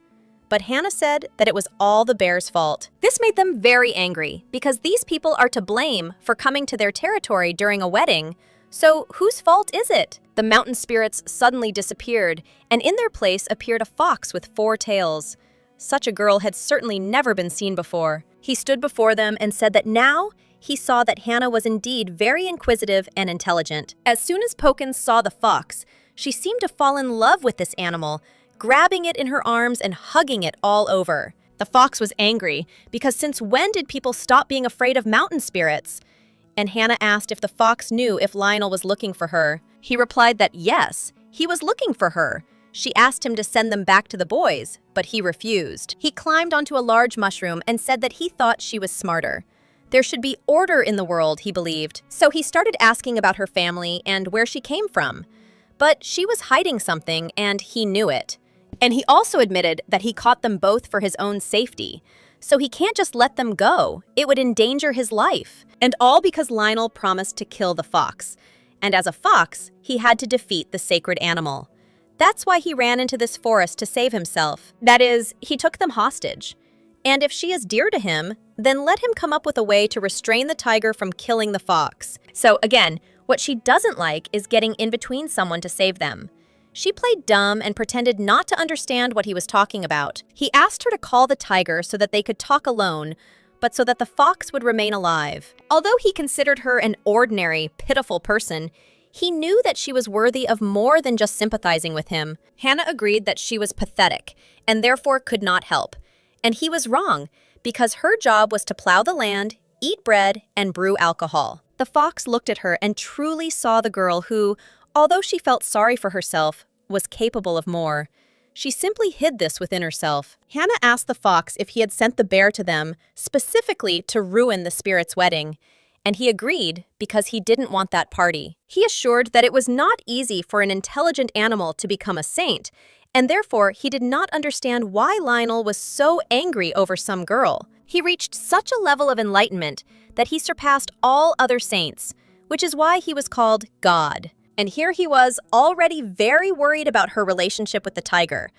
But Hannah said that it was all the bear's fault. This made them very angry, because these people are to blame for coming to their territory during a wedding. So whose fault is it? The mountain spirits suddenly disappeared, and in their place appeared a fox with 4 tails. Such a girl had certainly never been seen before. He stood before them and said that now he saw that Hannah was indeed very inquisitive and intelligent. As soon as Pokins saw the fox, she seemed to fall in love with this animal, grabbing it in her arms and hugging it all over. The fox was angry, because since when did people stop being afraid of mountain spirits? And Hannah asked if the fox knew if Lionel was looking for her. He replied that yes, he was looking for her. She asked him to send them back to the boys, but he refused. He climbed onto a large mushroom and said that he thought she was smarter. There should be order in the world, he believed. So he started asking about her family and where she came from. But she was hiding something, and he knew it. And he also admitted that he caught them both for his own safety. So he can't just let them go. It would endanger his life. And all because Lionel promised to kill the fox. And as a fox, he had to defeat the sacred animal. That's why he ran into this forest to save himself. That is, he took them hostage. And if she is dear to him, then let him come up with a way to restrain the tiger from killing the fox. So again, what she doesn't like is getting in between someone to save them. She played dumb and pretended not to understand what he was talking about. He asked her to call the tiger so that they could talk alone, but so that the fox would remain alive. Although he considered her an ordinary, pitiful person, he knew that she was worthy of more than just sympathizing with him. Hannah agreed that she was pathetic and therefore could not help. And he was wrong, because her job was to plow the land, eat bread, and brew alcohol. The fox looked at her and truly saw the girl who, although she felt sorry for herself, was capable of more. She simply hid this within herself. Hannah asked the fox if he had sent the bear to them specifically to ruin the spirit's wedding, and he agreed because he didn't want that party. He assured that it was not easy for an intelligent animal to become a saint, and therefore he did not understand why Lionel was so angry over some girl. He reached such a level of enlightenment that he surpassed all other saints, which is why he was called God. And here he was, already very worried about her relationship with the tiger,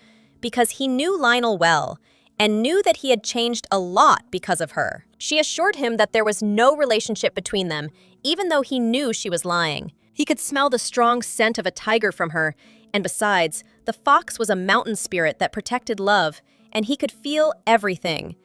because he knew Lionel well, and knew that he had changed a lot because of her. She assured him that there was no relationship between them, even though he knew she was lying. He could smell the strong scent of a tiger from her, and besides, the fox was a mountain spirit that protected love, and he could feel everything.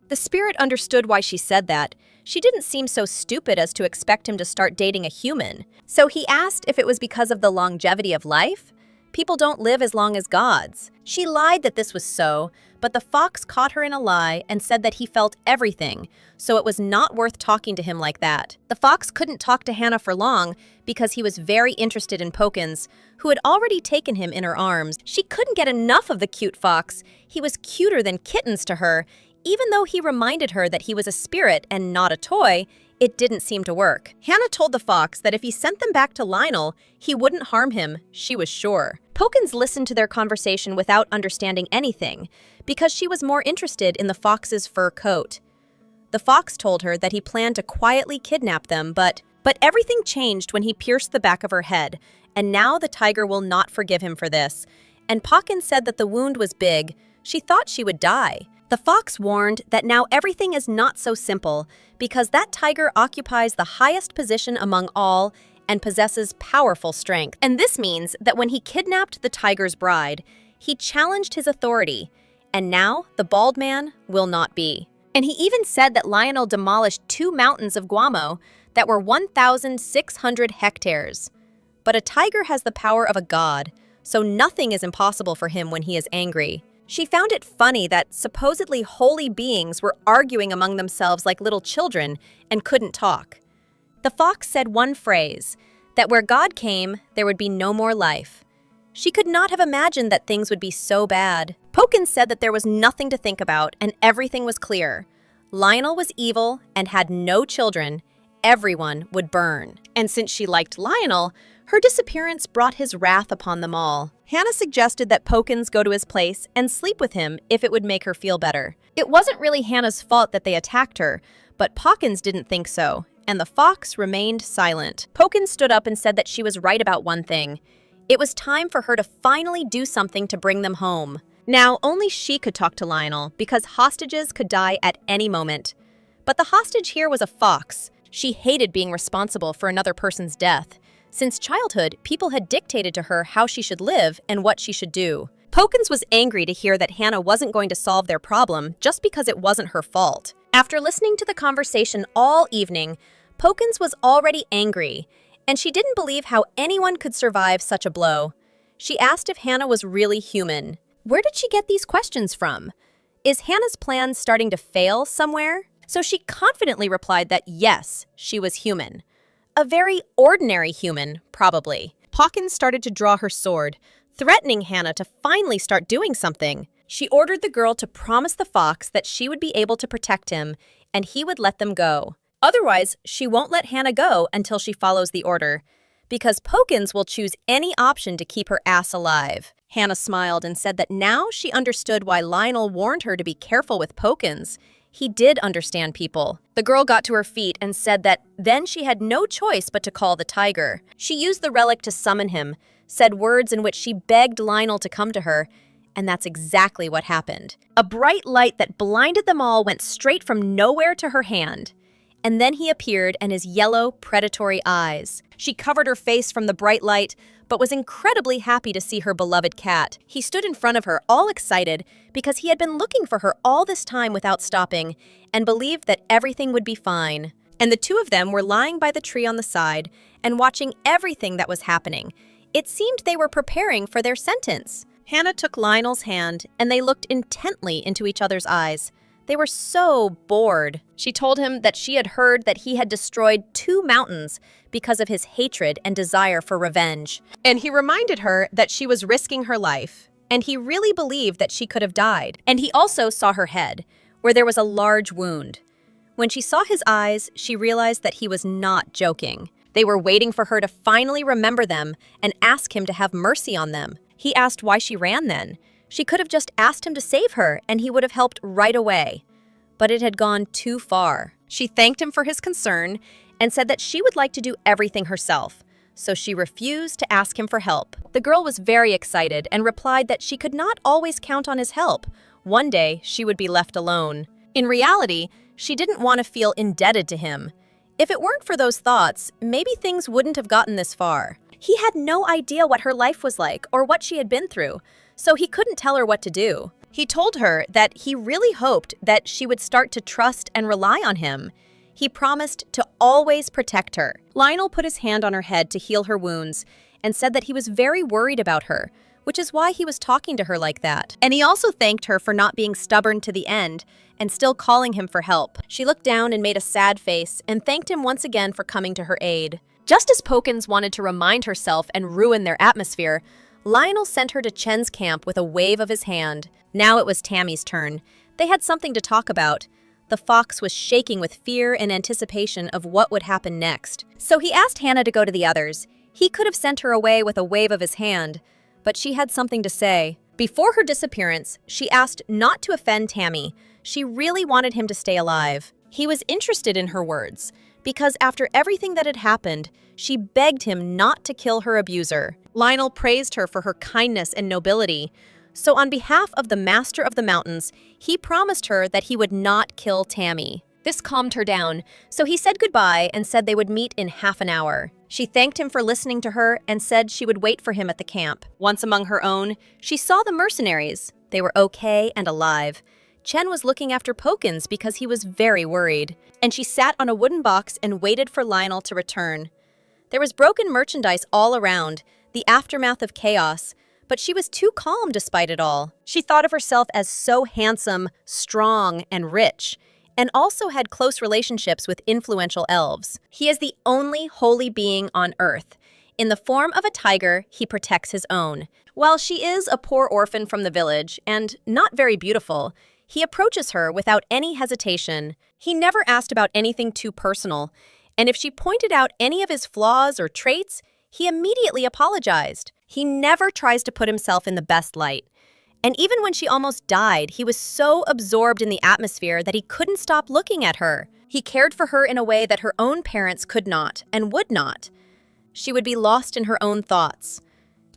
The spirit understood why she said that. She didn't seem so stupid as to expect him to start dating a human. So he asked if it was because of the longevity of life. People don't live as long as gods. She lied that this was so, but the fox caught her in a lie and said that he felt everything, so it was not worth talking to him like that. The fox couldn't talk to Hannah for long because he was very interested in Pokins, who had already taken him in her arms. She couldn't get enough of the cute fox. He was cuter than kittens to her. Even though he reminded her that he was a spirit and not a toy, it didn't seem to work. Hannah told the fox that if he sent them back to Lionel, he wouldn't harm him, she was sure. Pokins listened to their conversation without understanding anything, because she was more interested in the fox's fur coat. The fox told her that he planned to quietly kidnap them, but everything changed when he pierced the back of her head, and now the tiger will not forgive him for this. And Pokins said that the wound was big. She thought she would die. The fox warned that now everything is not so simple, because that tiger occupies the highest position among all and possesses powerful strength. And this means that when he kidnapped the tiger's bride, he challenged his authority, and now the bald man will not be. And he even said that Lionel demolished 2 mountains of Guamo that were 1,600 hectares. But a tiger has the power of a god, so nothing is impossible for him when he is angry. She found it funny that supposedly holy beings were arguing among themselves like little children and couldn't talk. The fox said one phrase, that where God came, there would be no more life. She could not have imagined that things would be so bad. Pokins said that there was nothing to think about and everything was clear. Lionel was evil and had no children. Everyone would burn. And since she liked Lionel, her disappearance brought his wrath upon them all. Hannah suggested that Pokins go to his place and sleep with him if it would make her feel better. It wasn't really Hannah's fault that they attacked her, but Pokins didn't think so, and the fox remained silent. Pokins stood up and said that she was right about one thing. It was time for her to finally do something to bring them home. Now, only she could talk to Lionel, because hostages could die at any moment. But the hostage here was a fox. She hated being responsible for another person's death. Since childhood, people had dictated to her how she should live and what she should do. Pokins was angry to hear that Hannah wasn't going to solve their problem just because it wasn't her fault. After listening to the conversation all evening, Pokins was already angry, and she didn't believe how anyone could survive such a blow. She asked if Hannah was really human. Where did she get these questions from? Is Hannah's plan starting to fail somewhere? So she confidently replied that yes, she was human. A very ordinary human, probably. Pokins started to draw her sword, threatening Hannah to finally start doing something. She ordered the girl to promise the fox that she would be able to protect him, and he would let them go. Otherwise, she won't let Hannah go until she follows the order, because Pokins will choose any option to keep her ass alive. Hannah smiled and said that now she understood why Lionel warned her to be careful with Pokins. He did understand people. The girl got to her feet and said that then she had no choice but to call the tiger. She used the relic to summon him, said words in which she begged Lionel to come to her, and that's exactly what happened. A bright light that blinded them all went straight from nowhere to her hand. And then he appeared and his yellow, predatory eyes. She covered her face from the bright light, but was incredibly happy to see her beloved cat. He stood in front of her, all excited, because he had been looking for her all this time without stopping, and believed that everything would be fine. And the two of them were lying by the tree on the side and watching everything that was happening. It seemed they were preparing for their sentence. Hannah took Lionel's hand, and they looked intently into each other's eyes. They were so bored. She told him that she had heard that he had destroyed 2 mountains because of his hatred and desire for revenge. And he reminded her that she was risking her life, and he really believed that she could have died. And he also saw her head, where there was a large wound. When she saw his eyes, she realized that he was not joking. They were waiting for her to finally remember them and ask him to have mercy on them. He asked why she ran then. She could have just asked him to save her, and he would have helped right away. But it had gone too far. She thanked him for his concern and said that she would like to do everything herself, so she refused to ask him for help. The girl was very excited and replied that she could not always count on his help. One day, she would be left alone. In reality, she didn't want to feel indebted to him. If it weren't for those thoughts, maybe things wouldn't have gotten this far. He had no idea what her life was like or what she had been through, so he couldn't tell her what to do. He told her that he really hoped that she would start to trust and rely on him. He promised to always protect her. Lionel put his hand on her head to heal her wounds and said that he was very worried about her, which is why he was talking to her like that. And he also thanked her for not being stubborn to the end and still calling him for help. She looked down and made a sad face and thanked him once again for coming to her aid. Just as Pokins wanted to remind herself and ruin their atmosphere, Lionel sent her to Chen's camp with a wave of his hand. Now it was Tammy's turn. They had something to talk about. The fox was shaking with fear and anticipation of what would happen next. So he asked Hannah to go to the others. He could have sent her away with a wave of his hand, but she had something to say. Before her disappearance, she asked not to offend Tammy. She really wanted him to stay alive. He was interested in her words, because after everything that had happened, she begged him not to kill her abuser. Lionel praised her for her kindness and nobility. So on behalf of the Master of the Mountains, he promised her that he would not kill Tammy. This calmed her down, so he said goodbye and said they would meet in half an hour. She thanked him for listening to her and said she would wait for him at the camp. Once among her own, she saw the mercenaries. They were okay and alive. Chen was looking after Pokins because he was very worried, and she sat on a wooden box and waited for Lionel to return. There was broken merchandise all around, the aftermath of chaos, but she was too calm despite it all. She thought of herself as so handsome, strong, and rich, and also had close relationships with influential elves. He is the only holy being on Earth. In the form of a tiger, he protects his own. While she is a poor orphan from the village, and not very beautiful, he approaches her without any hesitation. He never asked about anything too personal, and if she pointed out any of his flaws or traits, he immediately apologized. He never tries to put himself in the best light. And even when she almost died, he was so absorbed in the atmosphere that he couldn't stop looking at her. He cared for her in a way that her own parents could not and would not. She would be lost in her own thoughts.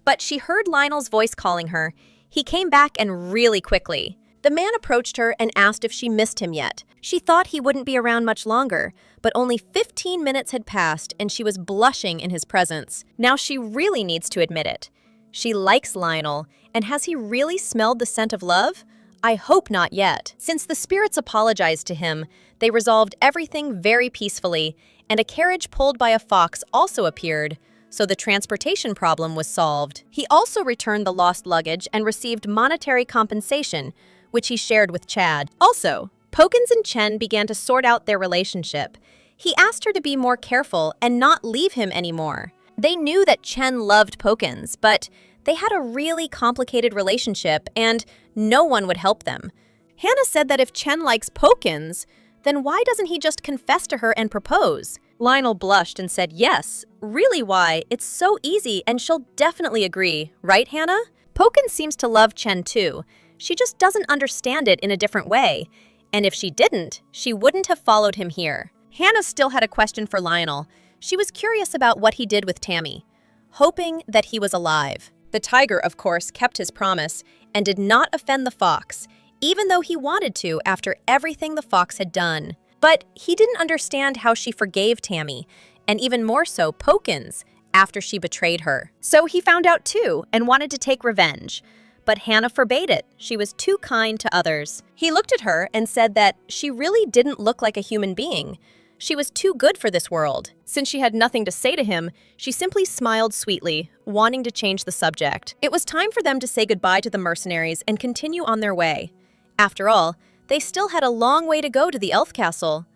But she heard Lionel's voice calling her. He came back, and really quickly. The man approached her and asked if she missed him yet. She thought he wouldn't be around much longer, but only 15 minutes had passed and she was blushing in his presence. Now she really needs to admit it. She likes Lionel, and has he really smelled the scent of love? I hope not yet. Since the spirits apologized to him, they resolved everything very peacefully, and a carriage pulled by a fox also appeared, so the transportation problem was solved. He also returned the lost luggage and received monetary compensation, which he shared with Chad. Also, Pokins and Chen began to sort out their relationship. He asked her to be more careful and not leave him anymore. They knew that Chen loved Pokins, but they had a really complicated relationship and no one would help them. Hannah said that if Chen likes Pokins, then why doesn't he just confess to her and propose? Lionel blushed and said yes. Really why? It's so easy and she'll definitely agree, right Hannah? Pokins seems to love Chen too. She just doesn't understand it in a different way. And if she didn't, she wouldn't have followed him here. Hannah still had a question for Lionel. She was curious about what he did with Tammy, hoping that he was alive. The tiger, of course, kept his promise and did not offend the fox, even though he wanted to after everything the fox had done. But he didn't understand how she forgave Tammy, and even more so Pokins, after she betrayed her. So he found out too and wanted to take revenge. But Hannah forbade it. She was too kind to others. He looked at her and said that she really didn't look like a human being. She was too good for this world. Since she had nothing to say to him, she simply smiled sweetly, wanting to change the subject. It was time for them to say goodbye to the mercenaries and continue on their way. After all, they still had a long way to go to the elf castle.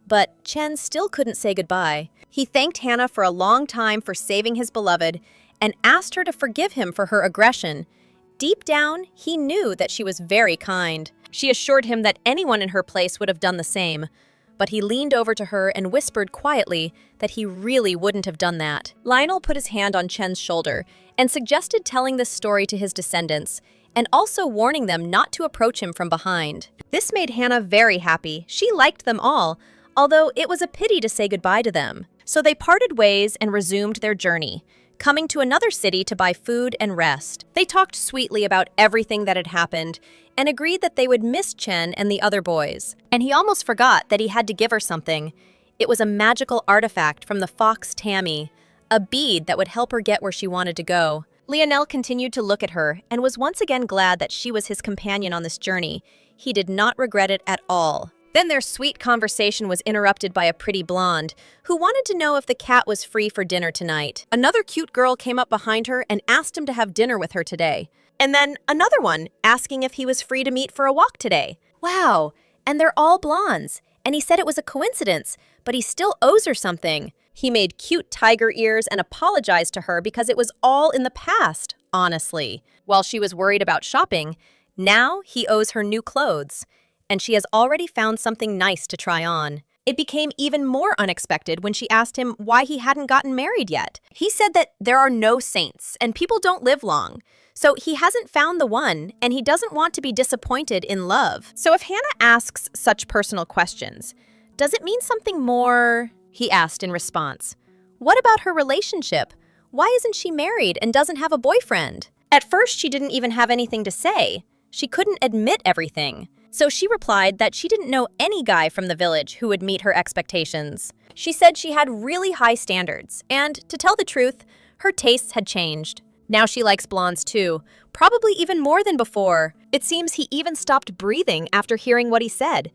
But Chen still couldn't say goodbye. He thanked Hannah for a long time for saving his beloved and asked her to forgive him for her aggression. Deep down, he knew that she was very kind. She assured him that anyone in her place would have done the same, but he leaned over to her and whispered quietly that he really wouldn't have done that. Lionel put his hand on Chen's shoulder and suggested telling this story to his descendants, and also warning them not to approach him from behind. This made Hannah very happy. She liked them all, although it was a pity to say goodbye to them. So they parted ways and resumed their journey, coming to another city to buy food and rest. They talked sweetly about everything that had happened and agreed that they would miss Chen and the other boys. And he almost forgot that he had to give her something. It was a magical artifact from the fox Tammy, a bead that would help her get where she wanted to go. Lionel continued to look at her and was once again glad that she was his companion on this journey. He did not regret it at all. Then their sweet conversation was interrupted by a pretty blonde, who wanted to know if the cat was free for dinner tonight. Another cute girl came up behind her and asked him to have dinner with her today. And then another one asking if he was free to meet for a walk today. Wow, and they're all blondes. And he said it was a coincidence, but he still owes her something. He made cute tiger ears and apologized to her because it was all in the past, honestly. While she was worried about shopping, now he owes her new clothes. And she has already found something nice to try on. It became even more unexpected when she asked him why he hadn't gotten married yet. He said that there are no saints and people don't live long. So he hasn't found the one, and he doesn't want to be disappointed in love. So if Hannah asks such personal questions, does it mean something more? He asked in response. What about her relationship? Why isn't she married and doesn't have a boyfriend? At first, she didn't even have anything to say. She couldn't admit everything. So she replied that she didn't know any guy from the village who would meet her expectations. She said she had really high standards, and to tell the truth, her tastes had changed. Now she likes blondes too, probably even more than before. It seems he even stopped breathing after hearing what he said.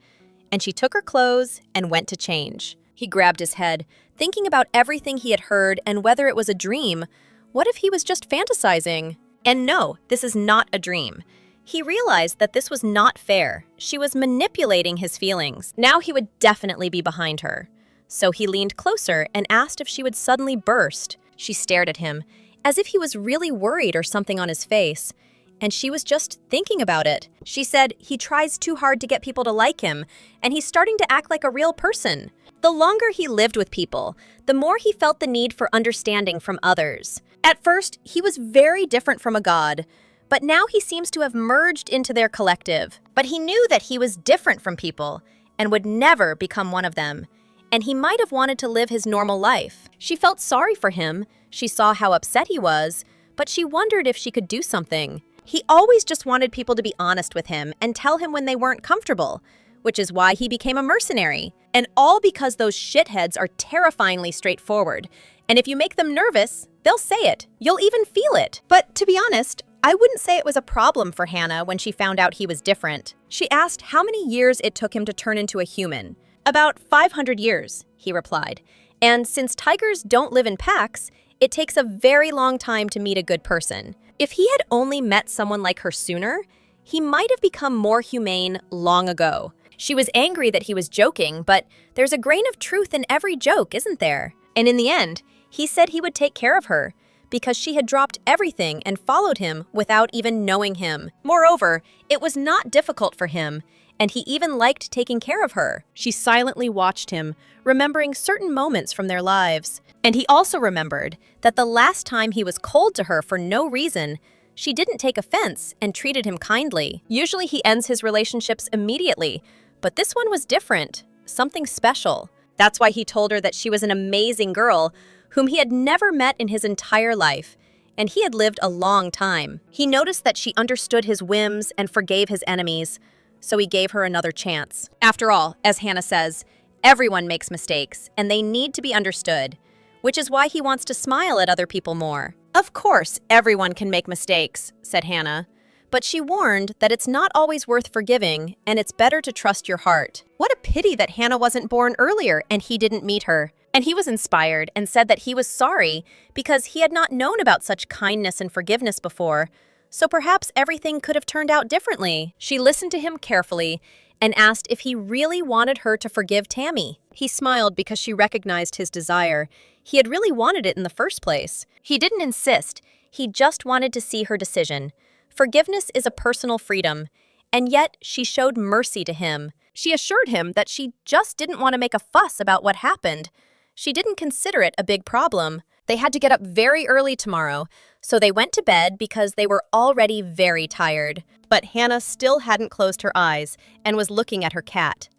And she took her clothes and went to change. He grabbed his head, thinking about everything he had heard and whether it was a dream. What if he was just fantasizing? And no, this is not a dream. He realized that this was not fair. She was manipulating his feelings. Now he would definitely be behind her. So he leaned closer and asked if she would suddenly burst. She stared at him, as if he was really worried or something on his face. And she was just thinking about it. She said he tries too hard to get people to like him, and he's starting to act like a real person. The longer he lived with people, the more he felt the need for understanding from others. At first, he was very different from a god. But now he seems to have merged into their collective. But he knew that he was different from people and would never become one of them. And he might have wanted to live his normal life. She felt sorry for him. She saw how upset he was, but she wondered if she could do something. He always just wanted people to be honest with him and tell him when they weren't comfortable, which is why he became a mercenary. And all because those shitheads are terrifyingly straightforward. And if you make them nervous, they'll say it. You'll even feel it. But to be honest, I wouldn't say it was a problem for Hannah when she found out he was different. She asked how many years it took him to turn into a human. About 500 years, he replied. And since tigers don't live in packs, it takes a very long time to meet a good person. If he had only met someone like her sooner, he might have become more humane long ago. She was angry that he was joking, but there's a grain of truth in every joke, isn't there? And in the end, he said he would take care of her, because she had dropped everything and followed him without even knowing him. Moreover, it was not difficult for him, and he even liked taking care of her. She silently watched him, remembering certain moments from their lives. And he also remembered that the last time he was cold to her for no reason, she didn't take offense and treated him kindly. Usually he ends his relationships immediately, but this one was different, something special. That's why he told her that she was an amazing girl whom he had never met in his entire life, and he had lived a long time. He noticed that she understood his whims and forgave his enemies, so he gave her another chance. After all, as Hannah says, everyone makes mistakes, and they need to be understood, which is why he wants to smile at other people more. Of course, everyone can make mistakes, said Hannah, but she warned that it's not always worth forgiving, and it's better to trust your heart. What a pity that Hannah wasn't born earlier and he didn't meet her. And he was inspired and said that he was sorry because he had not known about such kindness and forgiveness before, so perhaps everything could have turned out differently. She listened to him carefully and asked if he really wanted her to forgive Tammy. He smiled because she recognized his desire. He had really wanted it in the first place. He didn't insist. He just wanted to see her decision. Forgiveness is a personal freedom, and yet she showed mercy to him. She assured him that she just didn't want to make a fuss about what happened. She didn't consider it a big problem. They had to get up very early tomorrow, so they went to bed because they were already very tired. But Hannah still hadn't closed her eyes and was looking at her cat.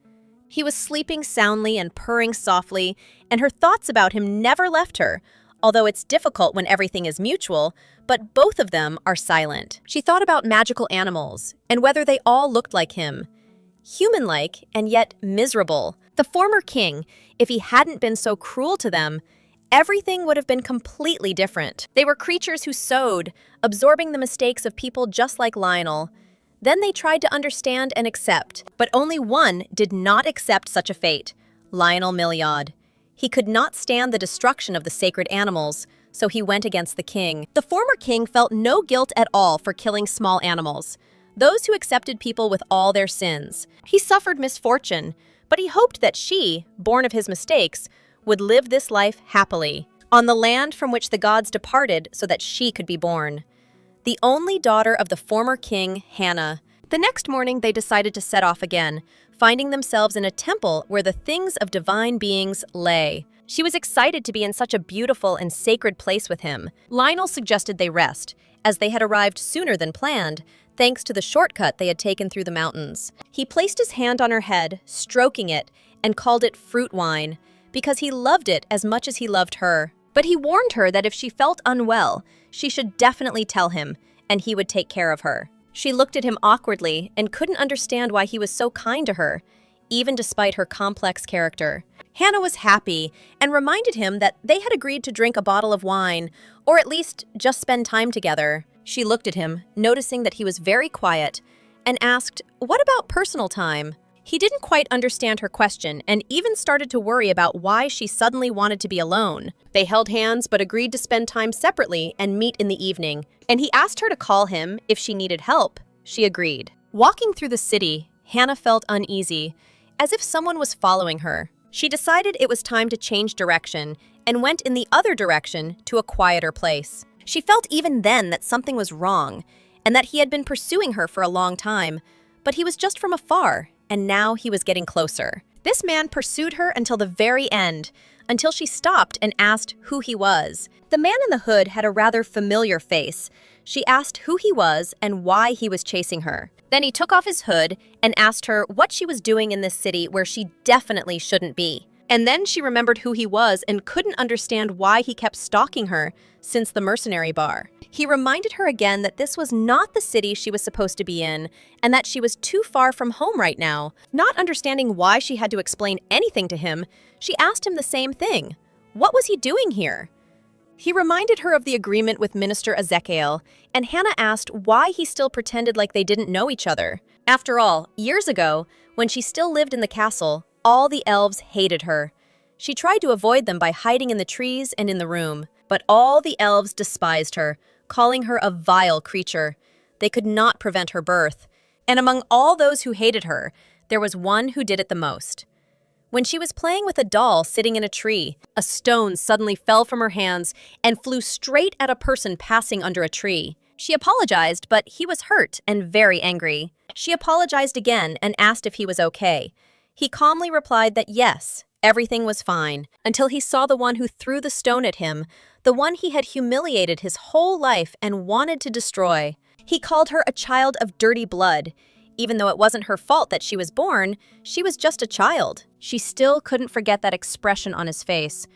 He was sleeping soundly and purring softly, and her thoughts about him never left her, although it's difficult when everything is mutual, but both of them are silent. She thought about magical animals and whether they all looked like him. Human-like and yet miserable. The former king, if he hadn't been so cruel to them, everything would have been completely different. They were creatures who sewed, absorbing the mistakes of people just like Lionel. Then they tried to understand and accept, but only one did not accept such a fate: Lionel Milliard. He could not stand the destruction of the sacred animals, so he went against the king. The former king felt no guilt at all for killing small animals, those who accepted people with all their sins. He suffered misfortune, but he hoped that she, born of his mistakes, would live this life happily, on the land from which the gods departed so that she could be born. The only daughter of the former king, Hannah. The next morning they decided to set off again, finding themselves in a temple where the things of divine beings lay. She was excited to be in such a beautiful and sacred place with him. Lionel suggested they rest, as they had arrived sooner than planned, thanks to the shortcut they had taken through the mountains. He placed his hand on her head, stroking it, and called it fruit wine, because he loved it as much as he loved her. But he warned her that if she felt unwell, she should definitely tell him, and he would take care of her. She looked at him awkwardly and couldn't understand why he was so kind to her, even despite her complex character. Hannah was happy and reminded him that they had agreed to drink a bottle of wine, or at least just spend time together. She looked at him, noticing that he was very quiet, and asked, "What about personal time?" He didn't quite understand her question and even started to worry about why she suddenly wanted to be alone. They held hands but agreed to spend time separately and meet in the evening, and he asked her to call him if she needed help. She agreed. Walking through the city, Hannah felt uneasy, as if someone was following her. She decided it was time to change direction and went in the other direction to a quieter place. She felt even then that something was wrong and that he had been pursuing her for a long time, but he was just from afar, and now he was getting closer. This man pursued her until the very end, until she stopped and asked who he was. The man in the hood had a rather familiar face. She asked who he was and why he was chasing her. Then he took off his hood and asked her what she was doing in this city where she definitely shouldn't be. And then she remembered who he was and couldn't understand why he kept stalking her since the mercenary bar. He reminded her again that this was not the city she was supposed to be in and that she was too far from home right now. Not understanding why she had to explain anything to him, she asked him the same thing. What was he doing here? He reminded her of the agreement with Minister Ezekiel, and Hannah asked why he still pretended like they didn't know each other. After all, years ago, when she still lived in the castle, all the elves hated her. She tried to avoid them by hiding in the trees and in the room, but all the elves despised her, calling her a vile creature. They could not prevent her birth. And among all those who hated her, there was one who did it the most. When she was playing with a doll sitting in a tree, a stone suddenly fell from her hands and flew straight at a person passing under a tree. She apologized, but he was hurt and very angry. She apologized again and asked if he was okay. He calmly replied that yes, everything was fine, until he saw the one who threw the stone at him, the one he had humiliated his whole life and wanted to destroy. He called her a child of dirty blood. Even though it wasn't her fault that she was born, she was just a child. She still couldn't forget that expression on his face.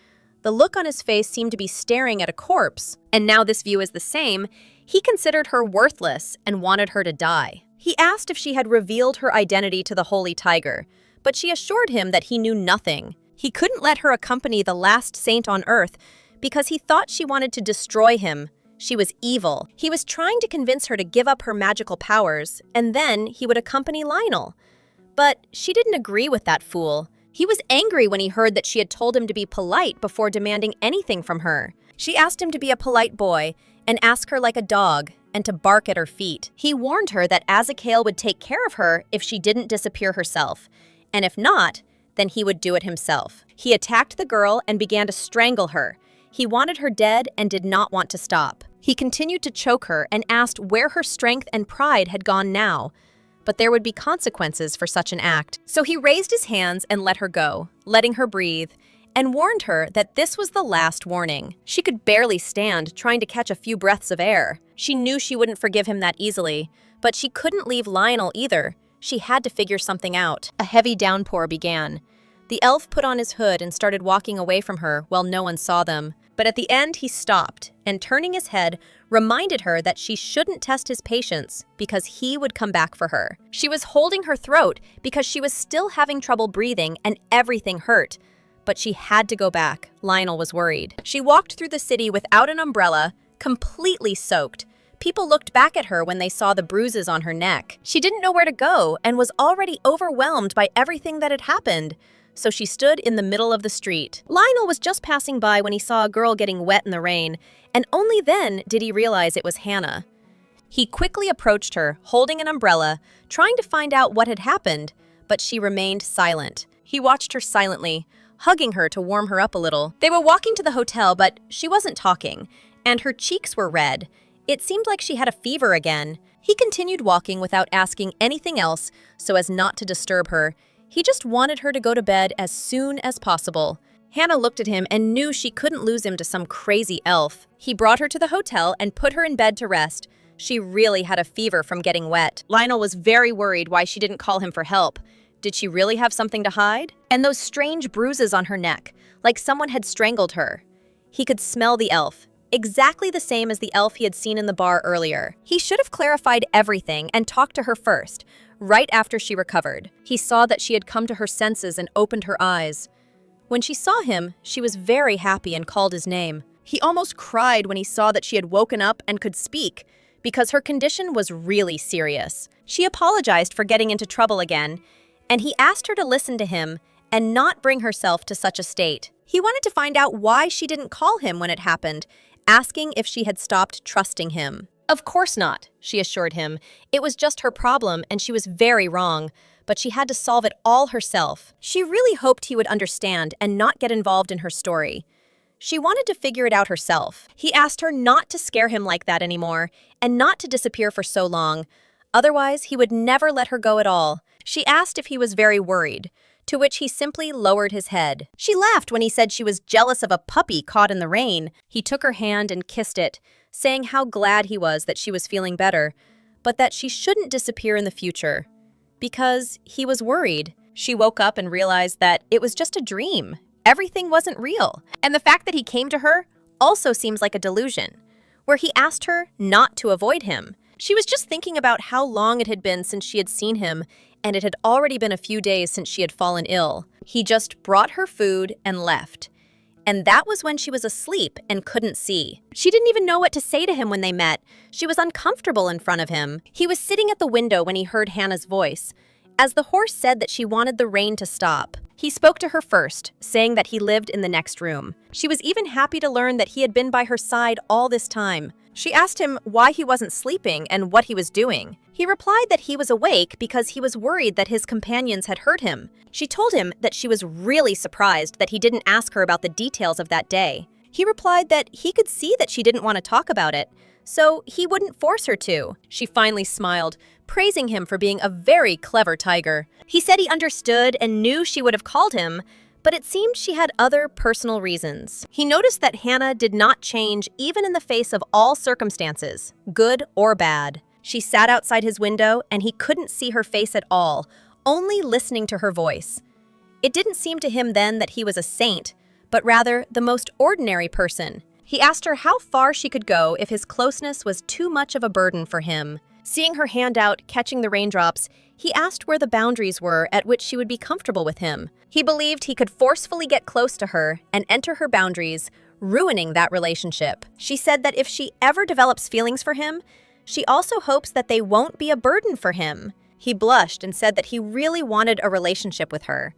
The look on his face seemed to be staring at a corpse, and now this view is the same. He considered her worthless and wanted her to die. He asked if she had revealed her identity to the Holy Tiger, but she assured him that he knew nothing. He couldn't let her accompany the last saint on earth because he thought she wanted to destroy him. She was evil. He was trying to convince her to give up her magical powers, and then he would accompany Lionel. But she didn't agree with that fool. He was angry when he heard that she had told him to be polite before demanding anything from her. She asked him to be a polite boy and ask her like a dog and to bark at her feet. He warned her that Ezekiel would take care of her if she didn't disappear herself, and if not, then he would do it himself. He attacked the girl and began to strangle her. He wanted her dead and did not want to stop. He continued to choke her and asked where her strength and pride had gone now. But there would be consequences for such an act. So he raised his hands and let her go, letting her breathe, and warned her that this was the last warning. She could barely stand, trying to catch a few breaths of air. She knew she wouldn't forgive him that easily, but she couldn't leave Lionel either. She had to figure something out. A heavy downpour began. The elf put on his hood and started walking away from her while no one saw them. But at the end, he stopped and, turning his head, reminded her that she shouldn't test his patience because he would come back for her. She was holding her throat because she was still having trouble breathing and everything hurt. But she had to go back. Lionel was worried. She walked through the city without an umbrella, completely soaked. People looked back at her when they saw the bruises on her neck. She didn't know where to go and was already overwhelmed by everything that had happened. So she stood in the middle of the street. Lionel was just passing by when he saw a girl getting wet in the rain, and only then did he realize it was Hannah. He quickly approached her, holding an umbrella, trying to find out what had happened, but she remained silent. He watched her silently, hugging her to warm her up a little. They were walking to the hotel, but she wasn't talking, and her cheeks were red. It seemed like she had a fever again. He continued walking without asking anything else so as not to disturb her. He just wanted her to go to bed as soon as possible. Hannah looked at him and knew she couldn't lose him to some crazy elf. He brought her to the hotel and put her in bed to rest. She really had a fever from getting wet. Lionel was very worried why she didn't call him for help. Did she really have something to hide? And those strange bruises on her neck, like someone had strangled her. He could smell the elf, exactly the same as the elf he had seen in the bar earlier. He should have clarified everything and talked to her first, right after she recovered. He saw that she had come to her senses and opened her eyes. When she saw him, she was very happy and called his name. He almost cried when he saw that she had woken up and could speak, because her condition was really serious. She apologized for getting into trouble again, and he asked her to listen to him and not bring herself to such a state. He wanted to find out why she didn't call him when it happened, asking if she had stopped trusting him. Of course not, she assured him. It was just her problem and she was very wrong, but she had to solve it all herself. She really hoped he would understand and not get involved in her story. She wanted to figure it out herself. He asked her not to scare him like that anymore and not to disappear for so long. Otherwise, he would never let her go at all. She asked if he was very worried, to which he simply lowered his head. She laughed when he said she was jealous of a puppy caught in the rain. He took her hand and kissed it, saying how glad he was that she was feeling better, but that she shouldn't disappear in the future. Because he was worried. She woke up and realized that it was just a dream. Everything wasn't real. And the fact that he came to her also seems like a delusion, where he asked her not to avoid him. She was just thinking about how long it had been since she had seen him, and it had already been a few days since she had fallen ill. He just brought her food and left. And that was when she was asleep and couldn't see. She didn't even know what to say to him when they met. She was uncomfortable in front of him. He was sitting at the window when he heard Hannah's voice, as the horse said that she wanted the rain to stop. He spoke to her first, saying that he lived in the next room. She was even happy to learn that he had been by her side all this time. She asked him why he wasn't sleeping and what he was doing. He replied that he was awake because he was worried that his companions had hurt him. She told him that she was really surprised that he didn't ask her about the details of that day. He replied that he could see that she didn't want to talk about it, so he wouldn't force her to. She finally smiled, praising him for being a very clever tiger. He said he understood and knew she would have called him, but it seemed she had other personal reasons. He noticed that Hannah did not change even in the face of all circumstances, good or bad. She sat outside his window and he couldn't see her face at all, only listening to her voice. It didn't seem to him then that he was a saint, but rather the most ordinary person. He asked her how far she could go if his closeness was too much of a burden for him. Seeing her hand out, catching the raindrops, he asked where the boundaries were at which she would be comfortable with him. He believed he could forcefully get close to her and enter her boundaries, ruining that relationship. She said that if she ever develops feelings for him, she also hopes that they won't be a burden for him. He blushed and said that he really wanted a relationship with her.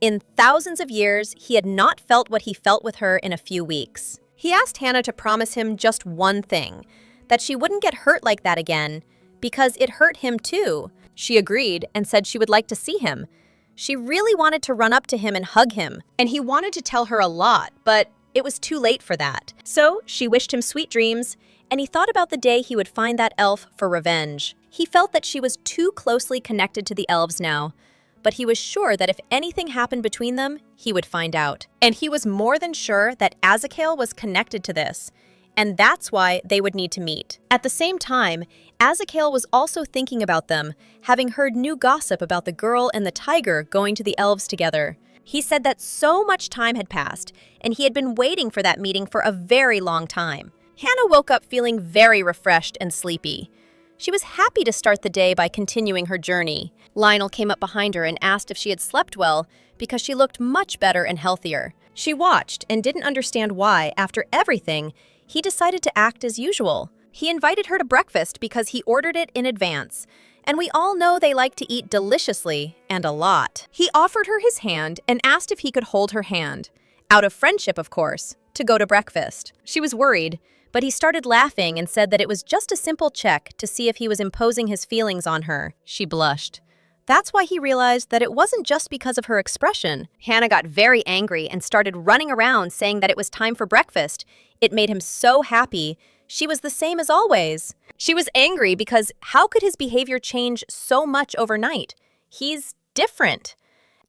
In thousands of years, he had not felt what he felt with her in a few weeks. He asked Hannah to promise him just one thing, that she wouldn't get hurt like that again, because it hurt him too. She agreed and said she would like to see him. She really wanted to run up to him and hug him, and he wanted to tell her a lot, but it was too late for that. So she wished him sweet dreams, and he thought about the day he would find that elf for revenge. He felt that she was too closely connected to the elves now, but he was sure that if anything happened between them, he would find out. And he was more than sure that Azekale was connected to this, and that's why they would need to meet. At the same time, Azekale was also thinking about them, having heard new gossip about the girl and the tiger going to the elves together. He said that so much time had passed, and he had been waiting for that meeting for a very long time. Hannah woke up feeling very refreshed and sleepy. She was happy to start the day by continuing her journey. Lionel came up behind her and asked if she had slept well because she looked much better and healthier. She watched and didn't understand why, after everything, he decided to act as usual. He invited her to breakfast because he ordered it in advance. And we all know they like to eat deliciously and a lot. He offered her his hand and asked if he could hold her hand, out of friendship, of course, to go to breakfast. She was worried, but he started laughing and said that it was just a simple check to see if he was imposing his feelings on her. She blushed. That's why he realized that it wasn't just because of her expression. Hannah got very angry and started running around saying that it was time for breakfast. It made him so happy. She was the same as always. She was angry because how could his behavior change so much overnight? He's different.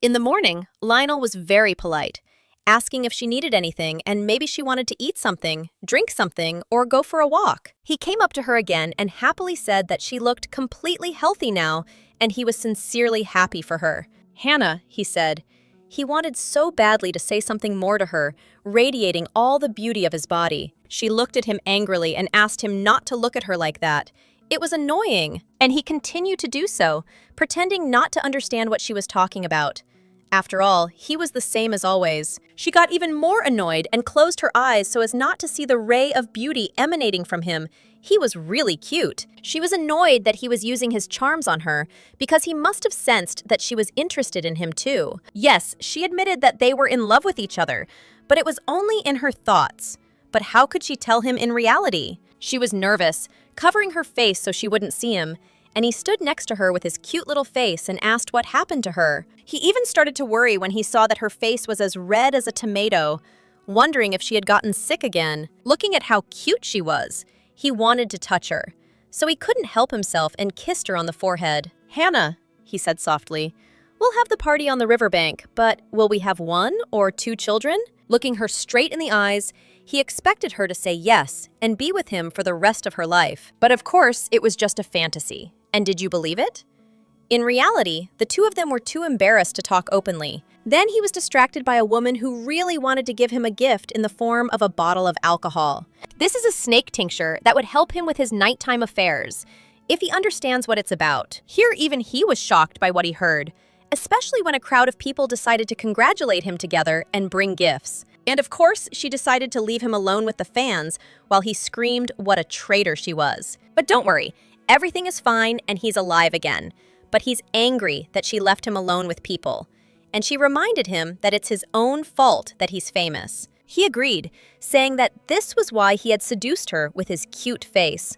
In the morning, Lionel was very polite, asking if she needed anything and maybe she wanted to eat something, drink something, or go for a walk. He came up to her again and happily said that she looked completely healthy now and he was sincerely happy for her. Hannah, he said. He wanted so badly to say something more to her, radiating all the beauty of his body. She looked at him angrily and asked him not to look at her like that. It was annoying, and he continued to do so, pretending not to understand what she was talking about. After all, he was the same as always. She got even more annoyed and closed her eyes so as not to see the ray of beauty emanating from him. He was really cute. She was annoyed that he was using his charms on her because he must have sensed that she was interested in him too. Yes, she admitted that they were in love with each other, but it was only in her thoughts. But how could she tell him in reality? She was nervous, covering her face so she wouldn't see him, and he stood next to her with his cute little face and asked what happened to her. He even started to worry when he saw that her face was as red as a tomato, wondering if she had gotten sick again. Looking at how cute she was, he wanted to touch her, so he couldn't help himself and kissed her on the forehead. "Hannah," he said softly, "we'll have the party on the riverbank, but will we have 1 or 2 children?" Looking her straight in the eyes, he expected her to say yes and be with him for the rest of her life. But of course, it was just a fantasy. And did you believe it? In reality, the two of them were too embarrassed to talk openly. Then he was distracted by a woman who really wanted to give him a gift in the form of a bottle of alcohol. This is a snake tincture that would help him with his nighttime affairs, if he understands what it's about. Here, even he was shocked by what he heard, especially when a crowd of people decided to congratulate him together and bring gifts. And of course, she decided to leave him alone with the fans while he screamed what a traitor she was. But don't worry, everything is fine and he's alive again. But he's angry that she left him alone with people. And she reminded him that it's his own fault that he's famous. He agreed, saying that this was why he had seduced her with his cute face.